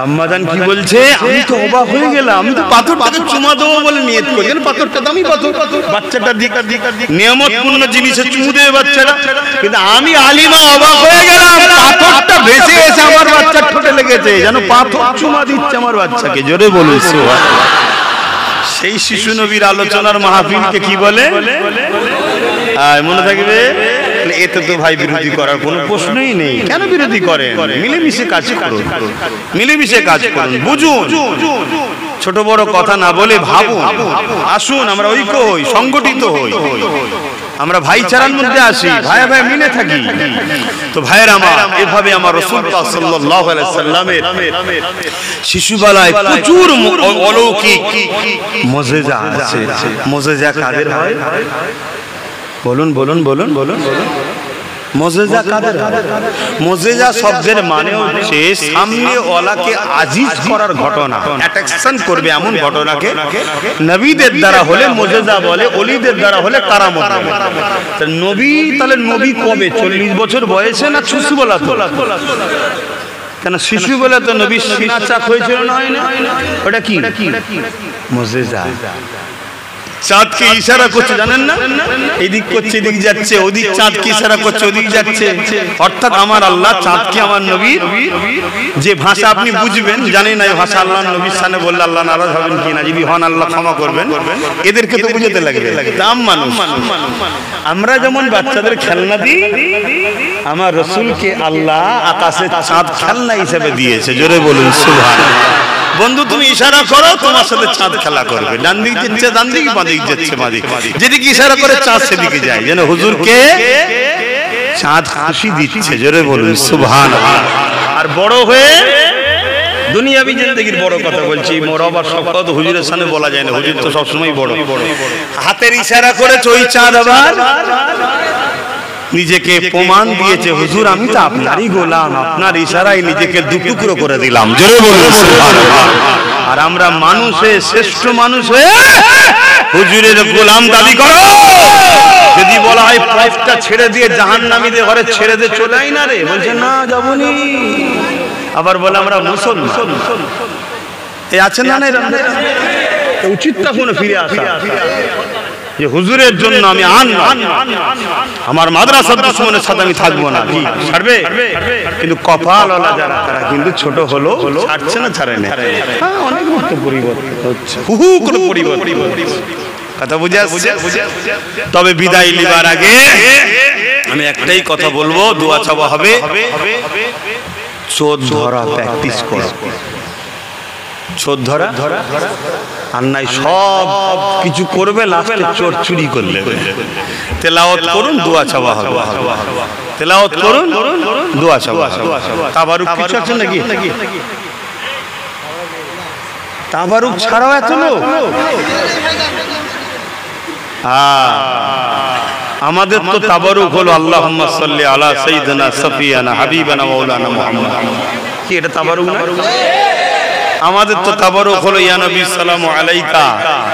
A: আম্মাজান কি বলছে? আমি তো অবাক হয়ে গেলাম। আমি তো পাথরটাকে চুমা দেবো বলে নিয়ত করি, পাথরটা দামি পাথর, বাচ্চাটা নিয়ামতপূর্ণ জিনিসে চুমু দেবে বাচ্চাটা। কিন্তু আমি আলিমা অবাক হয়ে গেলাম, পাথরটা ভেসে এসে আমার বাচ্চার ঠোঁটে লেগেছে, যেন পাথর চুমা দিচ্ছে আমার বাচ্চাকে। জোরে বলুন সুবহানাল্লাহ। সেই শিশু নবীর আলোচনার মাহফিলকে কি বলে? মনে থাকবে। এতে তো ভাই বিরোধী করার কোনো প্রশ্নই নেই। কেন বিরোধী করেন? মিলেমিশে কাজ করুন, মিলেমিশে কাজ করুন, বুঝুন। ছোট বড় কথা না বলে ভাবুন। আসুন আমরা ঐক্য হই, সংগঠিত হই, আমরা ভাইচারার মধ্যে আসি, ভাই ভাই মিলে থাকি। তো ভাইয়ের আমার, এভাবে আমার রাসূল পাক সাল্লাল্লাহু আলাইহি সাল্লামের শিশুবেলায় প্রচুর অলৌকিক মুজিজা আছে। মুজিজা কাদের হয়? বলুন বলুন বলুন বলুন বলুন। মুজিজা কাদের? মুজিজা শব্দের মানে হচ্ছে সামনে ওয়ালাকে আজিজ করার ঘটনা, অ্যাট্রাকশন করবে এমন ঘটনাকে নবীদের দ্বারা হলে মুজিজা বলে, ওলিদের দ্বারা হলে কারামত বলে। তা নবী, তাহলে নবী কবে? 40 বছর বয়সে না শিশুবেলা? তো কেন শিশুবেলা তো নবী সিনা চাক হয়েছিল না? হয় না? ওটা কি মুজিজা? চাঁদকে ইশারা করছে, জানেন না? এদিক করছে এদিক যাচ্ছে, ওদিক চাঁদকে ইশারা করছে ওদিক যাচ্ছে। অর্থাৎ আমার আল্লাহ চাঁদকে আমার নবীর যে ভাষা আপনি বুঝবেন, জানি না এই ভাষা আল্লাহ নবীর সামনে বললে আল্লাহ নারাজ হবেন কিনা, যদি হন আল্লাহ ক্ষমা করবেন। এদেরকে তো বুঝতে লাগবে, দাম মানুষ। আমরা যেমন বাচ্চাদের খেলনা দিই, আমার রাসূলকে আল্লাহ আকাশে চাঁদ খেলনা হিসেবে দিয়েছে। জোরে বলুন সুবহানাল্লাহ। বন্ধু তুমি ইশারা করো, তোমার সাথে চাঁদ খেলা করবে। ডান দিক যাচ্ছে ডান দিক, বাঁ দিক যাচ্ছে বাঁ দিক। যেদিকে ইশারা করে চাঁদ সেদিকে যায়, যেন হুজুরকে চাঁদ খুশি দিচ্ছে। জোরে বলুন সুবহানাল্লাহ। আর বড় হয়ে দুনিয়াবি জিন্দেগির বড় কথা বলছি, মরব আর সব কথা হুজুরের সামনে বলা যায় না। হুজুর তো সবসময় বড়। হাতের ইশারা করে ওই চাঁদ আবার নিজেকে প্রমাণ দিয়েছে, হুজুর আমি তো আপনারই গোলাম, আপনার ইশারায় নিজেকে দুটুকরো করে দিলাম। জোরে বলুন সুবহানাল্লাহ। আর আমরা মানুষ হয়ে, শ্রেষ্ঠ মানুষ হয়ে হুজুরের গোলাম দাবি করো। যদি বলা হয় পথটা ছেড়ে দিয়ে জাহান্নামীদের ঘরে ছেড়ে দিয়ে চলে আই না রে, বলছে না যাবনি। আবার বলে আমরা মুসলমান। এই আছেন না? উচিত তখন ফিরে আসা যে হুজুরের জন্য আমি আমার মাদ্রাসার দুশমনের সাথে আমি থাকবো না। কি ছাড়বে? কিন্তু কপালওয়ালা যারা, তারা কিন্তু ছোট হলো ছাড়ছে না, ছাড়ে না। অনেক পরিবর্তন হচ্ছে, হুহু করে পরিবর্তন। কথা বুঝে আসছে? তবে বিদায় নিবার আগে আমি একটাই কথা বলবো, দোয়া চাওয়া হবে, চোর ধরা প্র্যাকটিস করো। চোর ধরা আর নাই, সব কিছু করবে, লাস্টে চোর চুরি করলে। তেলাওয়াত করুন, দোয়া চাওয়া হবে। তেলাওয়াত করুন, দোয়া চাওয়া হবে। তাবারুক কিছু আছে নাকি? তাবারুক ছাড়াও এত লোক। আমাদের তো তাবারুক হলো আল্লাহুম্মা সাল্লি আলা সাইয়্যিদিনা সাফিয়ানা হাবিবানা মাওলানা মুহাম্মদ। কি এটা তাবারুক না? আমাদের তো তাবারক হলো ইয়া নবী সালামু আলাইকা।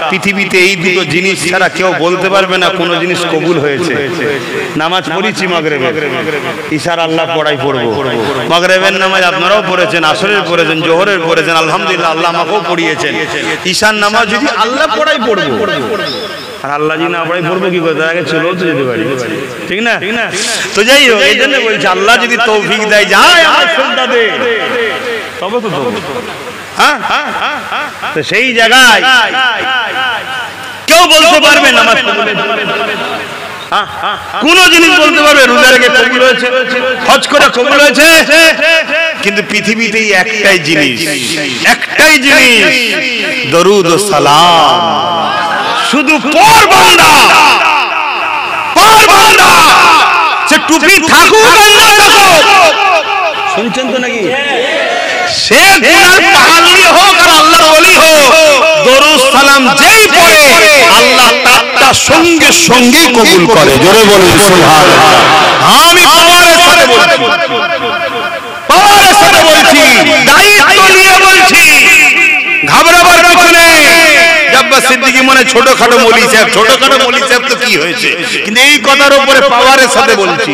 A: পৃথিবীতে এই দুটো জিনিস ছাড়া কেউ বলতে পারবে না কোন জিনিস কবুল হয়েছে। নামাজ পড়েছি মাগরিবে, ইশার আল্লাহ পড়াই পড়বো। মাগরিবের নামাজ আপনারাও পড়েছেন, আসরের পড়েছেন, জোহরের পড়েছেন, আলহামদুলিল্লাহ আল্লাহ আমাকেও পড়িয়েছেন। ঈশার নামাজ যদি আল্লাহ পড়াই পড়বো, আর আল্লাহ যদি না পড়াই পড়বো কি করতে, আগে চলেও তো যেতে পারি, ঠিক না? তো যাই হোক, এই জন্য বলছি আল্লাহ যদি তৌফিক দেয় যায় আমার সেজদা দে, তবে তো হ্যাঁ। তো সেই জায়গায় কেউ বলতে পারবে নামাজ কোন জিনিস বলতে পারবে রোজা রেখে কবুল হয়েছে, হজ করে কবুল হয়েছে, কিন্তু পৃথিবীতেই একটাই জিনিস দরুদ ও সালাম। শুধু পর বান্দা সে টুপি থাকুক আর না থাকুক, শুনছেন তো নাকি, সে গুনার পাহাড়ি হোক আর আল্লাহর ওলি হোক, দরুদ সালাম যেই পড়ে আল্লাহ তার সঙ্গে সঙ্গে কবুল করে। জোরে বলুন সুবহানাল্লাহ। আমি পাওয়ারের সাথে বলছি, দায়িত্ব নিয়ে বলছি, ঘাবড়াবার কিছু নেই। আব্বাস সিদ্দিকী মনে ছোটখাটো মৌলী সাহেব তো কি হয়েছে, কিন্তু এই কথার উপরে পাওয়ারের সাথে বলছি,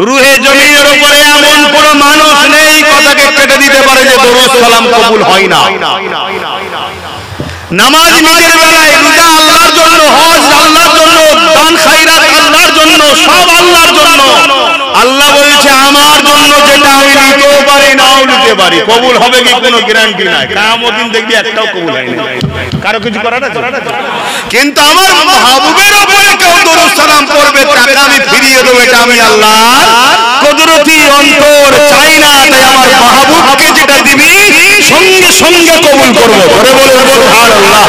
A: রুহে জমিনের উপরে এমন কোন মানুষ নেই কথাকে কেটে দিতে পারে যে দরুদ সালাম কবুল হয় না। নামাজ নিজের বেলায়, রোজা আল্লাহর জন্য, হজ আল্লাহর জন্য, দান খায়রাত আল্লাহর জন্য, সব আল্লাহর জন্য। আল্লাহ বলছে আমার জন্য যেটা আমি নিতেও পারি নাও নিতে পারি, কবুল হবে কি কোনো গ্যারান্টি নাই। কিয়ামত দিন দেখবি একটাও কবুল হয় না, কারো কিছু করার আছে। কিন্তু আমার মাহবুবের উপরে কেউ দরুদ সালাম পড়বে, তাকে আমি ফিরিয়ে দেব, এটা আমি আল্লাহর কুদরতি অন্তর চাই না। তাই আমার মাহবুবকে যেটা দিবি সঙ্গে সঙ্গে কবুল করব। করে বলে সুবহানাল্লাহ।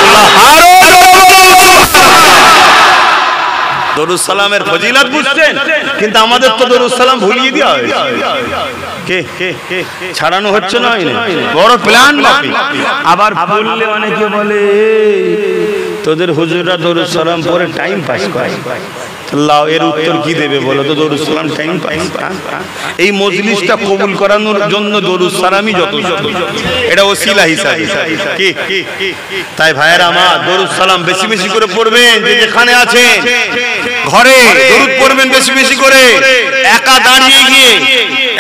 A: আরো দরুদ সালামের ফজিলত বুঝছেন, কিন্তু আমাদের তো দরুদ সালাম ভুলিয়ে দেওয়া হয়েছে। কে ছাড়ানো হচ্ছে না, বড় প্ল্যান বাকি। আবার বললে অনেকে বলে তোদের হুজুররা দরুদ সালাম পরে টাইম পাস করে, আল্লাহ এর উত্তর কি দেবে বলো তো? দরুদ সালাম টাইম পাস। এই মজলিসটা কবুল করানোর জন্য দরুদ সালামই যথেষ্ট, এটা ওসিলা হিসাবে। কি তাই ভাইয়েরা আমার, দরুদ সালাম বেশি বেশি করে পড়বেন। যে যেখানে আছেন ঘরে দরুদ পড়বেন বেশি বেশি করে।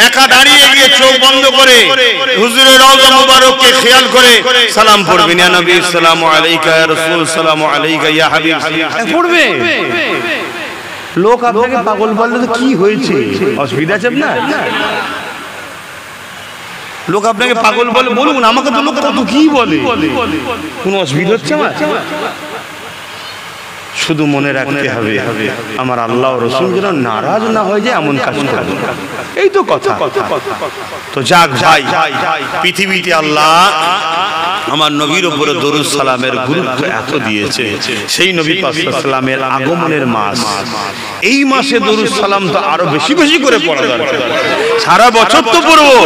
A: একা দাঁড়িয়ে গিয়ে চোখ বন্ধ করে হুজুরের রওজা মুবারককে খেয়াল করে সালাম পড়বেন। ইয়া নবী সালামু আলাইকা, ইয়া রাসূল সালামু আলাইকা, ইয়া হাবিব পড়বে। লোক আপনাকে পাগল বললে তো কি হয়েছে, অসুবিধা আছে না? লোক আপনাকে পাগল বলে, বলুন, আমাকে তো লোক কত কি বলে, কোনো অসুবিধা হচ্ছে আমার? শুধু মনে রাখতে হবে আমার আল্লাহ ও রাসূল যেন নারাজ না হয়ে যায় এমন কাজ করব, এই তো কথা। তো যাক ভাই, পৃথিবীতে আল্লাহ আমার নবীর উপরে দরুদ সালামের গুরুত্ব এত দিয়েছে। সেই নবী পাক সাল্লাল্লাহু আলাইহি ওয়াসাল্লামের আগমনের মাস, এই মাসে দরুদ সালাম তো আরো বেশি বেশি করে পড়া দরকার। সারা বছর তো পড়বো,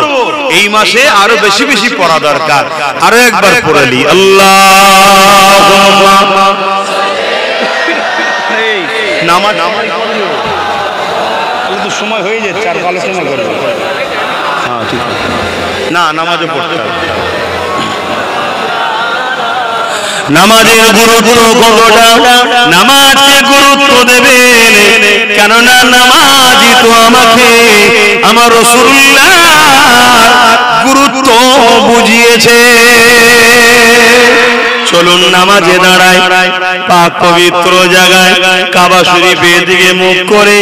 A: এই মাসে আরো বেশি বেশি পড়া দরকার। আরো একবার পড়ে নি আল্লাহুম্মা নামাজ তো সময় হয়ে যাচ্ছে, আর আলোচনা করবো। হ্যাঁ ঠিক আছে, না নামাজও পড়তে হবে। নামাজের গুরুত্ব কতটা, নামাজকে গুরুত্ব দেবেন, কেননা নামাজই তো আমাকে আমার রাসূলুল্লাহ গুরুত্ব বুঝিয়েছে। চলুন নামাজে দাঁড়াই, পাক পবিত্র জায়গায় কাবা শরীফের দিকে মুখ করে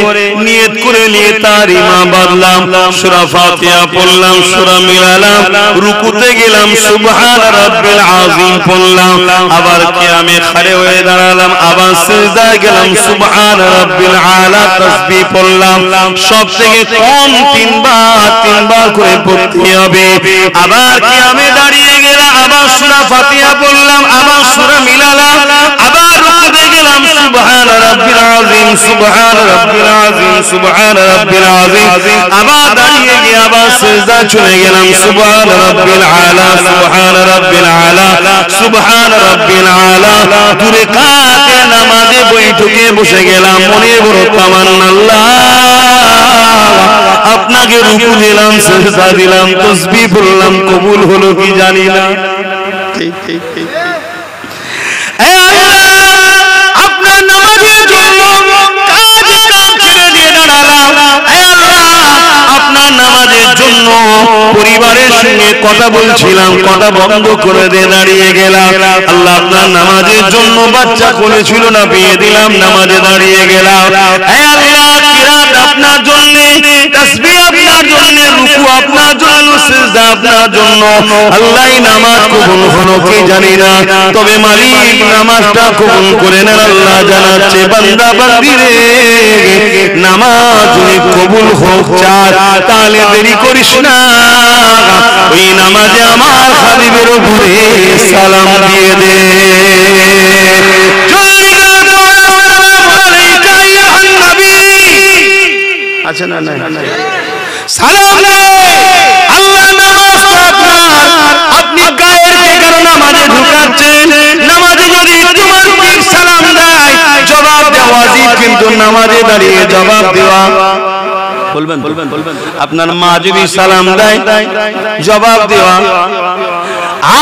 A: নিয়ত করে নিয়ে তার ইমাম বাঁধলাম, সূরা ফাতিহা পড়লাম, সূরা মিলালাম, রুকুতে গেলাম, সুবহান রাব্বিল আযীম পড়লাম, আবার কিয়ামে খড়ে হয়ে দাঁড়ালাম, আবার সিজদায় গেলাম, সুবহান রাব্বিল আলা তাসবিহ পড়লাম। সব থেকে কম তিনবার করে পড়তে হবে। আবার কিয়ামে দাঁড়িয়ে গেলাম, আবার সূরা ফাতিহা পড়লাম, আবার সূরা মিলালাম, আবার রুকুতে গেলাম, সুবহান রাব্বিল আযীম, সুবহান রাব্বিল আযীম, সুবহান রাব্বিল আযীম, আবার দাঁড়িয়ে গিয়ে আবার সিজদা চলে গেলাম, সুবহান রাব্বিল আলা, সুবহান রাব্বিল আলা, সুবহান রাব্বিল আলা। দুই রাকাতের নামাজে বৈঠকে বসে গেলাম, মনে বড় তামান্না, আল্লাহ আপনাকে রুকু দিলাম, সিজদা দিলাম, তাসবিহ পড়লাম, কবুল হলো কি জানি না।
B: আপনার নামাজের জন্য কাজ কাম ছেড়ে দিয়ে দাঁড়ালাম। আপনার নামাজের জন্য পরিবারের সঙ্গে কথা বলছিলাম, কথা বন্ধ করে দিয়ে দাঁড়িয়ে গেলাম। আল্লাহ আপনার নামাজের জন্য বাচ্চা করেছিল না, বিয়ে দিলাম, নামাজে দাঁড়িয়ে গেলাম। আল্লাহ কিরাত আপনার জন্য, তাসবিহ আপনার জন্য, রুকু আপনার জন্য, সিজদা আপনার জন্য। আল্লাহ নামাজ কবুল হলো কি জানি না, তবে মালিক নামাজটা কবুল করে নেন। আল্লাহ জানাচ্ছে বান্দা বান্দি রে, নামাজ যদি কবুল হোক চায় তাহলে দেরি করিস না, ওই নামাজে আমার হাবিবের উপরে সালাম দিয়ে দে। আচ্ছা না না সালাম দে। আল্লাহ নামাজটা আপনার, আপনি গায়ের কেন নামাজে ঢুকাচ্ছেন? নামাজে যদি তোমার পীর সালাম দেয় জবাব দেওয়া ওয়াজিব, কিন্তু নামাজে দাঁড়িয়ে জবাব দেওয়া বলবেন আপনার মা যদি সালাম দেয় জবাব দেওয়া,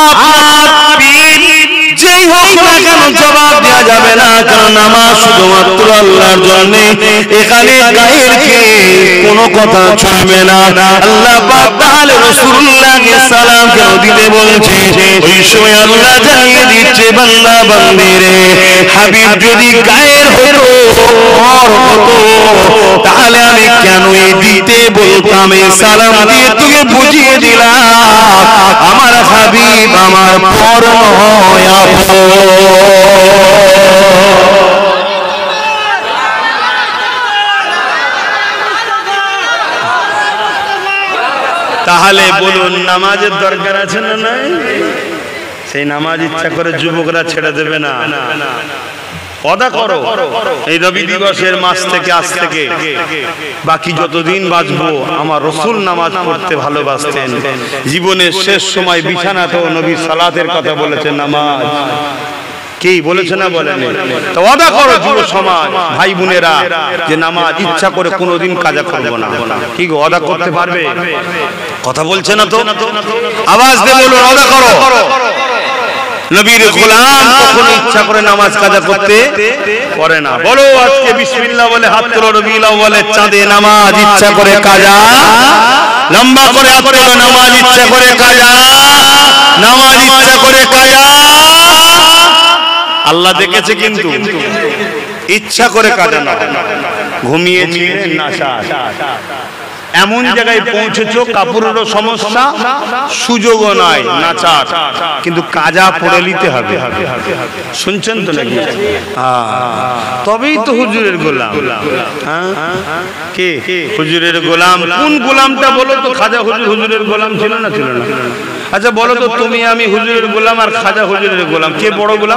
B: আপনার পীর যেই হোক না কেন জবাব দেওয়া যাবে না, কারণ নামাজ শুধুমাত্র আল্লাহর জন্য। এখানে গায়ের কে কোনো কথা চলবে না। আল্লাহ পাক তাহলে রাসূলুল্লাহকে সালাম কেন দিতে বলছে? ওই সময় আল্লাহ জানিয়ে দিচ্ছে বান্দা বান্দিরে, হাবিব যদি গায়ের হতো আর হতো তাহলে আমি কেন দিতে বলতাম? এই সালাম দিয়ে তোকে বুঝিয়ে দিলাম আমার হাবিব আমার পর নয় আপন। তাহলে বলুন নামাজের দরকার আছে না নাই? সেই নামাজ ইচ্ছা করে যুবকরা ছেড়ে দেবে না। ওয়াদা করো এই রবি দিবসের মাস থেকে, আজ থেকে বাকি যতদিন বাঁচবো আমার রাসূল নামাজ পড়তে ভালোবাসতেন। জীবনের শেষ সময় বিছানাতেও নবী সালাতের কথা বলেছেন, নামাজ কি বলেছে না বলেনি? তো ওয়াদা করো যুব সমাজ ভাই বোনেরা যে নামাজ ইচ্ছা করে কোনোদিন কাজা করবো না। কি গো ওয়াদা করতে পারবে? কথা বলছে না তো, আওয়াজ দিয়ে বলুন ওয়াদা করো। নবীর গোলাম কখনো ইচ্ছা করে নামাজ কাজা করতে পারে না। বলো আজকে বিসমিল্লাহ বলে হাত তোলো, রবিউল আউয়ালে চাঁদে নামাজ ইচ্ছা করে কাজা, লম্বা করে হাত তোলো, নামাজ ইচ্ছা করে কাজা, নামাজ ইচ্ছা করে কাজা। আল্লাহ দেখেছে কিন্তু ইচ্ছা করে কাজা না, ঘুমিয়েছিলেন নাশা, এমন জায়গায় পৌঁছেছো কাপড়েরও সমস্যা, সুযোগও নাই নাচার, কিন্তু কাজা পড়ে নিতে হবে। শুনছেন তো নাকি? তবেই তো হুজুরের গোলাম। কে হুজুরের গোলাম? কোন গোলামটা বলো তো? খাজা হুজুর হুজুরের গোলাম ছিল না? ছিল না। আচ্ছা বলো তো তুমি আমি হুজুরের গোলাম আর খাজা হুজুরের গোলাম, কে বড় গোলাম?